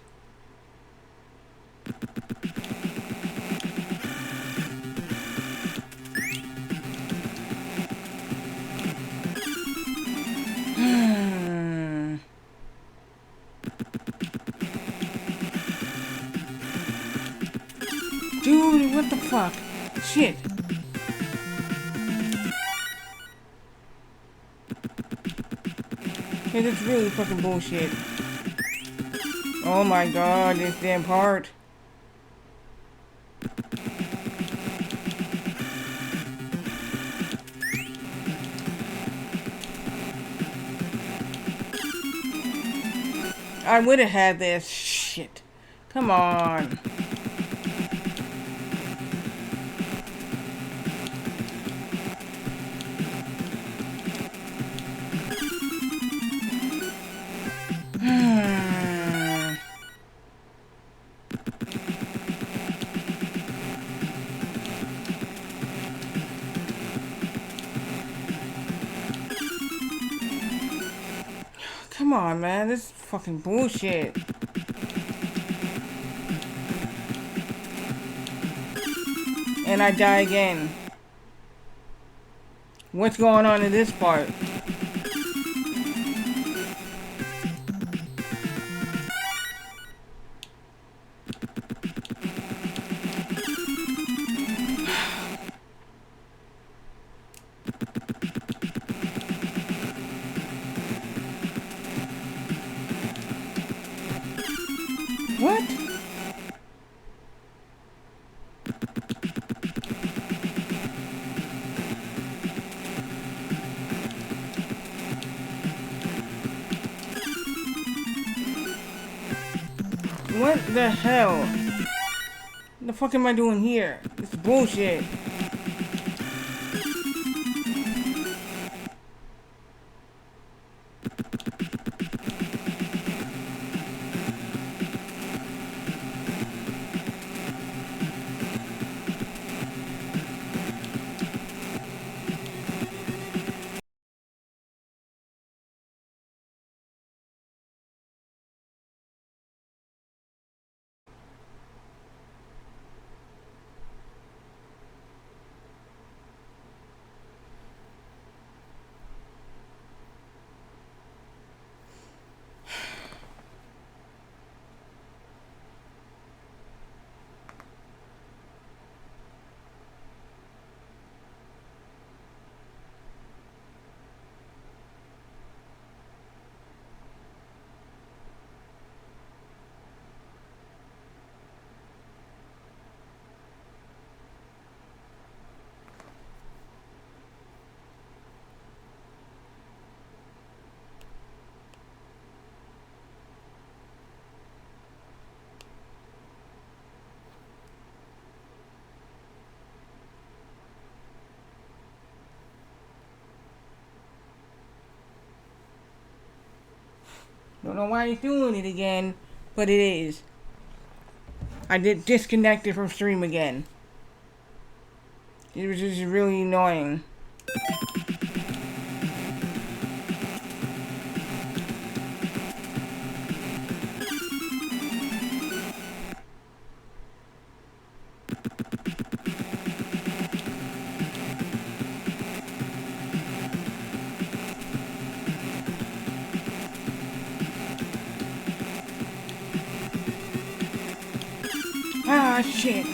Dude, what the fuck? Shit. Hey, this is really fucking bullshit. Oh my god, this damn part. I would have had this. Shit. Come on. Come on, man. This is fucking bullshit. And I die again. What's going on in this part? What? What the hell? What the fuck am I doing here? This is bullshit. Don't know why he's doing it again, but it is. I did disconnect it from stream again. It was just really annoying. Ah, shit.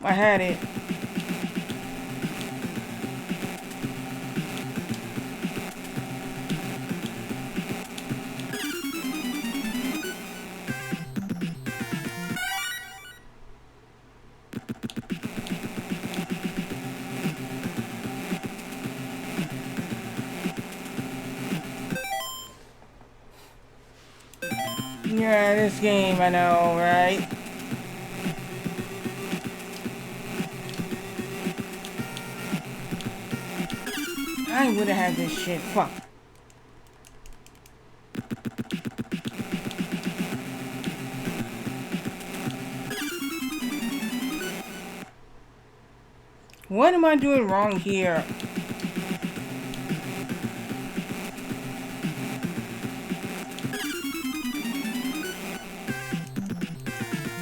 I had it. Yeah, this game, I know, right? I would have had this shit. Fuck. What am I doing wrong here?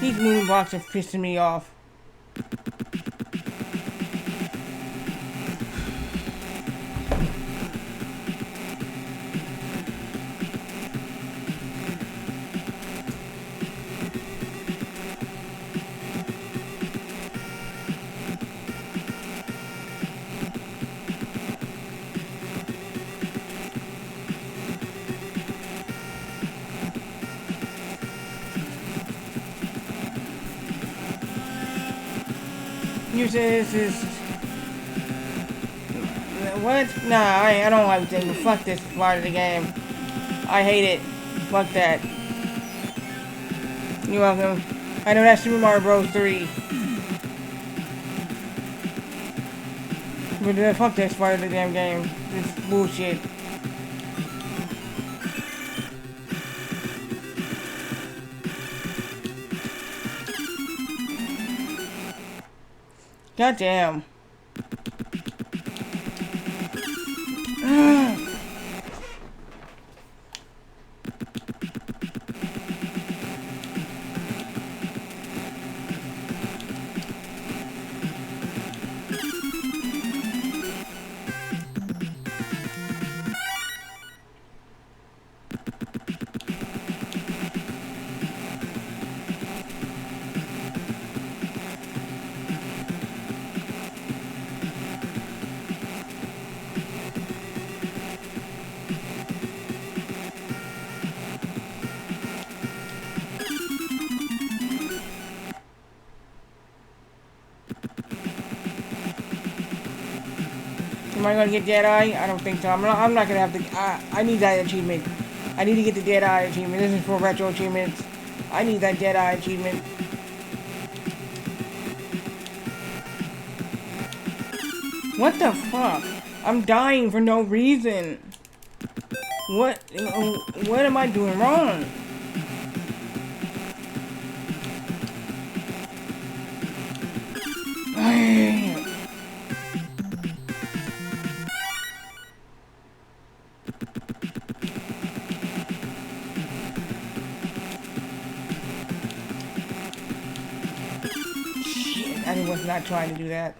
These moon blocks are pissing me off. You say this is... What? Nah, I don't like this. Fuck this part of the game. I hate it. Fuck that. You're welcome. I know that's Super Mario Bros. 3. But fuck this part of the damn game. This bullshit. God damn. Am I gonna get Deadeye? I don't think so. I'm not gonna have to. I need that achievement. I need to get the Deadeye achievement. This is for retro achievements. I need that Deadeye achievement. What the fuck? I'm dying for no reason. What am I doing wrong? Shit, I was not trying to do that.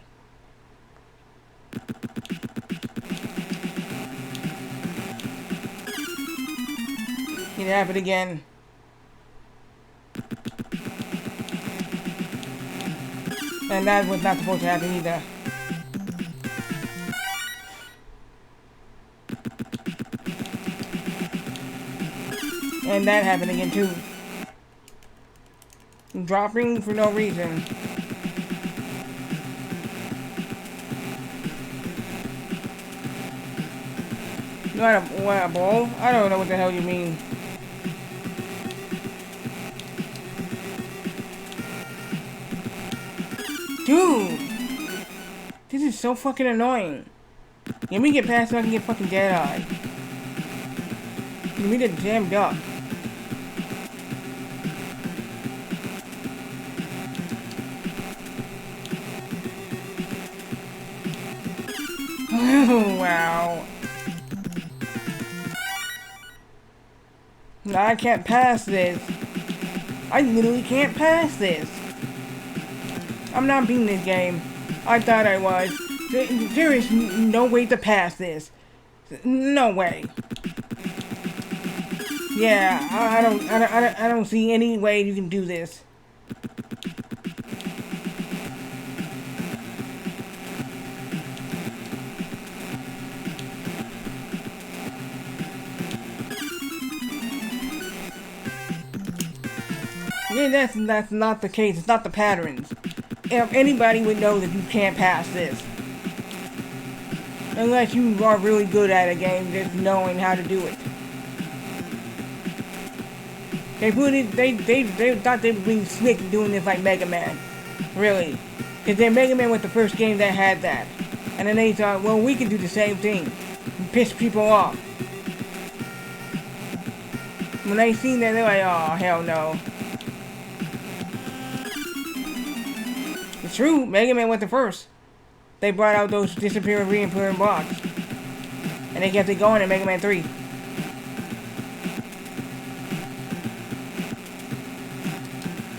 It happened again. And that was not supposed to happen either. And that happened again too. Dropping for no reason. What a ball? I don't know what the hell you mean. Dude! This is so fucking annoying. Let me get past so I can get fucking Deadeye. Give me the damn duck. Oh, wow. I can't pass this. I literally can't pass this. I'm not beating this game. I thought I was. There is no way to pass this. No way. Yeah, I don't see any way you can do this. Yeah, that's not the case. It's not the patterns. If anybody would know that you can't pass this. Unless you are really good at a game, just knowing how to do it. They thought they were being slick doing this like Mega Man. Really. Because then Mega Man was the first game that had that. And then they thought, well, we can do the same thing. And piss people off. When they seen that, they're like, oh, hell no. It's true, Mega Man was the first. They brought out those disappearing, reappearing blocks. And they kept it going in Mega Man 3.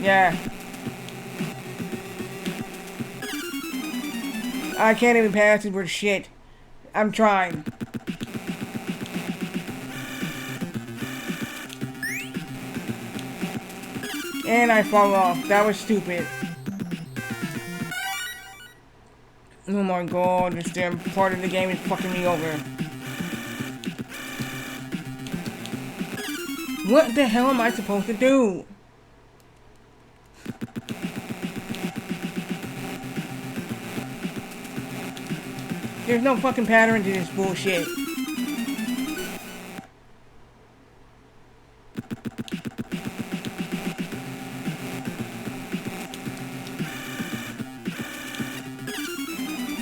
Yeah. I can't even pass it for shit. I'm trying. And I fall off. That was stupid. Oh my god, this damn part of the game is fucking me over. What the hell am I supposed to do? There's no fucking pattern to this bullshit.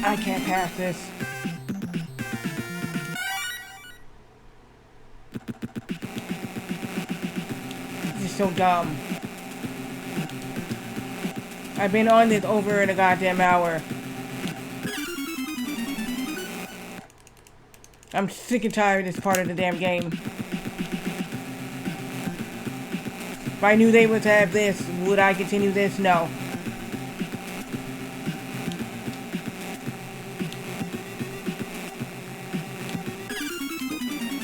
I can't pass this. This is so dumb. I've been on this over in a goddamn hour. I'm sick and tired of this part of the damn game. If I knew they would have this, would I continue this? No.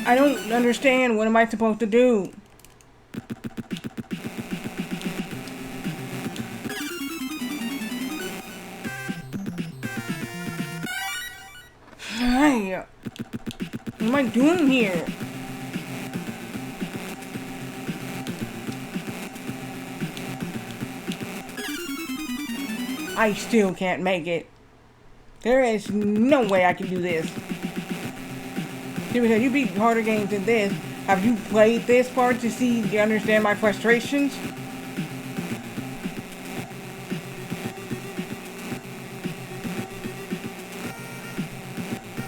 I don't understand. What am I supposed to do? Hey, what am I doing here? I still can't make it. There is no way I can do this. You beat harder games than this. Have you played this part to see, to understand my frustrations?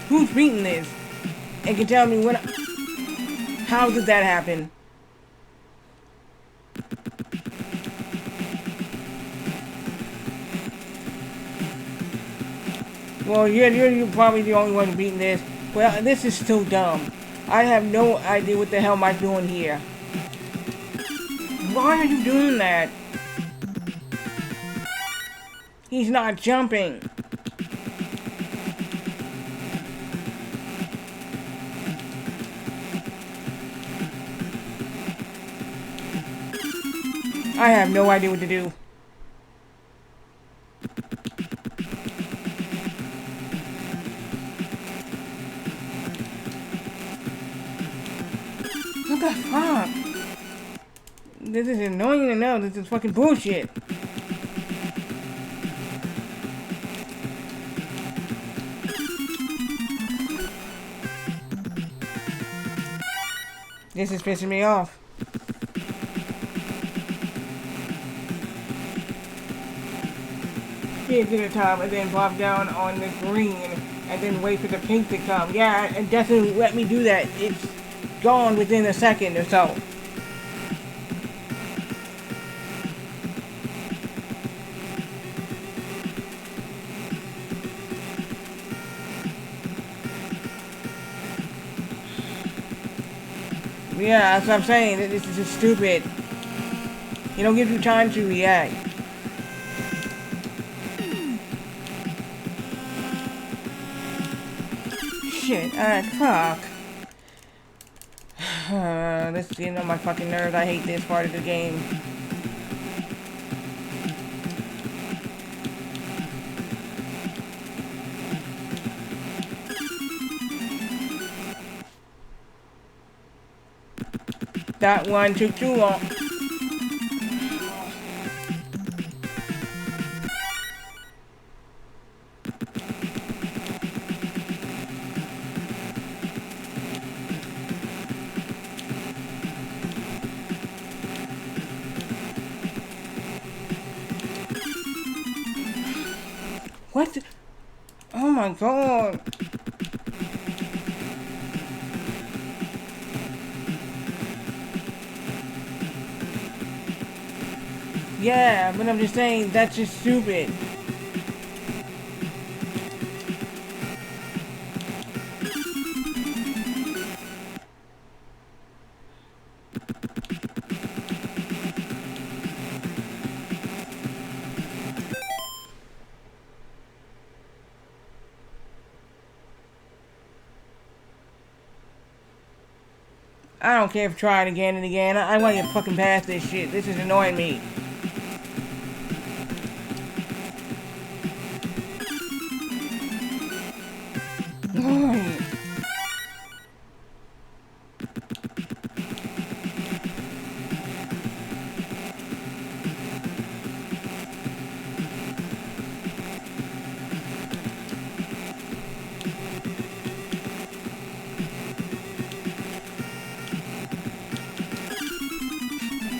Who's beating this? And can tell me what... How did that happen? Well, you're probably the only one beating this. Well, this is still dumb. I have no idea what the hell am I doing here. Why are you doing that? He's not jumping. I have no idea what to do. What the fuck? This is annoying enough. This is fucking bullshit. This is pissing me off. Get to the top and then pop down on the green and then wait for the pink to come. Yeah, and definitely let me do that. gone within a second or so. Yeah, that's what I'm saying. This is just stupid. You don't give you time to react. Shit, fuck. This is getting on my fucking nerves. I hate this part of the game. That one took too long. What? Oh my god. Yeah, but I'm just saying, that's just stupid. I don't care if I try it again and again. I want to get fucking past this shit. This is annoying me.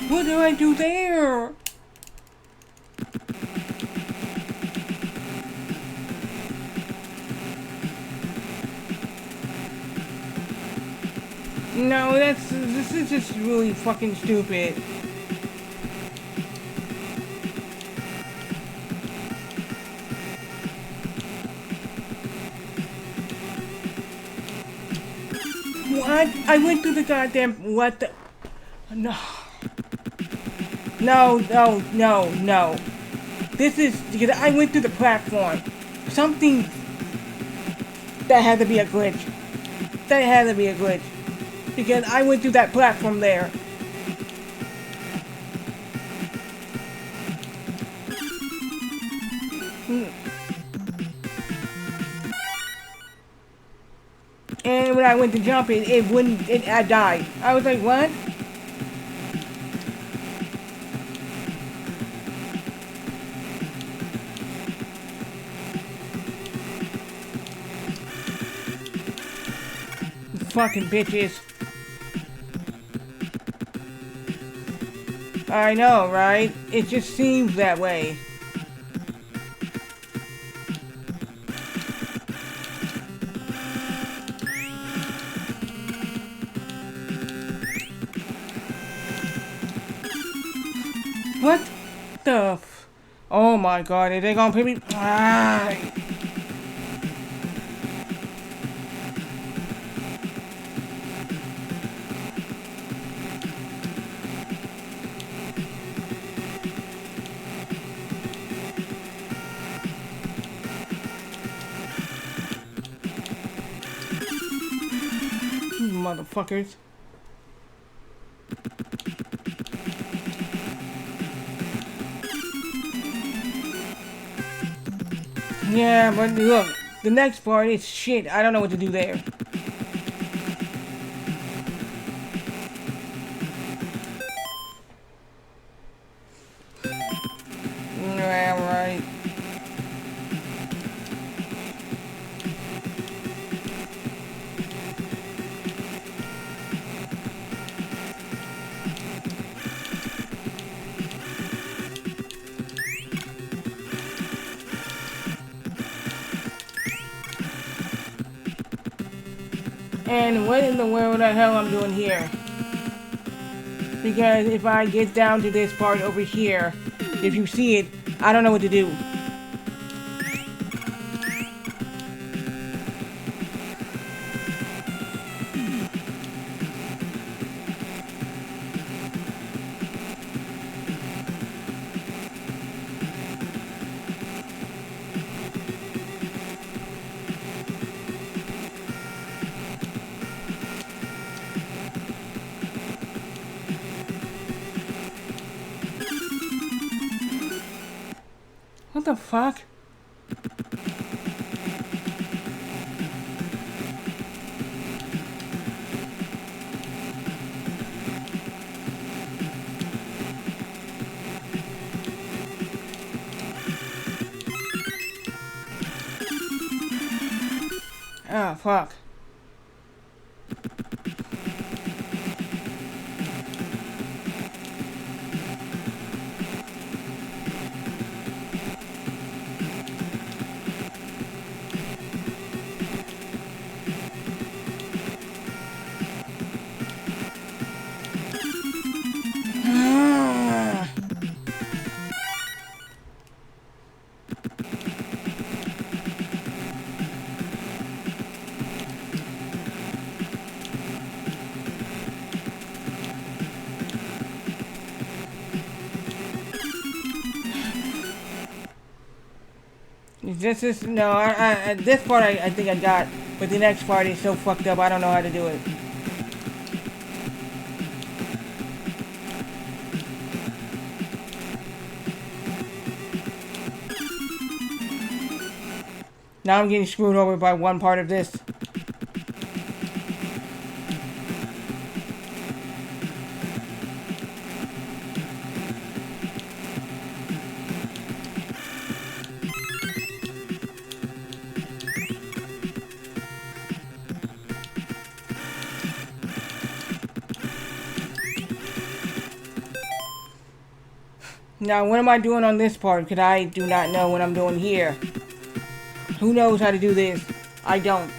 What do I do there? No, this is just really fucking stupid. What? I went through the goddamn, what the, no. No. This is, because I went through the platform. Something, that had to be a glitch. That had to be a glitch. Because I went through that platform there. And when I went to jump it wouldn't, I died. I was like, what? Fucking bitches. I know, right? It just seems that way. What the f- Oh my god, are they gonna put me- ah. You motherfuckers. Yeah, but look, the next part is shit. I don't know what to do there. Yeah, right. And what in the world the hell I'm doing here? Because if I get down to this part over here, if you see it, I don't know what to do. What the fuck? Oh, fuck. Ah. This is no. This part I think I got, but the next part is so fucked up. I don't know how to do it. Now I'm getting screwed over by one part of this. Now, what am I doing on this part? Because I do not know what I'm doing here. Who knows how to do this? I don't.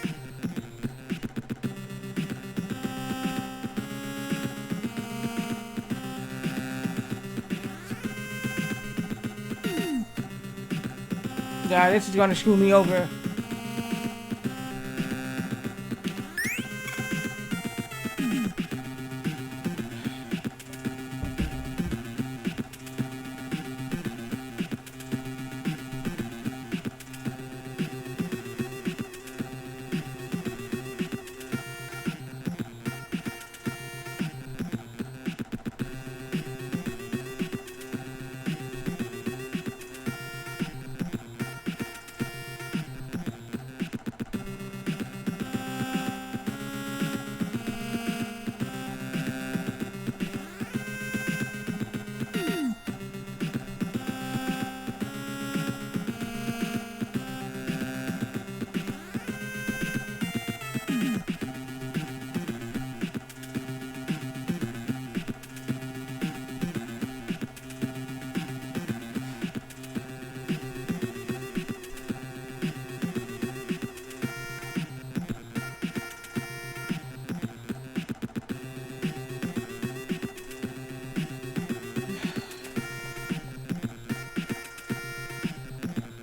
God, this is gonna screw me over.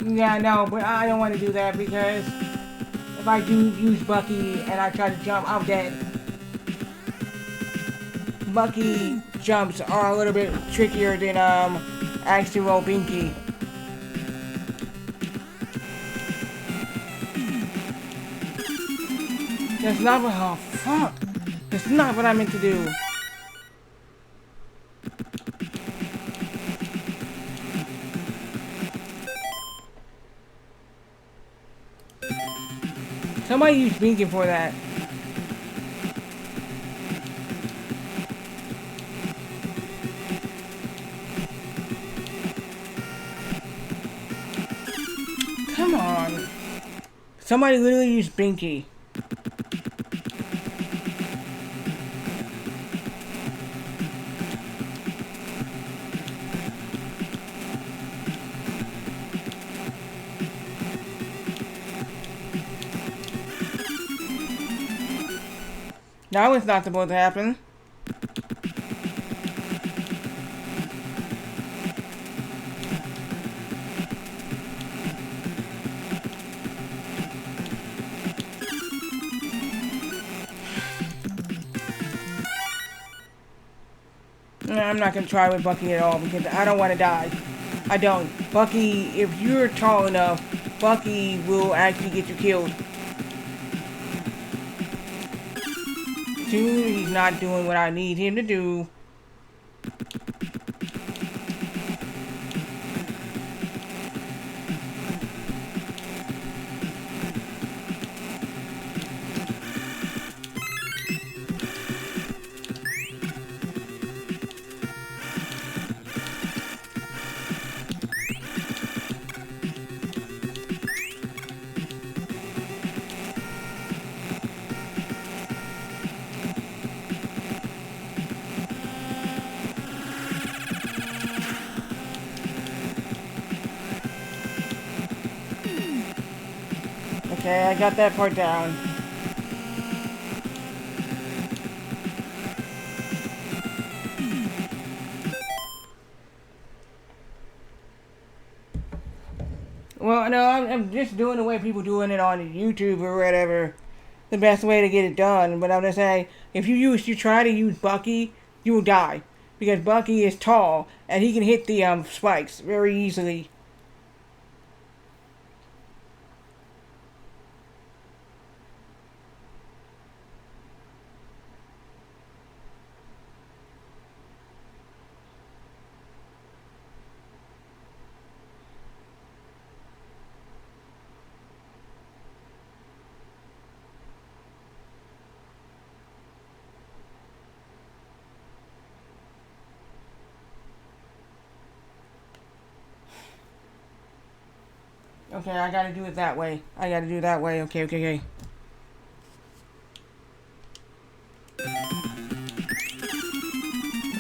Yeah, no, but I don't want to do that because if I do use Bucky and I try to jump, I'm dead. Bucky jumps are a little bit trickier than actually roll Binky. That's not what. Oh fuck! That's not what I meant to do. Somebody use Binky for that. Come on. Somebody literally use Binky. That was not supposed to happen. No, I'm not gonna try with Bucky at all because I don't want to die. I don't. Bucky, if you're tall enough, Bucky will actually get you killed. Dude, he's not doing what I need him to do. Okay, I got that part down. Well, no, I'm just doing the way people doing it on YouTube or whatever. The best way to get it done. But I'm just saying, if you try to use Bucky, you will die. Because Bucky is tall, and he can hit the spikes very easily. Okay, I gotta do it that way. I gotta do it that way. Okay, okay, okay.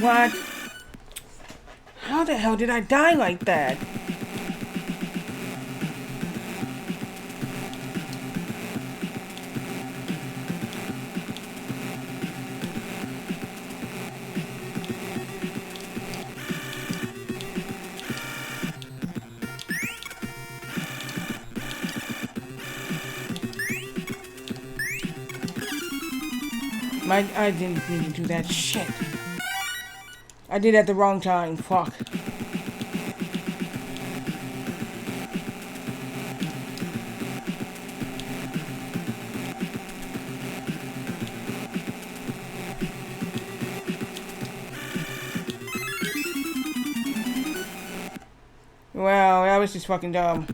What? How the hell did I die like that? I didn't mean to do that shit. I did it at the wrong time. Fuck. Wow, that was just fucking dumb.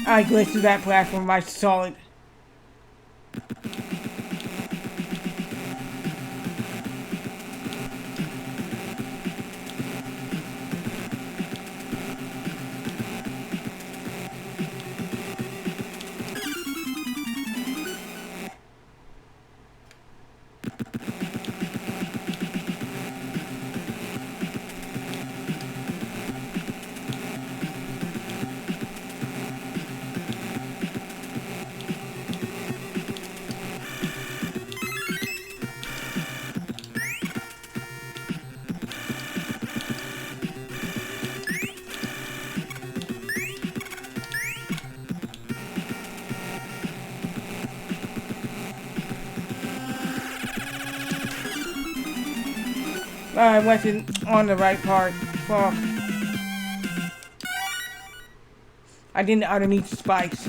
I glitched through that platform. I saw it. I wasn't on the right part. Fuck. I didn't underneath the spikes.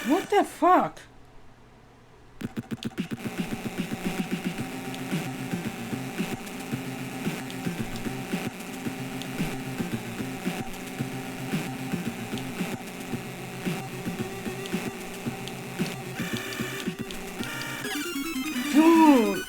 What the fuck? Dude!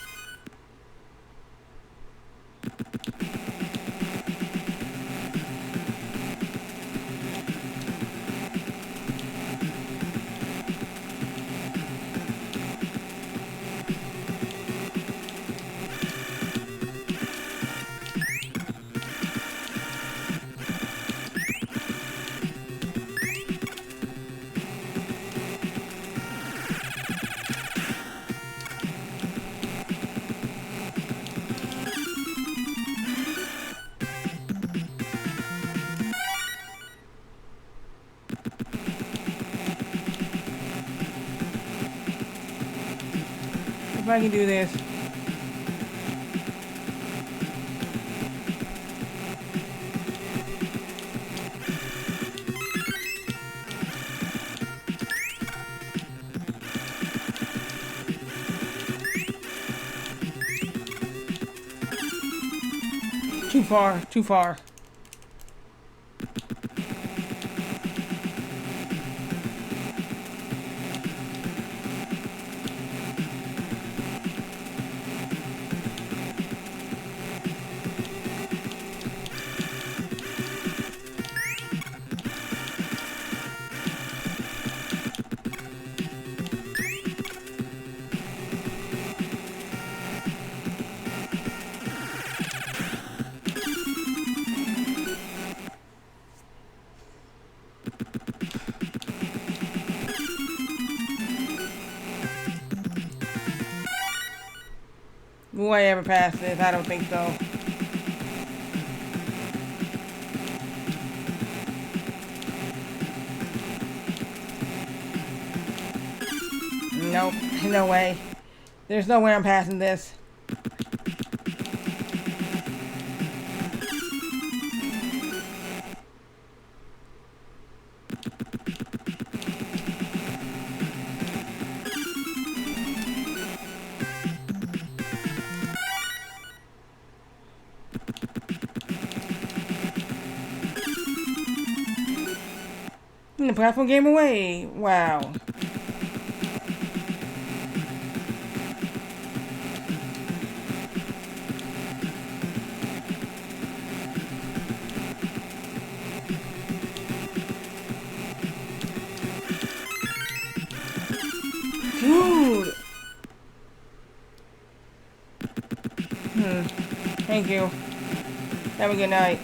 If I can do this. Too far, too far. Will I ever pass this? I don't think so. Nope, no way. There's no way I'm passing this. The platform game away. Wow. Dude. Thank you. Have a good night.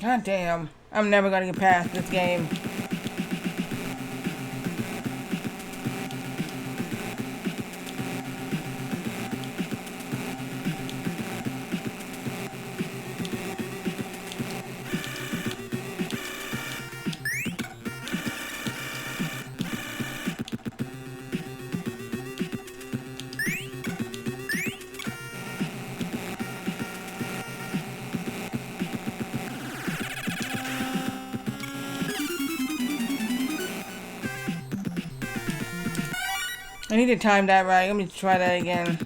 God damn. I'm never gonna get past this game. I need to time that right. Let me try that again.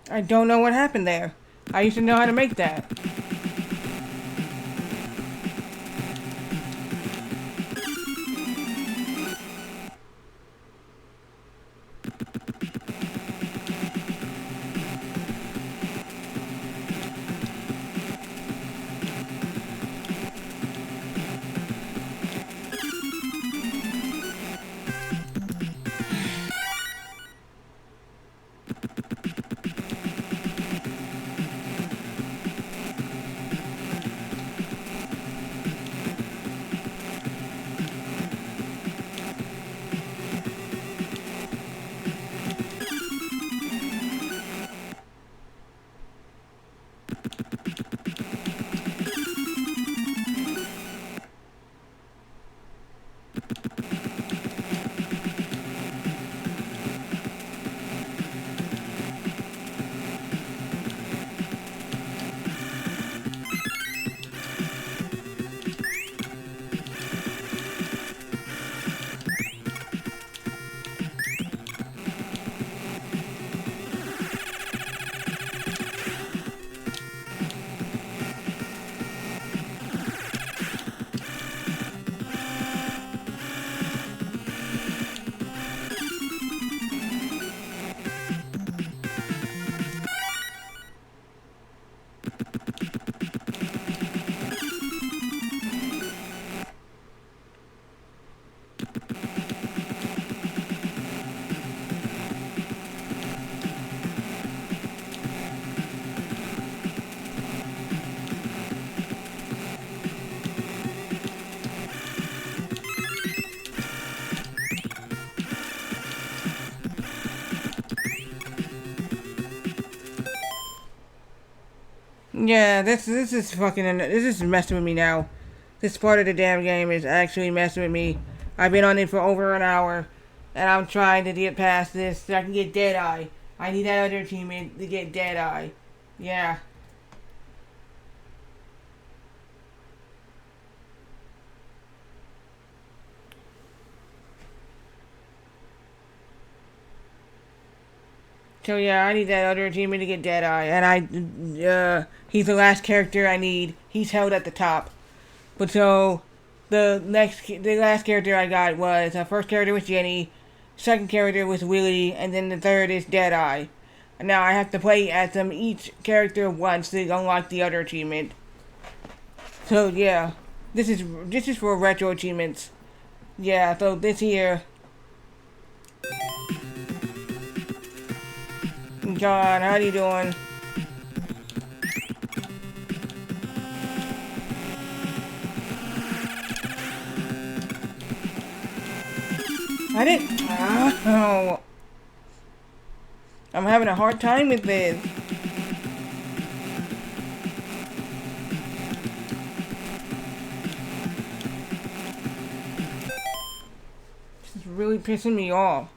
I don't know what happened there. I used to know how to make that. Yeah, this is fucking this is messing with me now. This part of the damn game is actually messing with me. I've been on it for over an hour, and I'm trying to get past this so I can get Deadeye. I need that other teammate to get Deadeye. Yeah. So yeah, I need that other teammate to get Deadeye, and he's the last character I need. He's held at the top. But so, the last character I got was, first character was Jenny, second character was Willie, and then the third is Deadeye. And now I have to play as them each character once to unlock the other achievement. So yeah, this is for retro achievements. Yeah, so this here. John, how you doing? I didn't. Oh. I'm having a hard time with this. This is really pissing me off.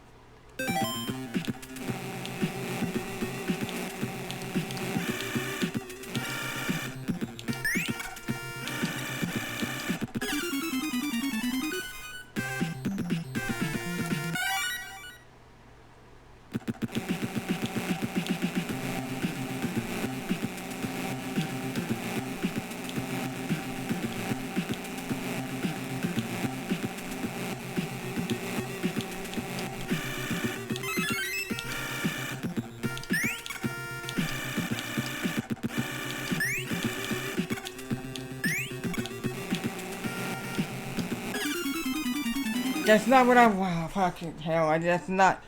That's not what I want. Fucking hell! That's not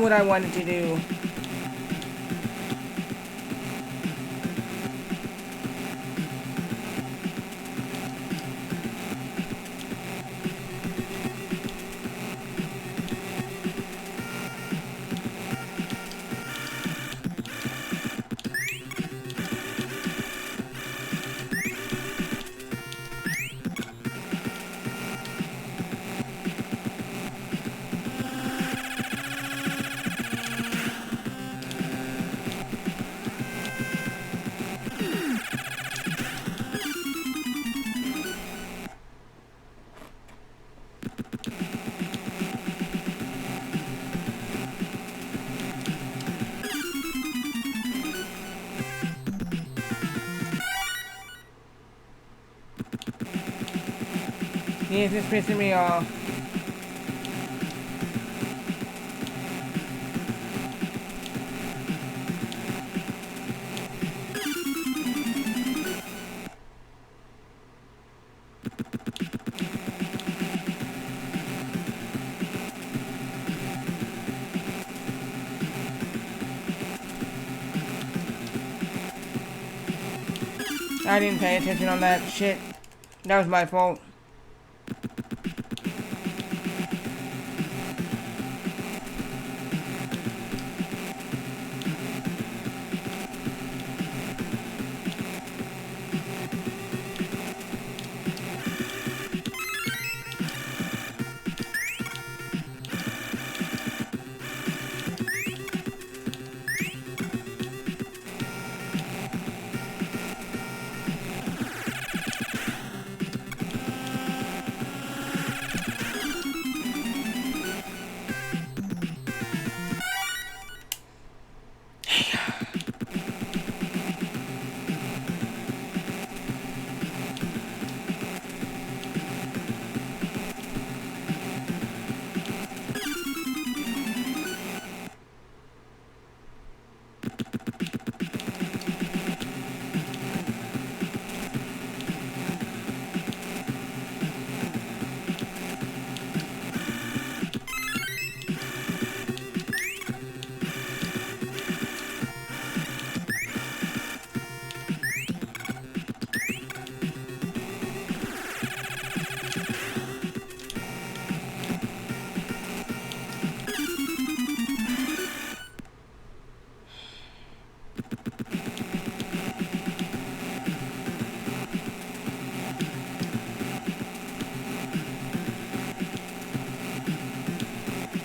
what I wanted to do. Yes, it's pissing me off. I didn't pay attention on that shit. That was my fault.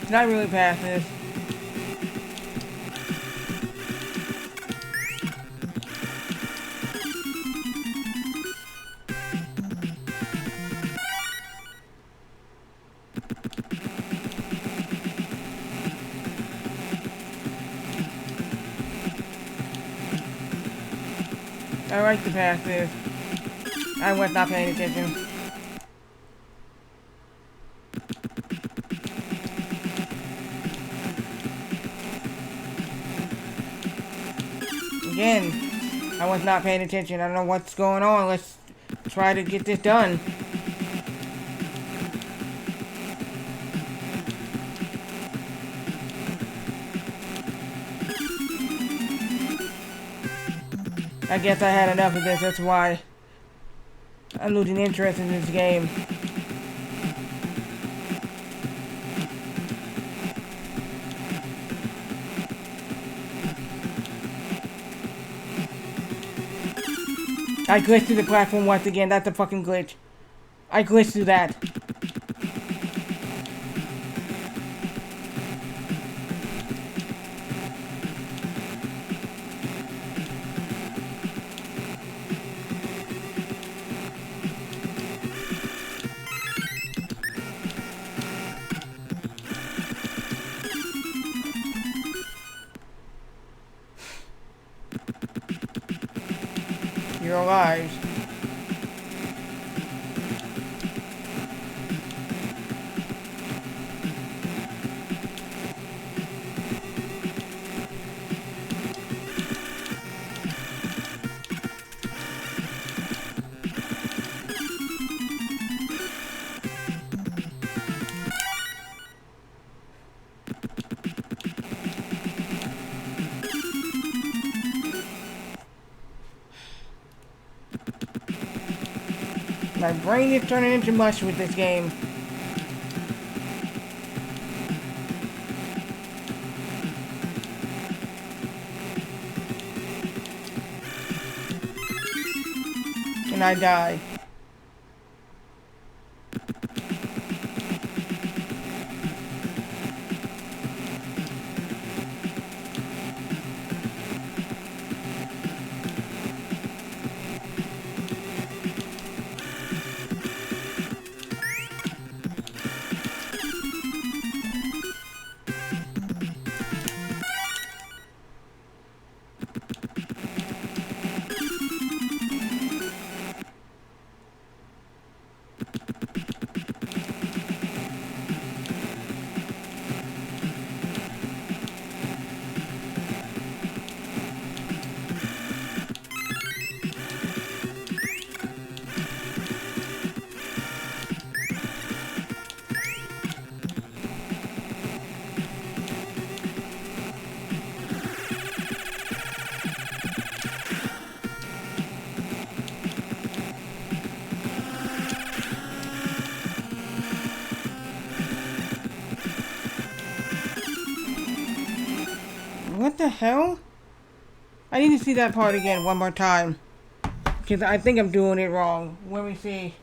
Not really past this. I like to pass this. I was not paying attention. Again, I was not paying attention. I don't know what's going on. Let's try to get this done. I guess I had enough of this. That's why I'm losing interest in this game. I glitched through the platform once again. That's a fucking glitch. I glitched through that. You're alive. My brain is turning into mush with this game. And I die. What the hell? I need to see that part again one more time. Because I think I'm doing it wrong. Let me see.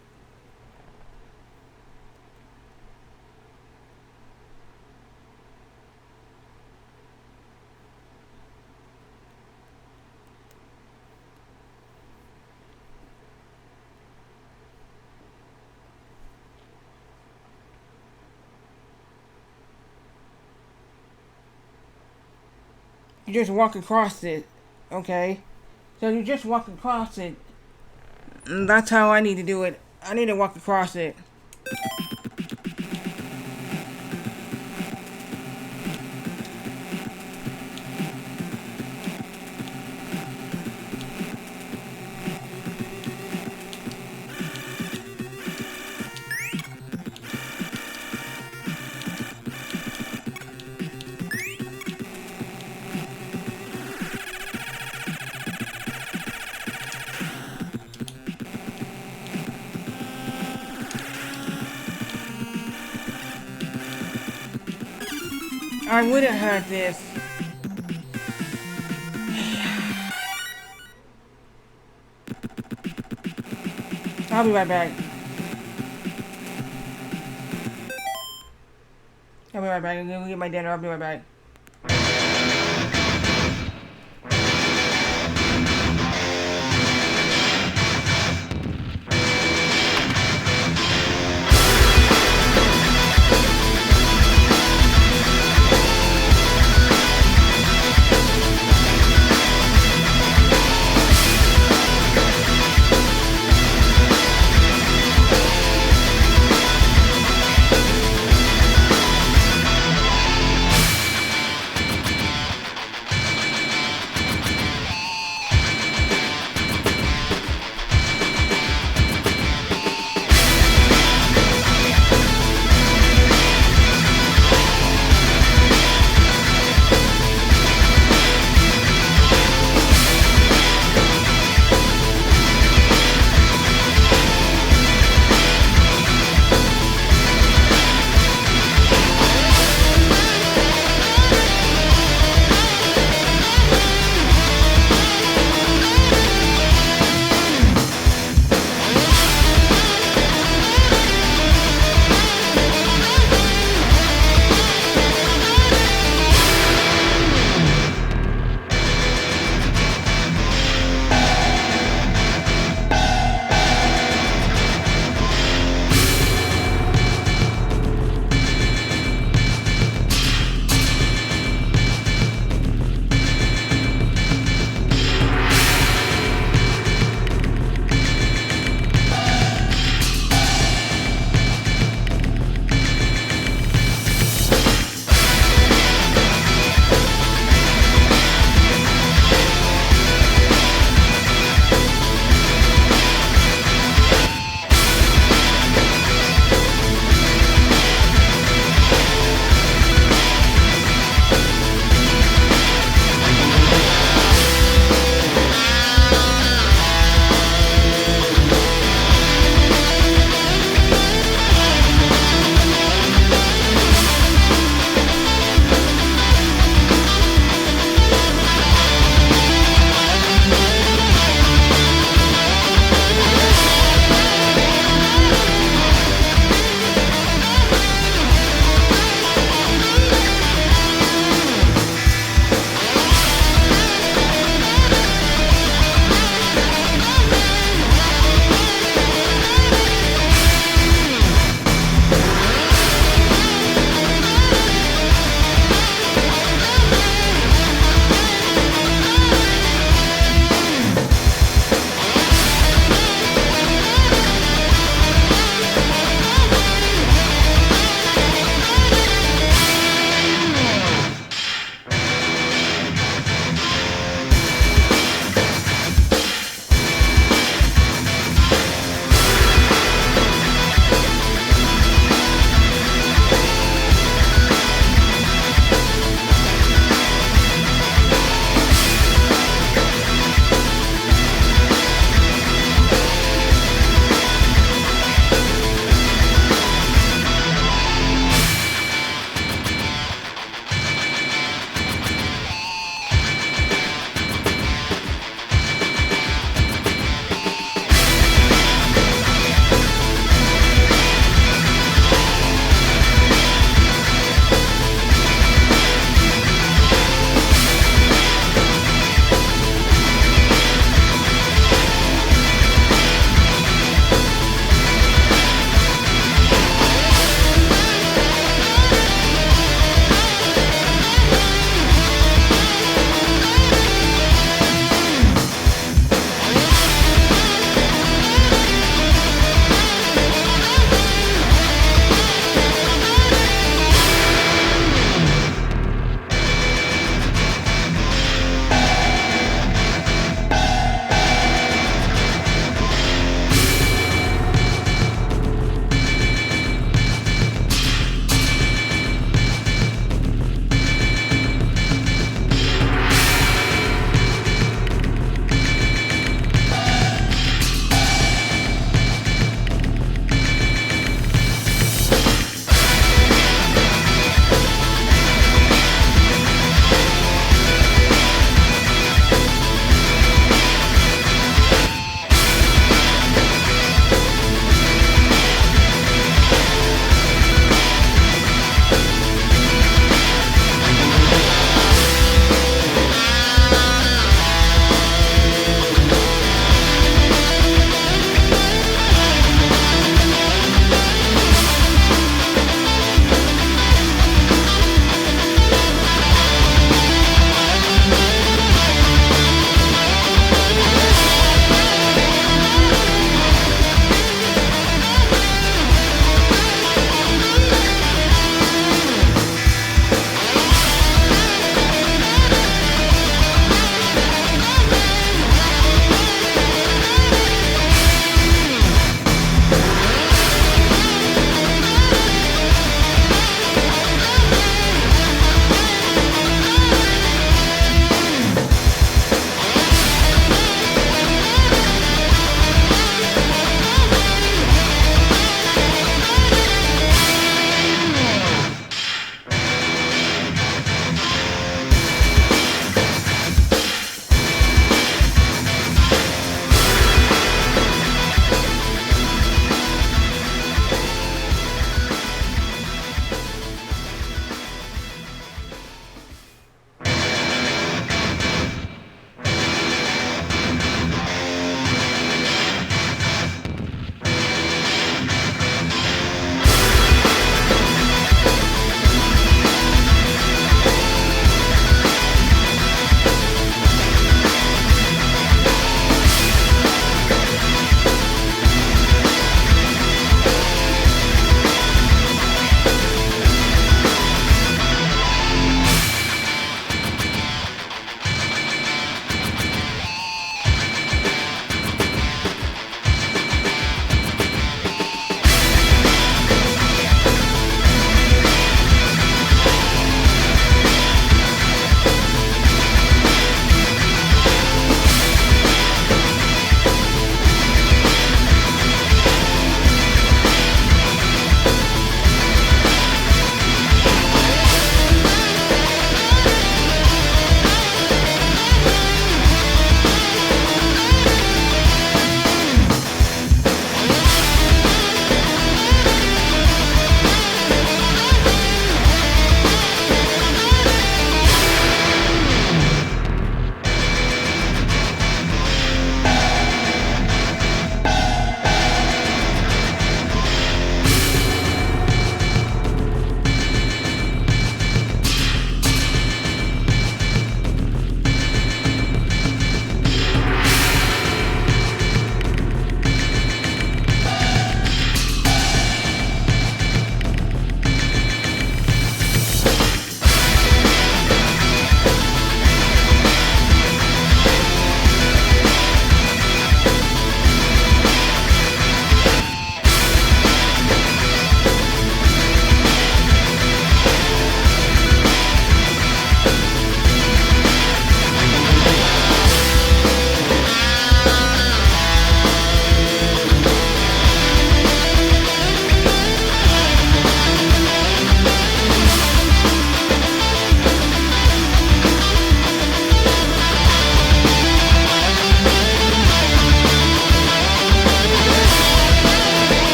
You just walk across it. Okay. So you just walk across it. And that's how I need to do it. I need to walk across it. I would have had this. I'll be right back. I'll be right back. I'm gonna get my dinner. I'll be right back.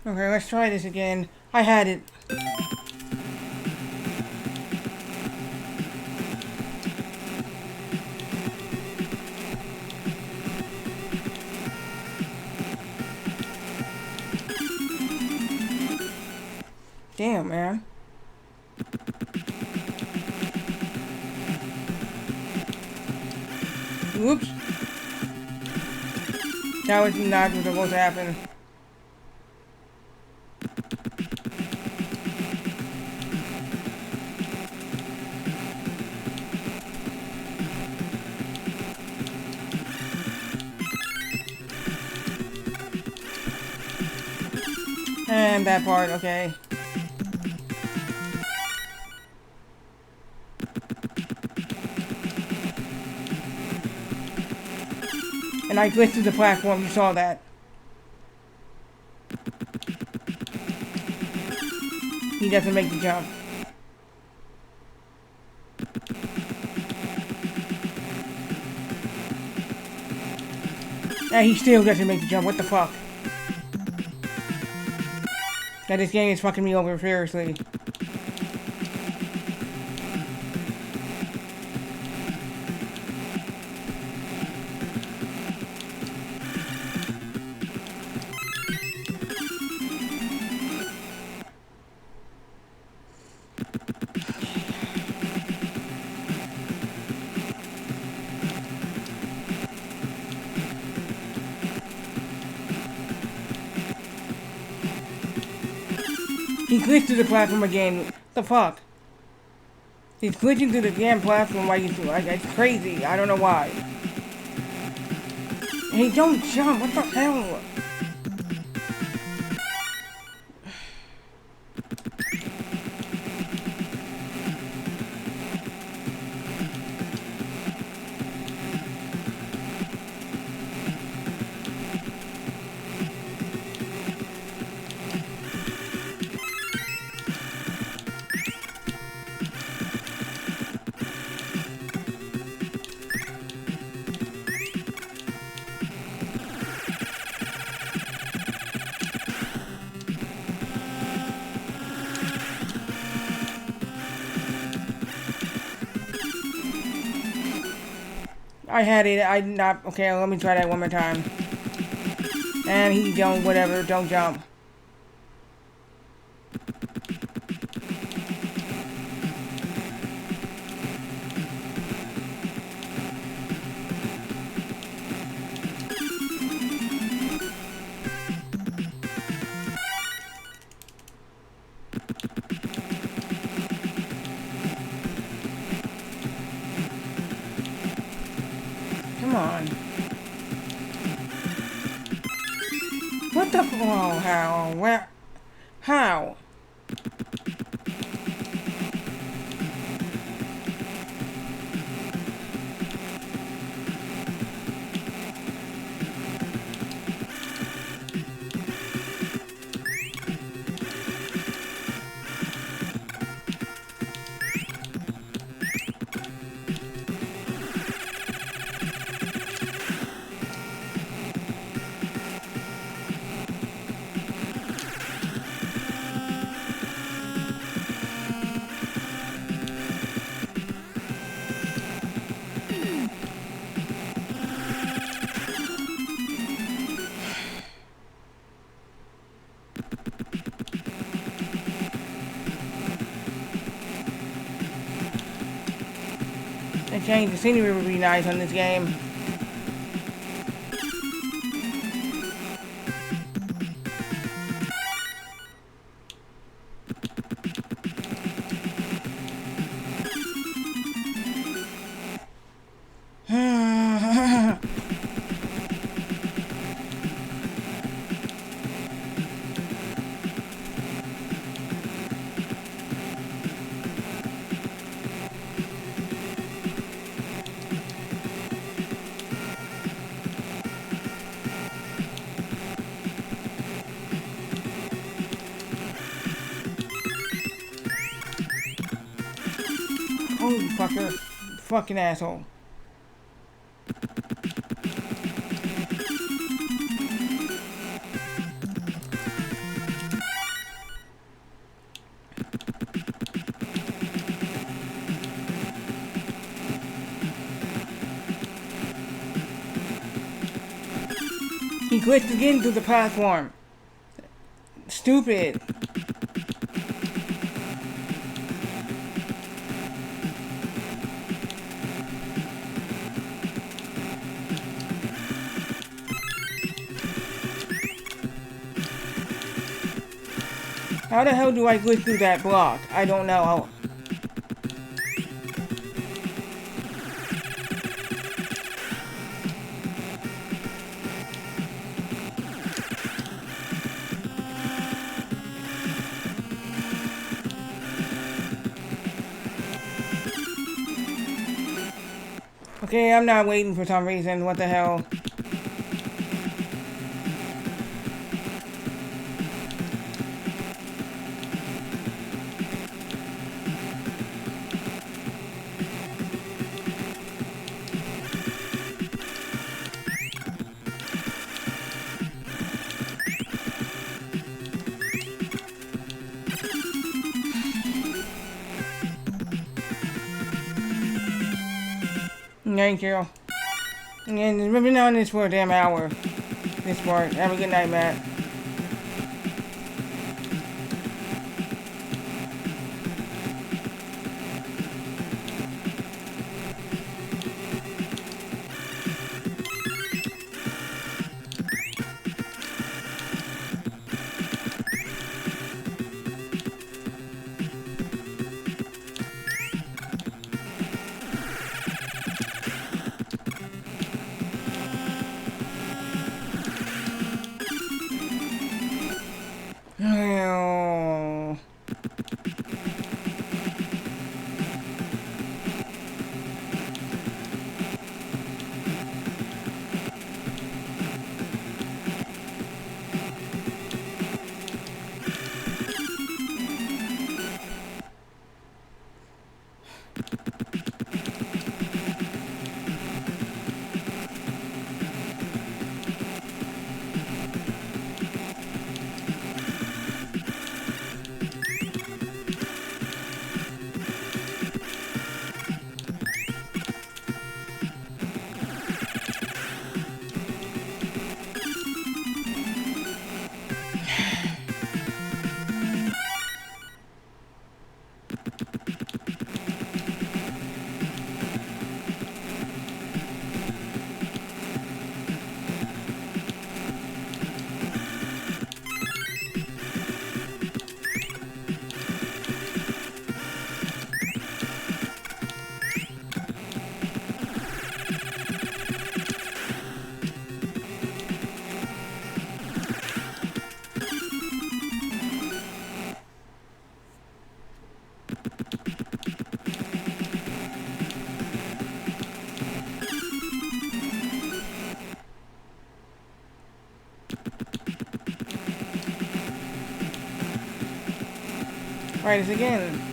Okay, let's try this again. I had it. Damn, man. Whoops. That was not what was supposed to happen. And that part, okay. And I glitched to the platform, you saw that. He doesn't make the jump. And he still doesn't make the jump, what the fuck? Now this game is fucking me over seriously. He glitched to the platform again. The fuck? He's glitching to the damn platform while he's like, it's crazy. I don't know why. Hey, don't jump. What the hell? I had it. I not. Okay, let me try that one more time. And he don't. Whatever. Don't jump. Come on. What the? Oh, how? Where? How? They changed the scenery would be nice on this game. Holy fucker. Fucking asshole. He glitched again through the platform. Stupid. How the hell do I glitch through that block? I don't know. Okay, I'm not waiting for some reason. What the hell? Thank you. And we've been on this for a damn hour. This part. Have a good night, Matt. Oh. Try this again.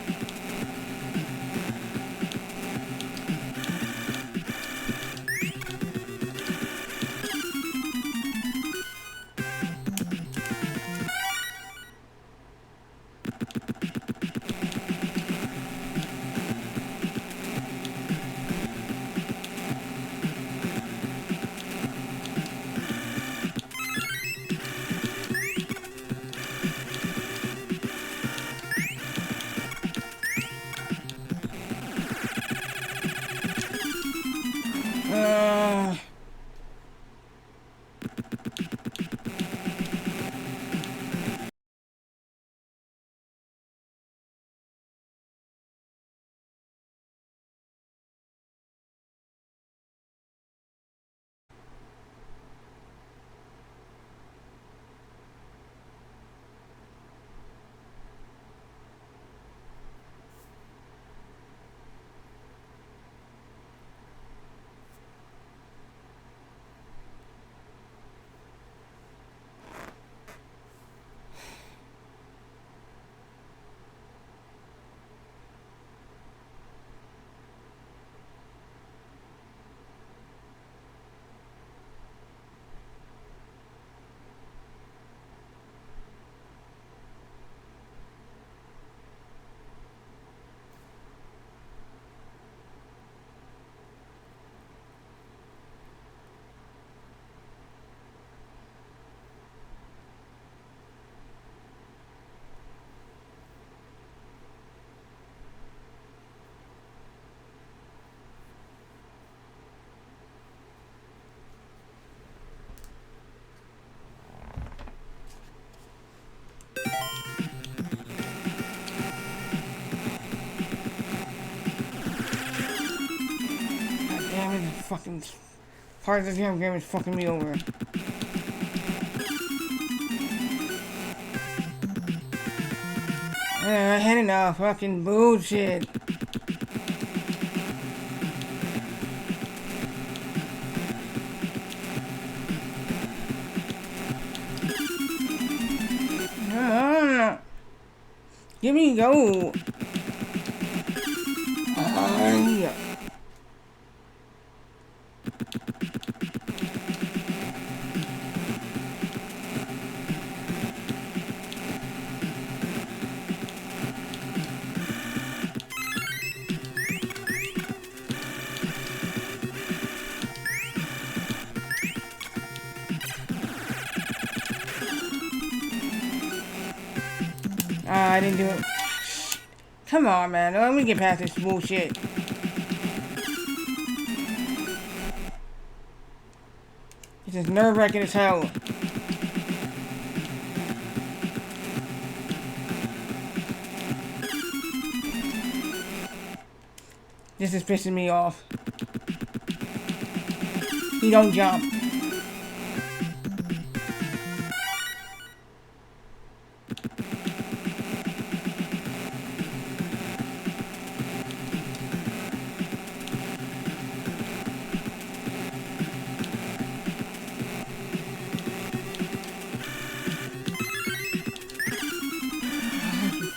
fucking part of the damn game is fucking me over. I had enough fucking bullshit. Come on. Give me a go. Yeah. I didn't do it. Come on, man. Let me get past this bullshit. This is nerve-wracking as hell. This is pissing me off. He don't jump.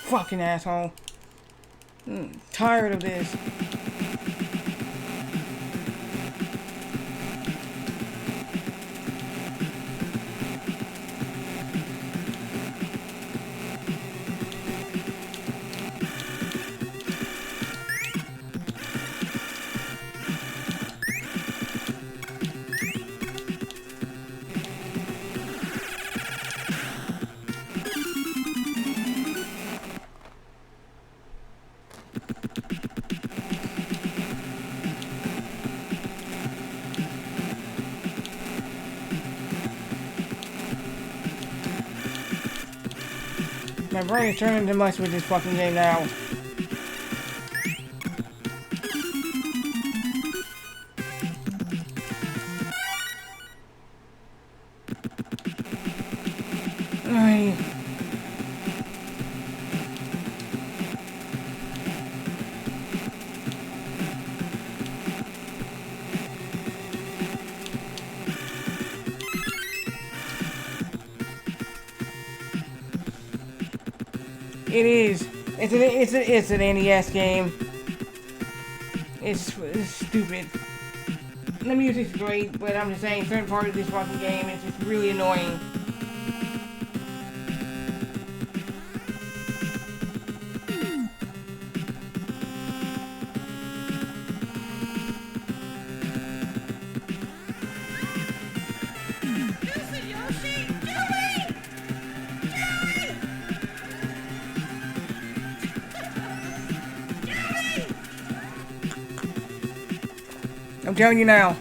Fucking asshole. Tired of this. My brain is turning to mush with this fucking game now. Ay. It is. It's an NES game. It's stupid. The music's great, but I'm just saying certain parts of this fucking game is just really annoying. I'm telling you now.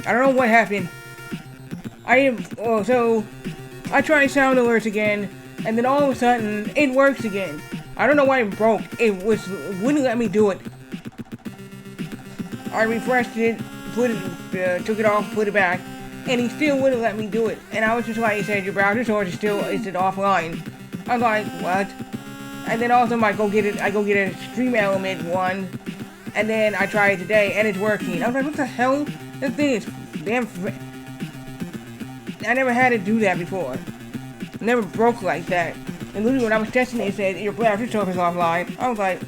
I don't know what happened. So I tried sound alerts again, and then all of a sudden it works again. I don't know why it broke. Wouldn't let me do it. I refreshed it, took it off, put it back, and he still wouldn't let me do it. And I was just like, he said your browser source is offline. I was like, what? And then also I go get a Stream Element one. And then I tried it today, and it's working. I was like, what the hell? This thing is damn... I never had it do that before. It never broke like that. And literally when I was testing it, it said, your browser source is offline. I was like...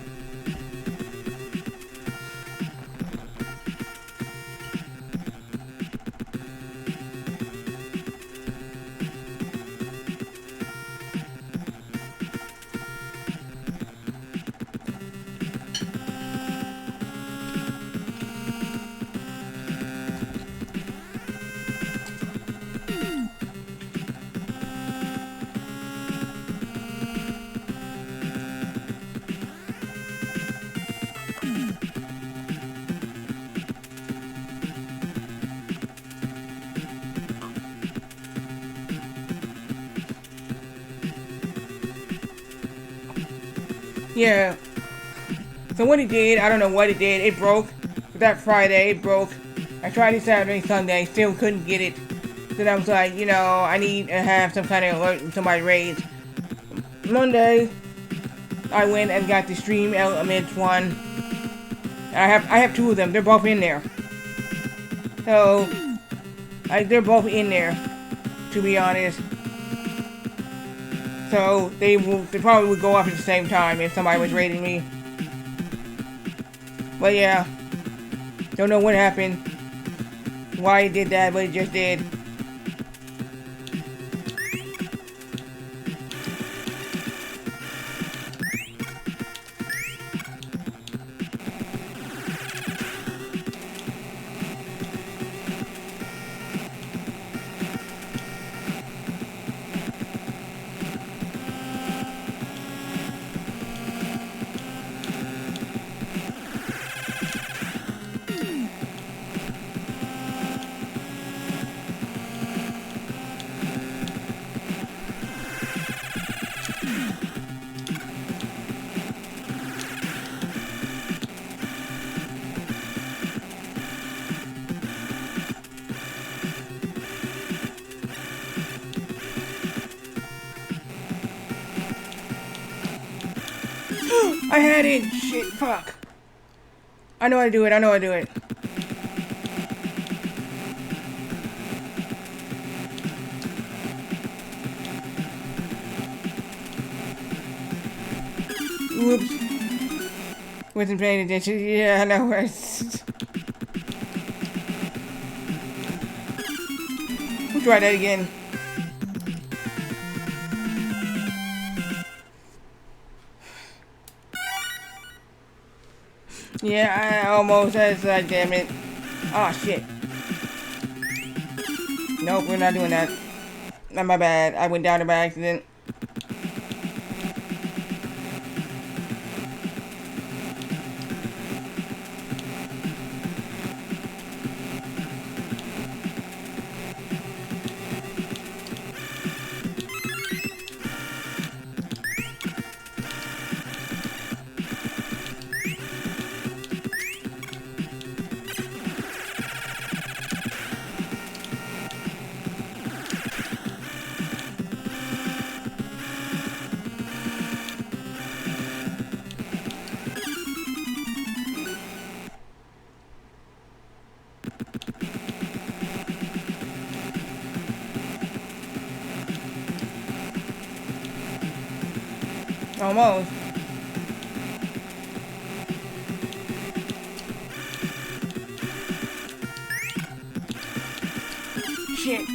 Yeah. So what it did, I don't know what it did. It broke. that Friday, it broke. I tried it Saturday, Sunday, still couldn't get it. Then I was like, you know, I need to have some kind of alert when somebody raids. Monday, I went and got the Stream Elements one. I have two of them. They're both in there. So, they're both in there, to be honest. So they probably would go off at the same time if somebody was raiding me. But yeah, don't know what happened, why it did that, but it just did. I had it! Shit, fuck. I know how to do it, I know how to do it. Oops. Wasn't paying attention. Yeah, I know. We'll try that again. Yeah, I almost had that, damn it. Oh shit. Nope, we're not doing that. Not my bad. I went down there by accident. Almost. Shit.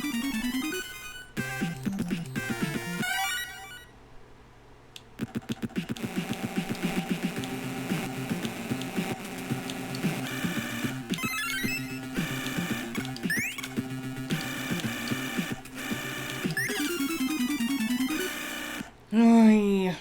Ay.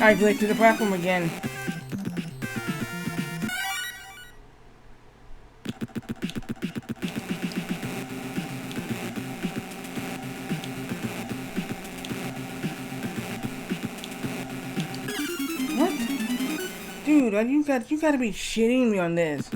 I glitched to the platform again. What? Dude, you gotta be shitting me on this.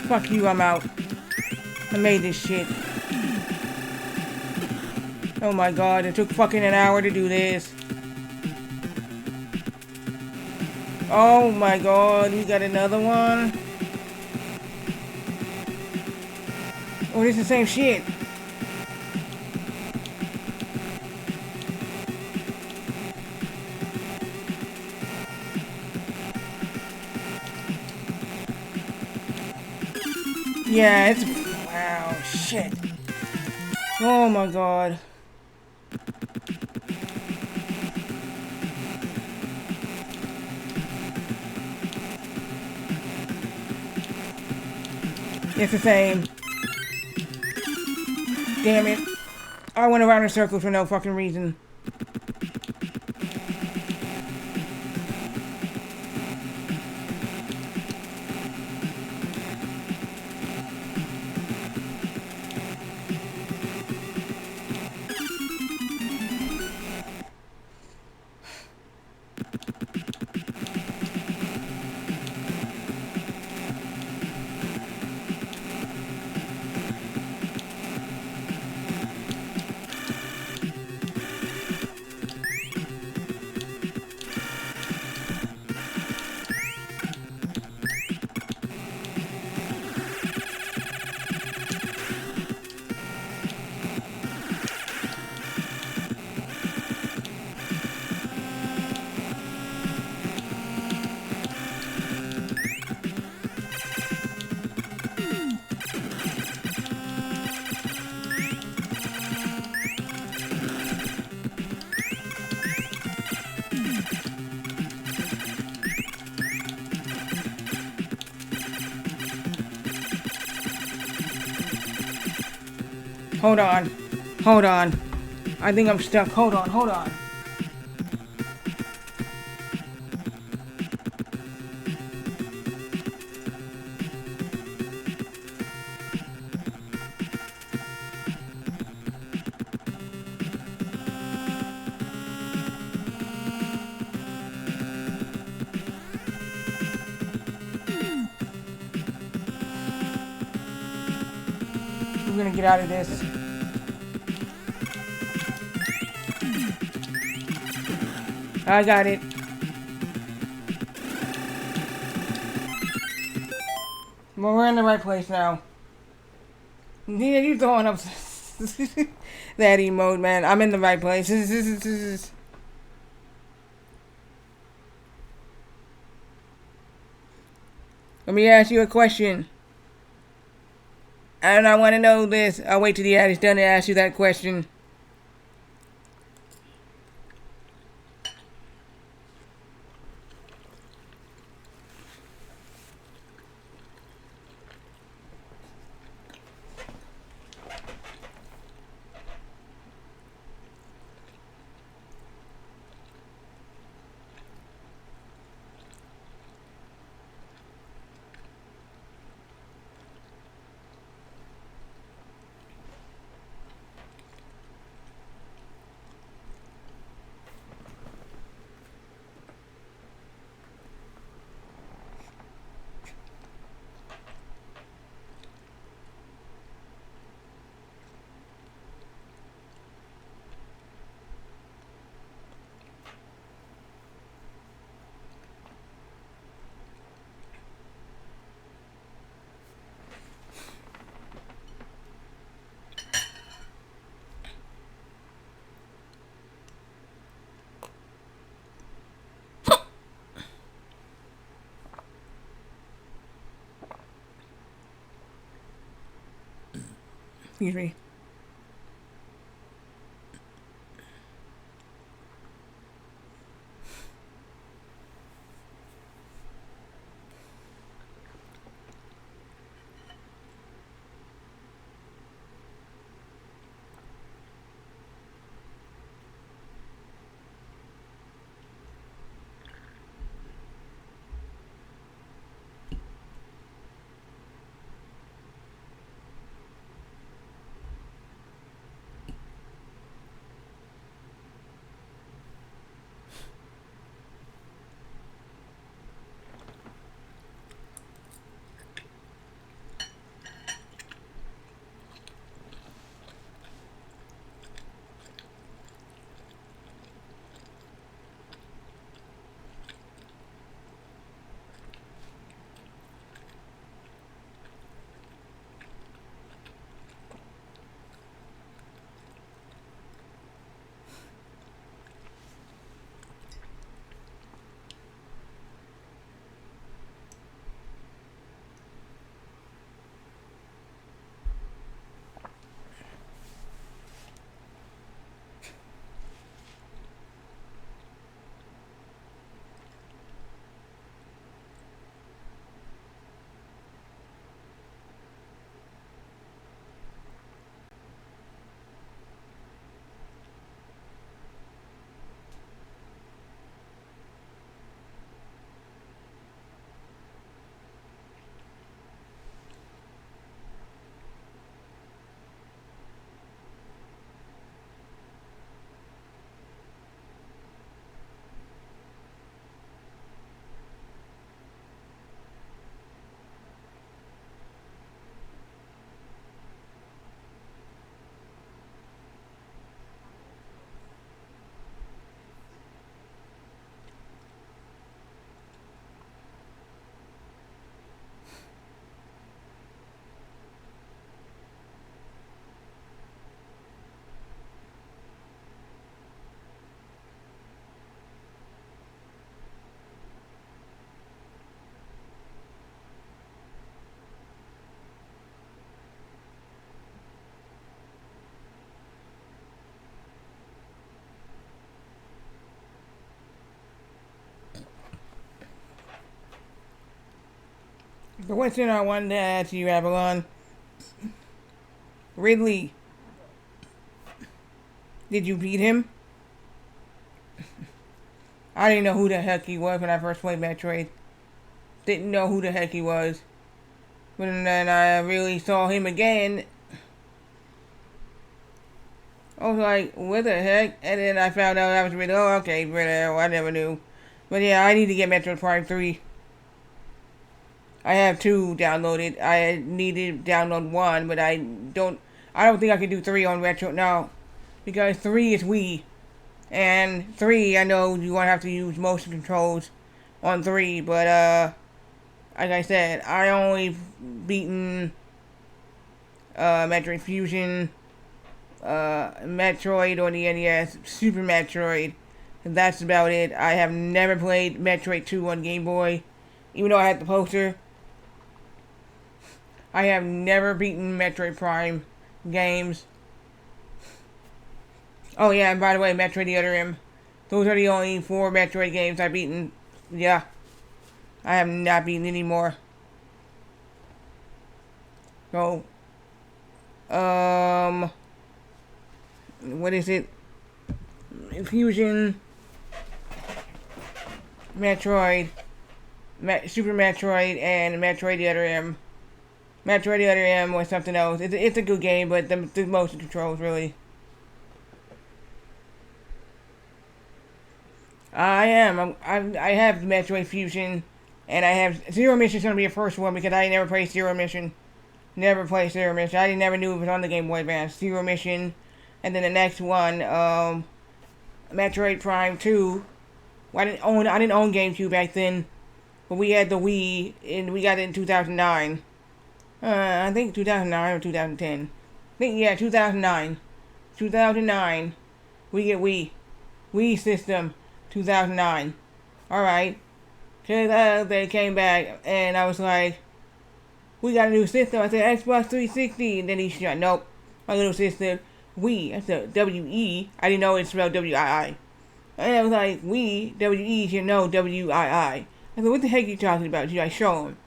Fuck you, I'm out. I made this shit. Oh my god, it took fucking an hour to do this. Oh my god, we got another one. Oh, this is the same shit. Yeah, it's... Wow, shit. Oh my god. It's the same. Damn it. I went around in circles for no fucking reason. Hold on. Hold on. I think I'm stuck. Hold on, hold on. We're gonna get out of this. I got it. Well, we're in the right place now. Yeah, you throwing up that emote, man. I'm in the right place. Let me ask you a question. And I want to know this. I'll wait till the ad is done to ask you that question. Excuse me. The question I wanted to ask you, Avalon, Ridley, did you beat him? I didn't know who the heck he was when I first played Metroid. Didn't know who the heck he was. But then I really saw him again. I was like, what the heck? And then I found out I was Ridley. Oh, okay, Ridley. I never knew. But yeah, I need to get Metroid Prime 3. I have 2 downloaded. I needed to download 1, but I don't think I can do 3 on Retro now. Because 3 is Wii. And 3, I know you won't have to use motion controls on 3, but like I said, I only beaten Metroid Fusion, Metroid on the NES, Super Metroid, and that's about it. I have never played Metroid 2 on Game Boy, even though I had the poster. I have never beaten Metroid Prime games. Oh yeah, and by the way, Metroid the Other M. Those are the only 4 Metroid games I've beaten. Yeah. I have not beaten any more. So, what is it? Fusion, Metroid, Super Metroid, and Metroid the Other M. Metroid the Other M was something else. It's a good game, but the motion controls really. I have Metroid Fusion, and I have Zero Mission's gonna be the first one because I never played Zero Mission. Never played Zero Mission. I never knew it was on the Game Boy Advance. Zero Mission, and then the next one, Metroid Prime 2. Well, I didn't own GameCube back then, but we had the Wii, and we got it in 2009. I think 2009 or 2010. I think, yeah, 2009. 2009, we get Wii system, 2009. Alright. Cause they came back, and I was like, we got a new system. I said, Xbox 360, and then he shot, nope. My little sister, Wii. I said, W-E. I didn't know it spelled W-I-I. And I was like, Wii, W-E, you know W-I-I. I said, what the heck are you talking about? Should I show him?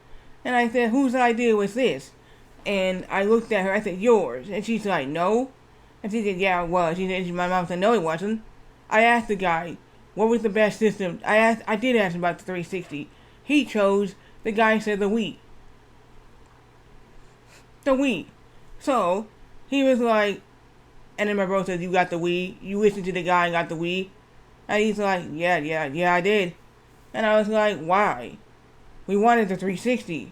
And I said, whose idea was this? And I looked at her, I said, yours. And she's like, no. And she said, yeah, it was. She said, my mom said, no, it wasn't. I asked the guy, what was the best system? I did ask him about the 360. He chose, the guy said the Wii. The Wii. So, he was like, and then my bro said, you got the Wii? You listened to the guy and got the Wii? And he's like, yeah, I did. And I was like, why? We wanted the 360.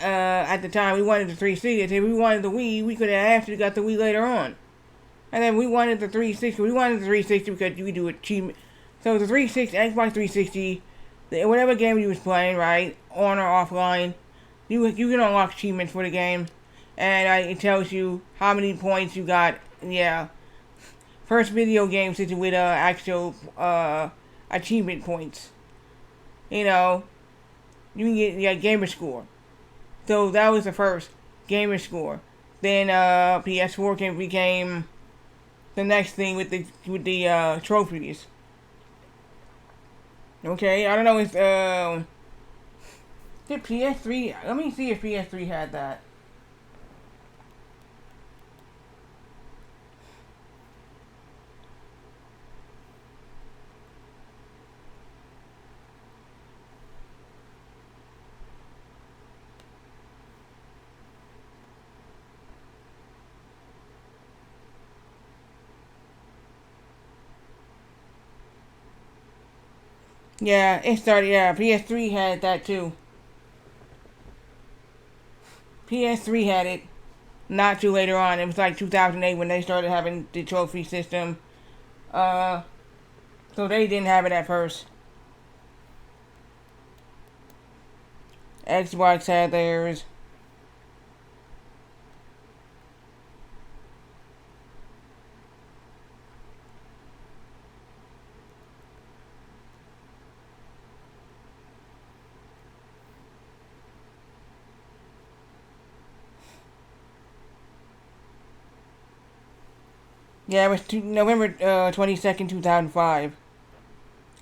At the time, we wanted the 360. If we wanted the Wii, we could have actually got the Wii later on. And then we wanted the 360. We wanted the 360 because you could do achievement. So the 360, Xbox 360, whatever game you was playing, right, on or offline, you can unlock achievements for the game. And it tells you how many points you got. Yeah. First video game system with actual achievement points. You know, you can get gamer score. So that was the first gamer score. Then PS4 became the next thing with the trophies. Okay, I don't know if did PS3. Let me see if PS3 had that. Yeah, it started, yeah, PS3 had that too. PS3 had it. Not too later on. It was like 2008 when they started having the trophy system. So they didn't have it at first. Xbox had theirs. Yeah, it was November 22nd, 2005.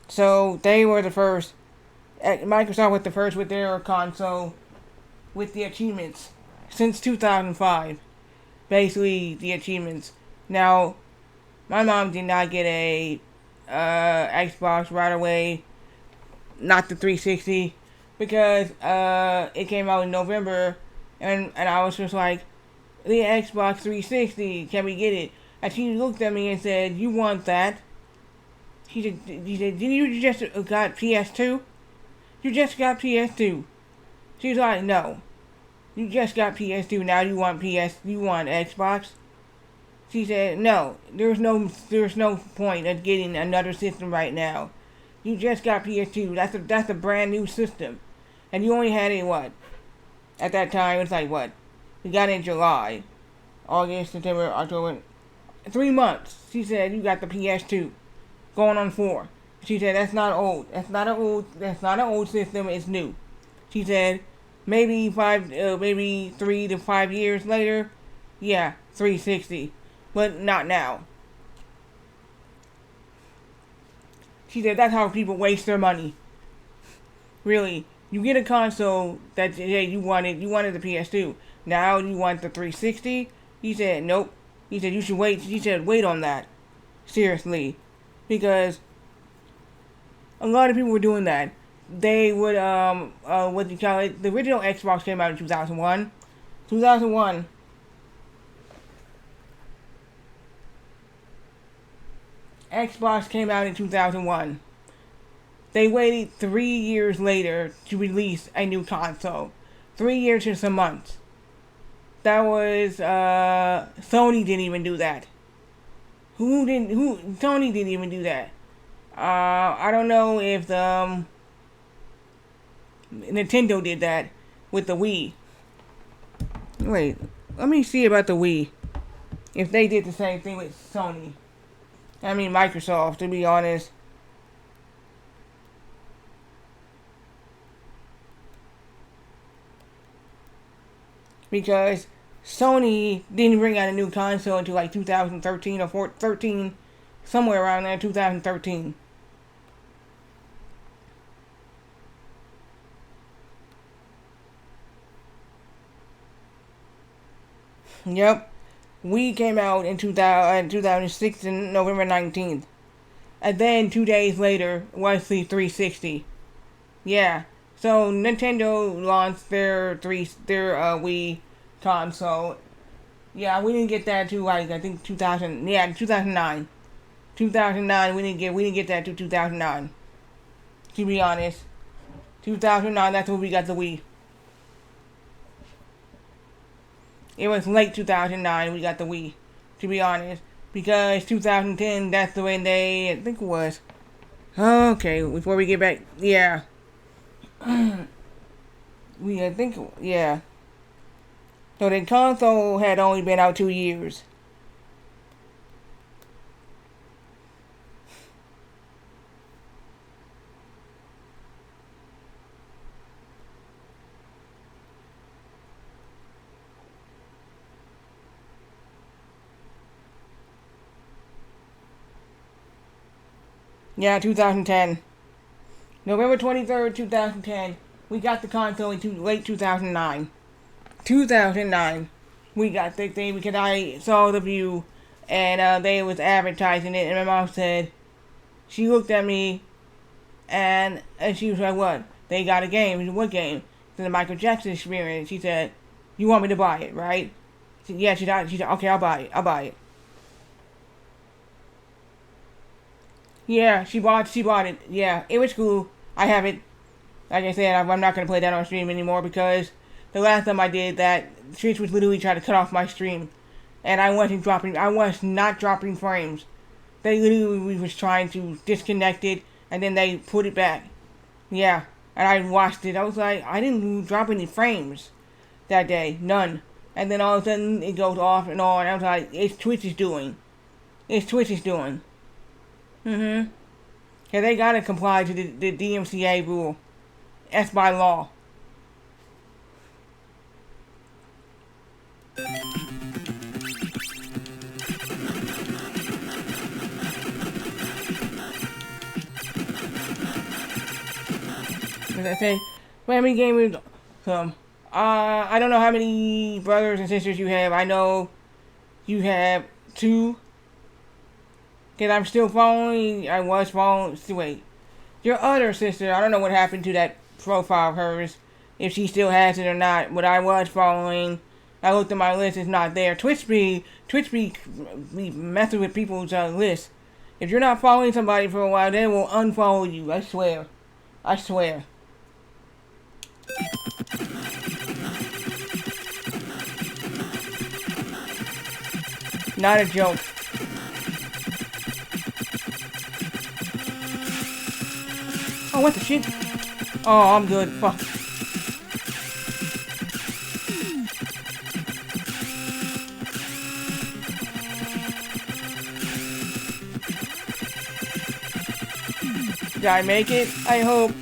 So, they were the first Microsoft was the first with their console with the achievements since 2005. Basically, the achievements. Now, my mom did not get a Xbox right away, not the 360, because it came out in November, and I was just like, the Xbox 360, can we get it? And she looked at me and said, you want that? She said, didn't you just got PS2? You just got PS2. She's like, no. You just got PS2, now you want Xbox? She said, no, there's no point of getting another system right now. You just got PS2, that's a brand new system. And you only had it, what? At that time, it's like, what? We got it in July. August, September, October. 3 months. She said, you got the PS2. Going on 4. She said, that's not old. That's not an old system, it's new. She said, maybe 3 to 5 years later, yeah, 360. But not now. She said, that's how people waste their money. Really. You get a console that, yeah, you wanted the PS2. Now you want the 360? He said, nope. He said, you should wait. He said, wait on that. Seriously. Because a lot of people were doing that. They would, what do you call it? The original Xbox came out in 2001. 2001. Xbox came out in 2001. They waited 3 years later to release a new console. 3 years and some months. That was, Sony didn't even do that. Sony didn't even do that. I don't know if Nintendo did that with the Wii. Wait, let me see about the Wii. If they did the same thing with Sony. I mean, Microsoft, to be honest. Because Sony didn't bring out a new console until like 2013 or 13, somewhere around there, 2013. Yep. Wii came out in 2006 in November 19th. And then 2 days later was the 360. Yeah. So Nintendo launched their Wii console. Yeah, we didn't get that to like I think 2009. 2009 we didn't get that to 2009. To be honest. 2009 that's when we got the Wii. It was late 2009 we got the Wii, to be honest. Because 2010, that's the way I think it was. Okay, before we get back, yeah. So the console had only been out 2 years. Yeah, 2010. November 23rd, 2010. We got the console in late 2009. 2009. We got the thing because I saw the view and they was advertising it and my mom said, she looked at me and she was like, what? They got a game. I said, what game? It's the Michael Jackson Experience. She said, you want me to buy it, right? I said, yeah, she said, okay, I'll buy it. Yeah, she bought it. Yeah, it was cool. I have it. Like I said, I'm not going to play that on stream anymore because the last time I did that, Twitch was literally trying to cut off my stream. And I was not dropping frames. They literally was trying to disconnect it and then they put it back. Yeah, and I watched it. I was like, I didn't drop any frames that day. None. And then all of a sudden it goes off and on. I was like, it's Twitch is doing. Yeah, they gotta comply to the DMCA rule. That's by law. As I say, family gamers. I don't know how many brothers and sisters you have. I know you have 2. Cause I'm still following. I was following. Wait, your other sister. I don't know what happened to that profile of hers. If she still has it or not. But I was following. I looked at my list. It's not there. Twitch be messing with people's lists. If you're not following somebody for a while, they will unfollow you. I swear. I swear. Not a joke. Oh, what the shit? Oh, I'm good. Fuck. Did I make it? I hope.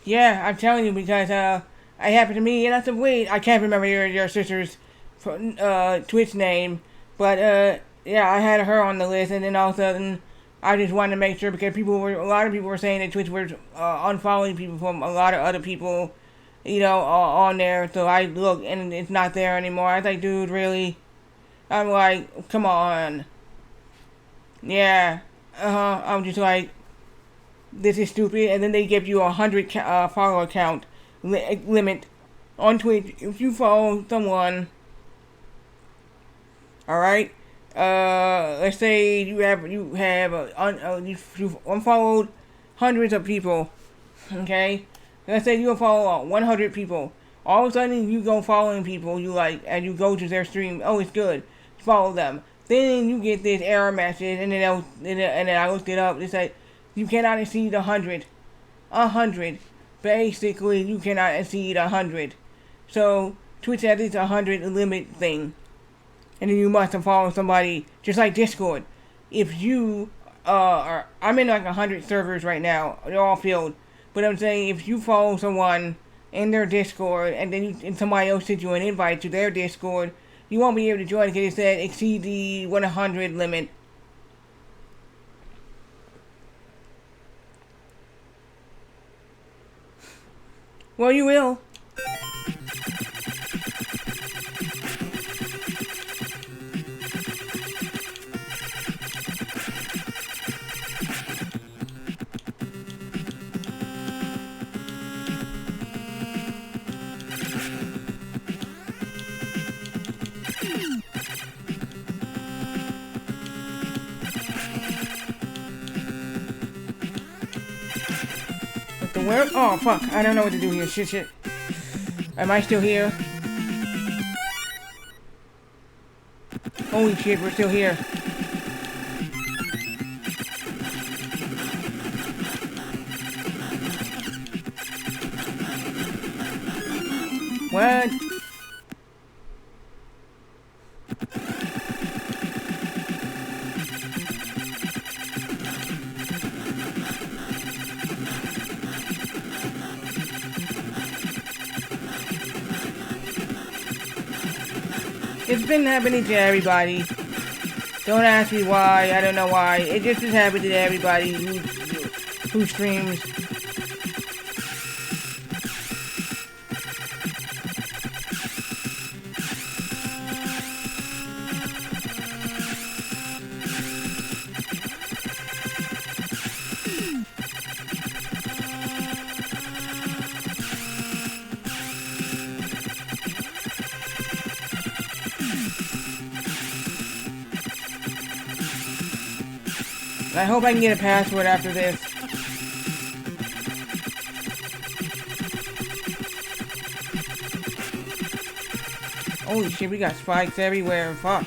Yeah, I'm telling you because it happened to me, and I said, wait, I can't remember your sister's Twitch name, but yeah, I had her on the list, and then all of a sudden, I just wanted to make sure because a lot of people were saying that Twitch was unfollowing people from a lot of other people, you know, on there. So I looked, and it's not there anymore. I was like, dude, really? I'm like, come on. Yeah. I'm just like, this is stupid. And then they give you 100 follower count limit on Twitch if you follow someone. All right. Let's say you unfollowed hundreds of people. Okay. Let's say you follow 100 people. All of a sudden you go following people you like, and you go to their stream. Oh, it's good. Follow them. Then you get this error message, and then I looked it up. It's like you cannot exceed 100. 100. Basically, you cannot exceed 100. So Twitch has this 100 limit thing, and then you must follow somebody just like Discord. If you I'm in like 100 servers right now. They're all filled. But I'm saying if you follow someone in their Discord, and then and somebody else sends you an invite to their Discord, you won't be able to join because it said exceed the 100 limit. Well, you will. Where? Oh, fuck. I don't know what to do here. Shit. Am I still here? Holy shit, we're still here. What? It's been happening to everybody. Don't ask me why. I don't know why. It just is happening to everybody who streams. I hope I can get a password after this. Holy shit, we got spikes everywhere. Fuck.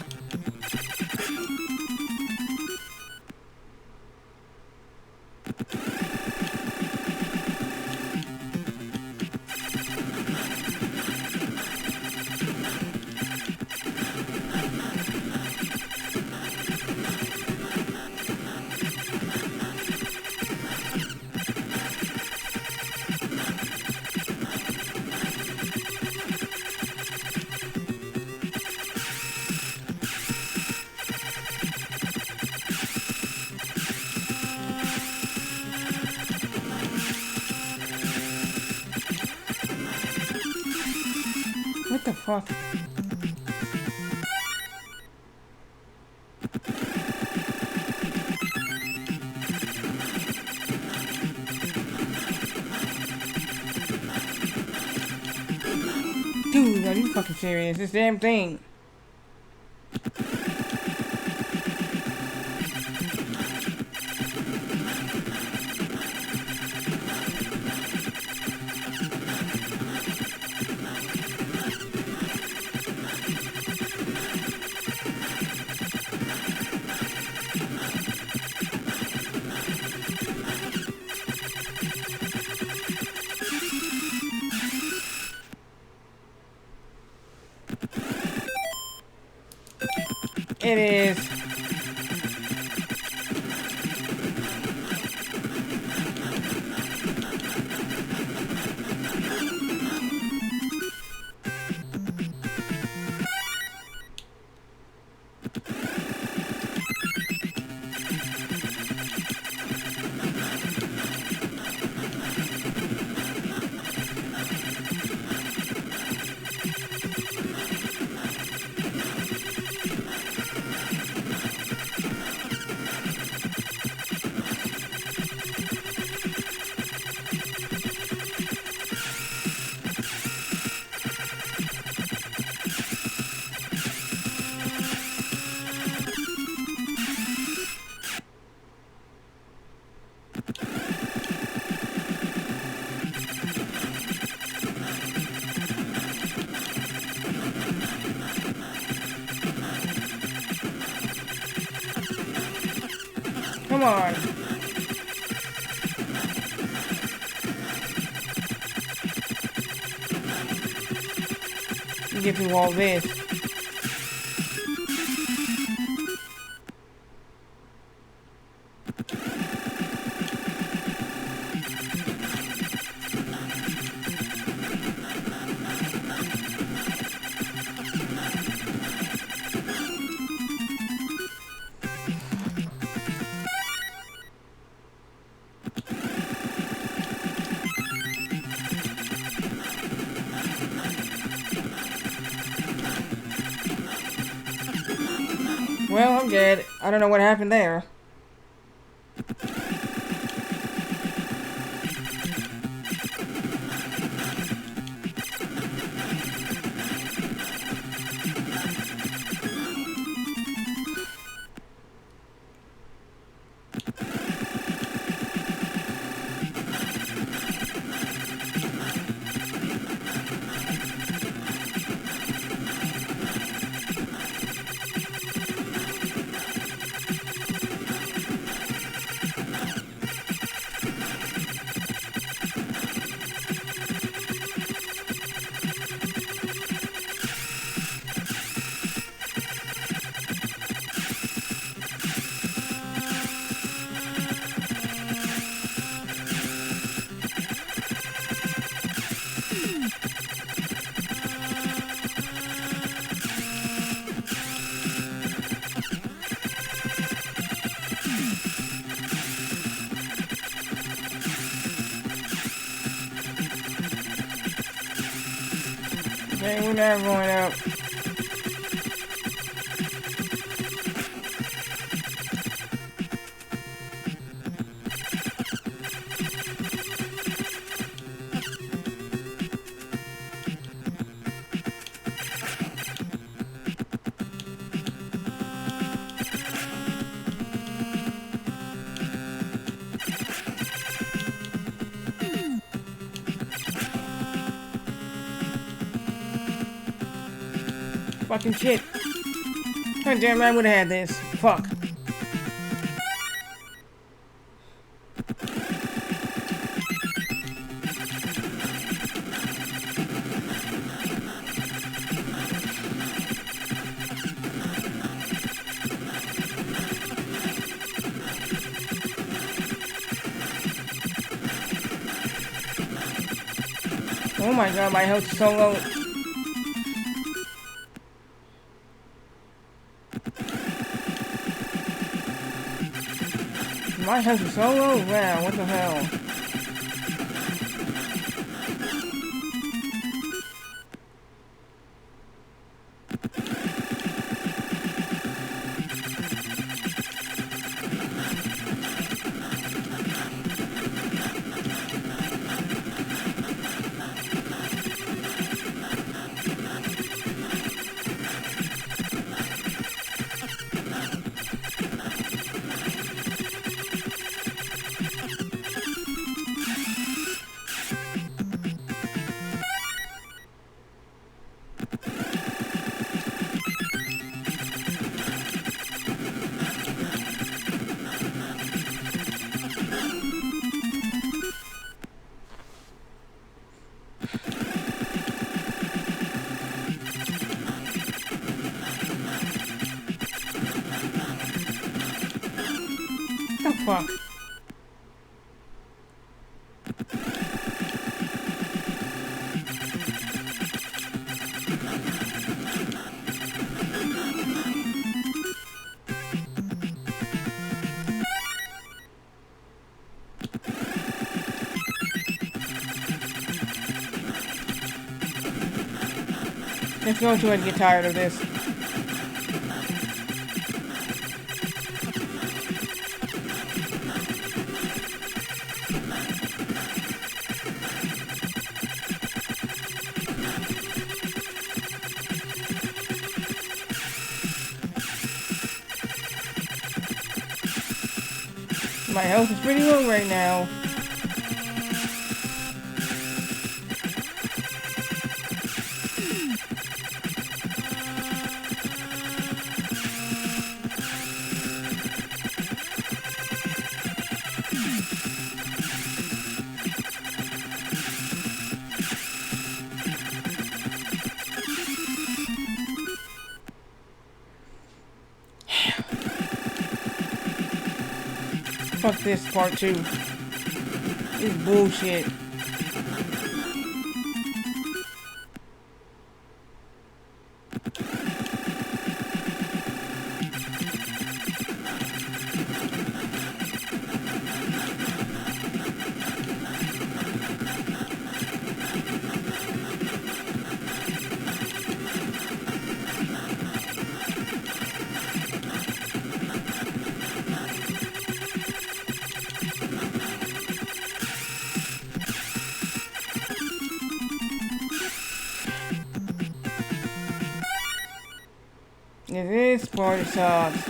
the fuck? Dude, are you fucking serious? This damn thing. It is. Come on. You get through all this. Well, I'm dead. I don't know what happened there. Okay, we're never going up. Fucking shit. God damn, I would have had this. Fuck. Oh my god, my health is so low. My health is so low. Wow, what the hell? fuck. Let's go to it and get tired of this. My health is pretty low right now. Fuck this part too. This is bullshit. This part sucks.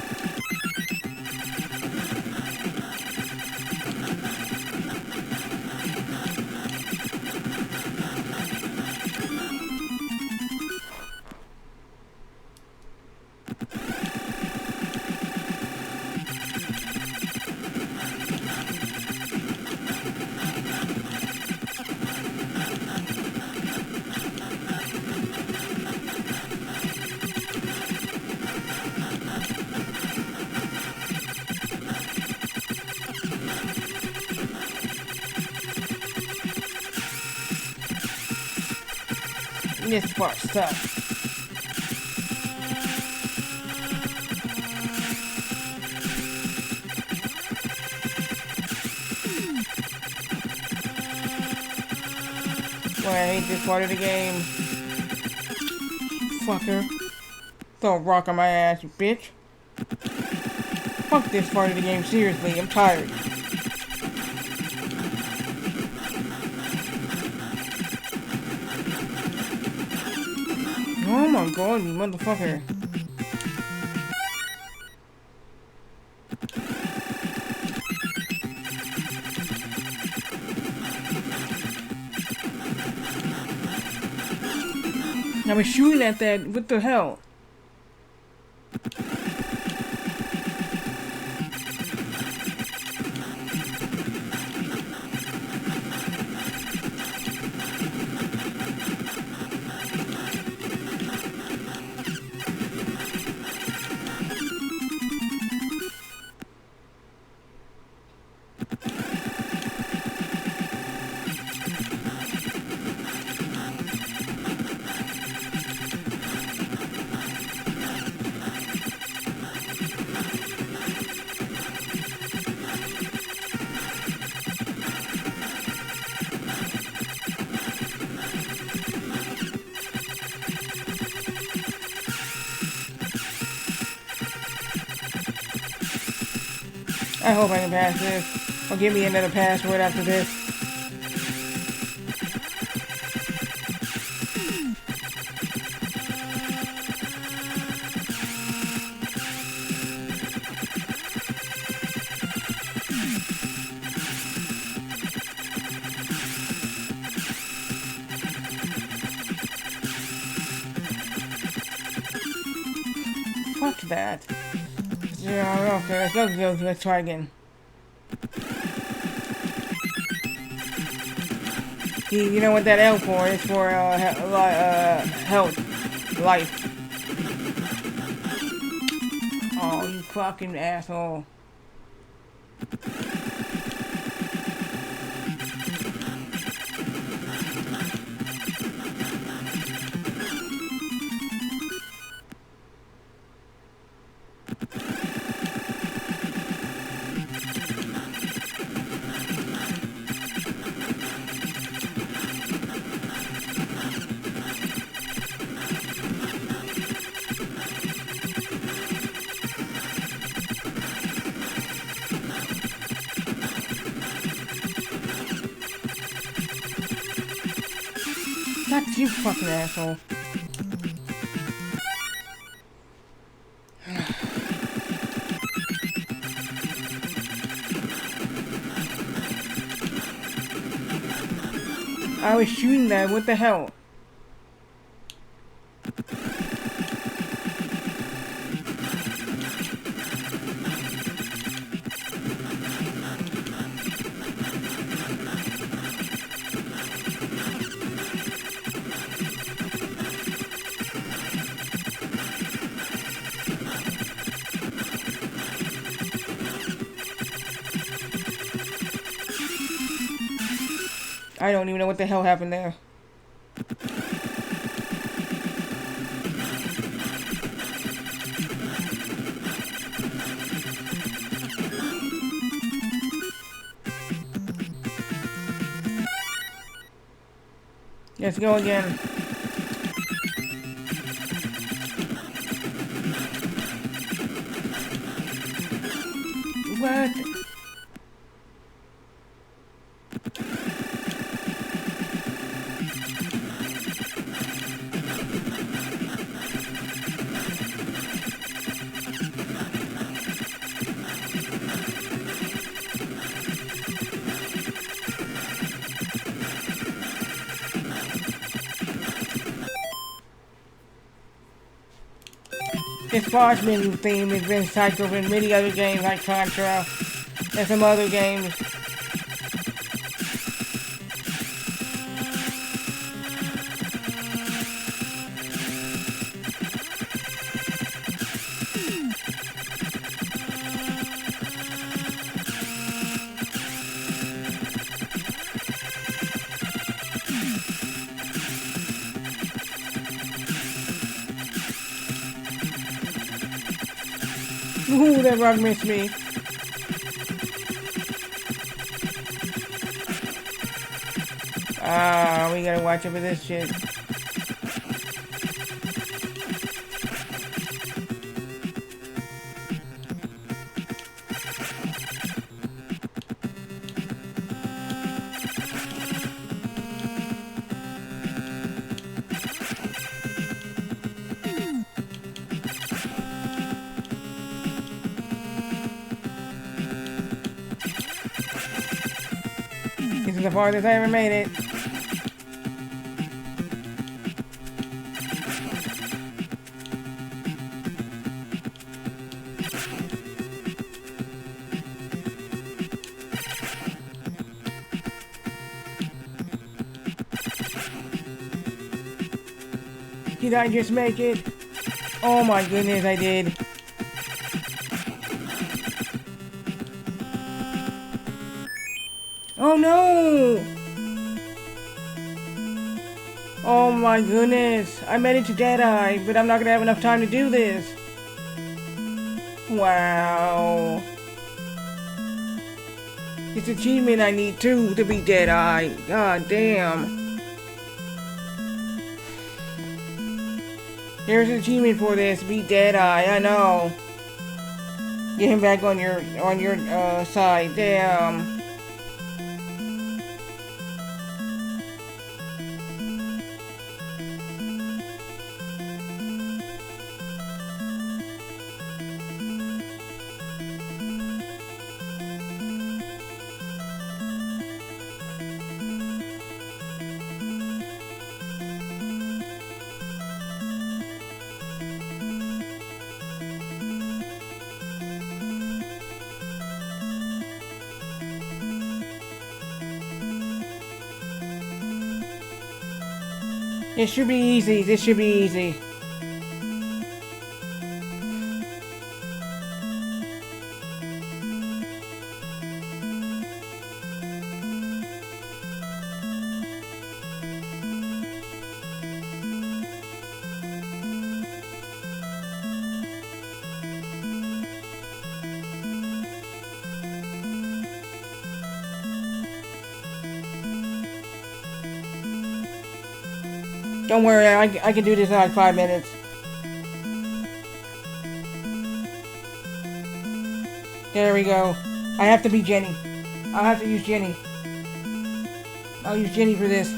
This part sucks. Boy, I hate this part of the game. Fucker. Throw a rock on my ass, you bitch. Fuck this part of the game, seriously, I'm tired. Oh my god, you motherfucker. I was shooting at that, what the hell? I hope I can pass this. Or give me another password after this. Fuck that. Yeah, okay, let's try again. You know what that L for? It's for health, life. Oh, you fucking asshole. That's you, fucking asshole. I was shooting that, what the hell? I don't even know what the hell happened there. Let's go again. What? This boss menu theme has been cycled in many other games like Contra and some other games. Ooh, that rug missed me. Ah, we gotta watch out for this shit. This is the farthest I ever made it. Did I just make it? Oh my goodness, I did. Oh no! Oh my goodness, I made it to Deadeye, but I'm not gonna have enough time to do this. Wow. It's achievement I need too to beat Deadeye. God damn. There's an achievement for this, beat Deadeye, I know. Get him back on your side, damn. This should be easy. This should be easy. Don't worry, I can do this in like 5 minutes. There we go. I have to be Jenny. I'll have to use Jenny. I'll use Jenny for this.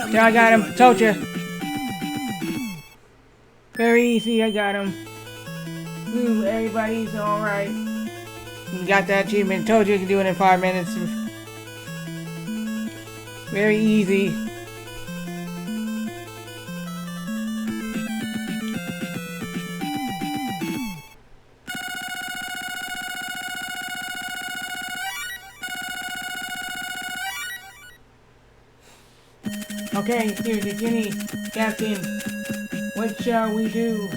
There, I got him. Told you. Very easy, I got him. Ooh, everybody's alright. You got that achievement. Told you you could do it in 5 minutes. Very easy. Okay, here's the Ginny. Captain, what shall we do?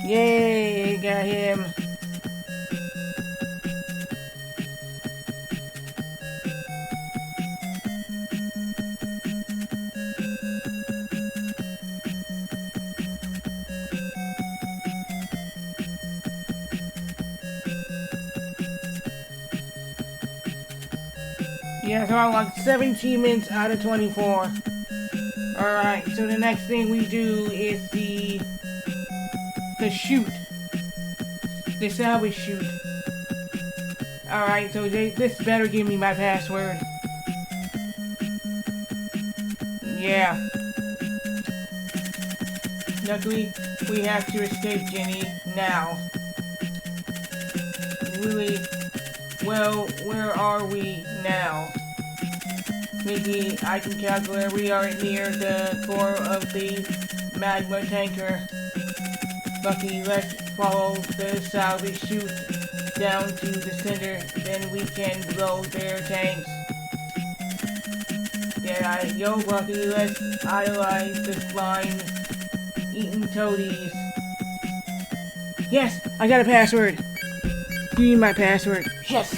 Yay, got him. Yeah, so I logged 17 minutes out of 24. Alright, so the next thing we do is the shoot. The salvage shoot. Alright, so this better give me my password. Yeah. Luckily, we have to escape Jenny now. Really? Well, where are we now? Maybe I can calculate. We are near the core of the magma tanker. Bucky, let's follow the salvage chute down to the center, then we can blow their tanks. Yeah, yo Bucky, let's idolize the slime-eating toadies. Yes, I got a password. You need my password. Yes!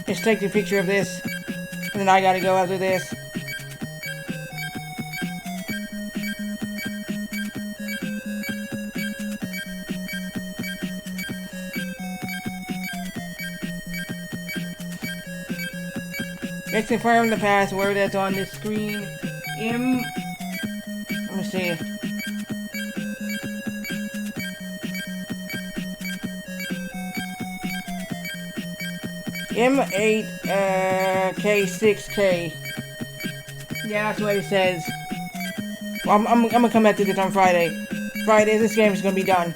Let's take a picture of this. And then I gotta go after this. Let's confirm the password that's on this screen. Let me see. M8K6K. Yeah, that's what it says. Well, I'm gonna come back to this on Friday. Friday, this game is gonna be done.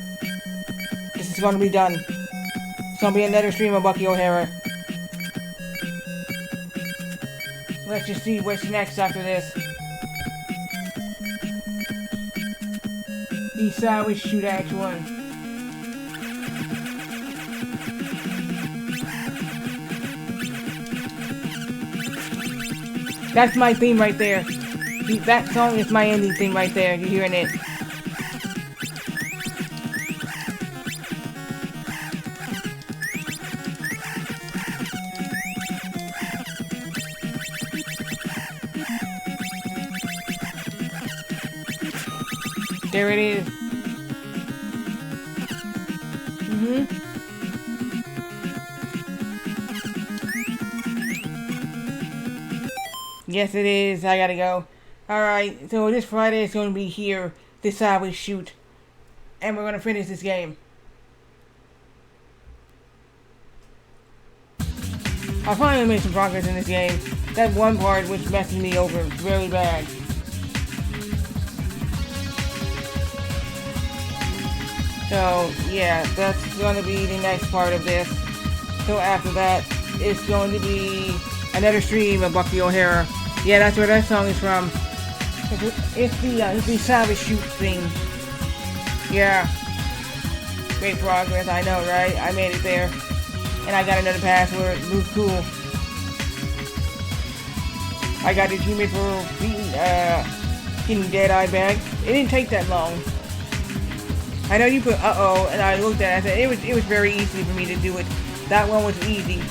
This is gonna be done. It's gonna be another stream of Bucky O'Hara. Let's just see what's next after this. The salvage shoot act one. That's my theme right there. That song is my ending theme right there. You're hearing it. There it is. Yes, it is. I gotta go. Alright, so this Friday is going to be here, this sideways shoot, and we're going to finish this game. I finally made some progress in this game. That one part was messing me over really bad. So, yeah, that's going to be the next part of this. So after that, it's going to be another stream of Bucky O'Hara. Yeah, that's where that song is from. It's the Savage Shoot theme. Yeah. Great progress, I know, right? I made it there. And I got another password. Looks cool. I got the achievement for getting Dead-Eye back. It didn't take that long. I know you put uh-oh, and I looked at it, I said it was very easy for me to do it. That one was easy.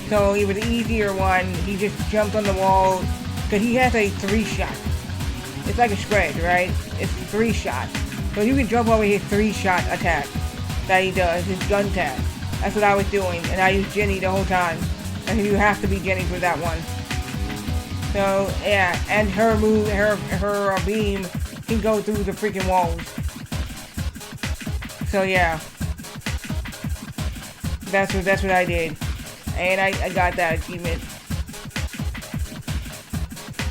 So it was the easier one. He just jumped on the wall, because he has a 3-shot. It's like a spread, right? It's 3-shot. So you can jump over his 3-shot attack that he does, his gun attack. That's what I was doing, and I used Jenny the whole time. And you have to be Jenny for that one. So, yeah, and her move, her beam can go through the freaking walls. So, yeah. That's what I did. And I got that achievement.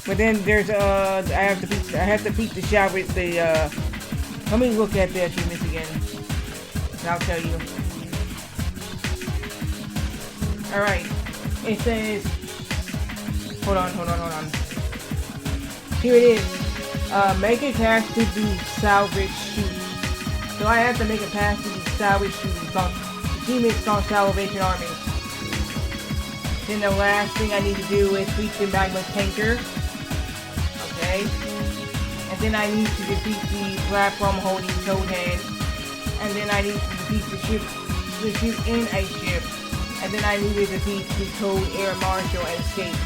But then there's, I have to beat the shot with the, let me look at the achievements again. And I'll tell you. Alright, it says, hold on. Here it is. Make a pass to the salvage shoot. So I have to make a pass to the salvage shoot. The team is called Salvation Army. Then the last thing I need to do is beat the magma tanker. Okay. And then I need to defeat the platform holding toad head. And then I need to defeat the ship in a ship. And then I needed to defeat the Toad Air Marshal and escape.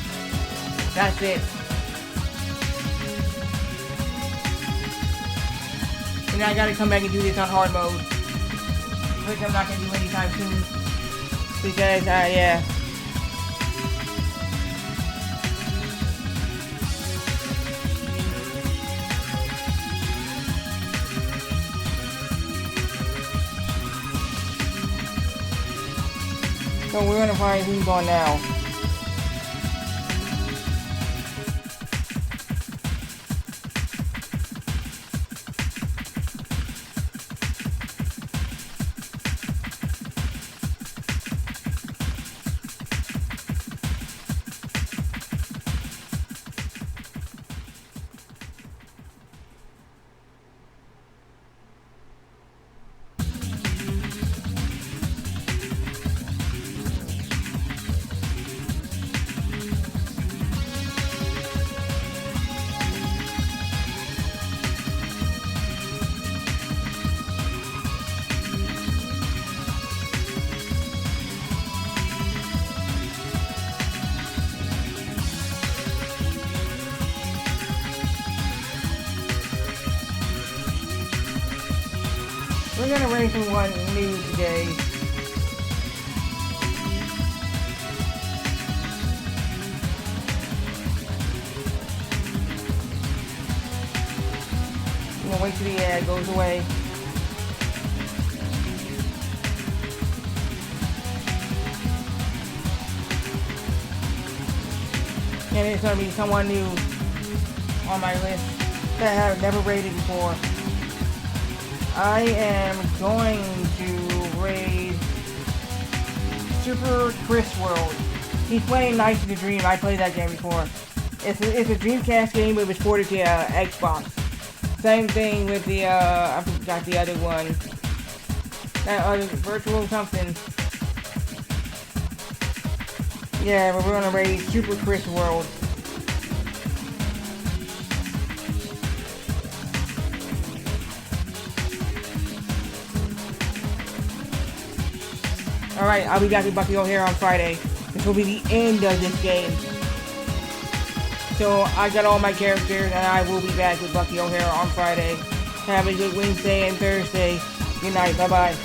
That's it. And I gotta come back and do this on hard mode. Which I'm not gonna do anytime soon. Because, yeah. So we're gonna find who's on now. We're gonna race in one new today. I'm gonna wait till the ad goes away. And it's gonna be someone new on my list that I've never rated before. I am going to raid Super Chris World. He's playing Nights in the Dream. I played that game before. It's a Dreamcast game, but it was ported to Xbox. Same thing with the, I forgot the other one. That other virtual something. Yeah, but we're gonna raid Super Chris World. Alright, I'll be back with Bucky O'Hara on Friday. This will be the end of this game. So, I got all my characters, and I will be back with Bucky O'Hara on Friday. Have a good Wednesday and Thursday. Good night, bye-bye.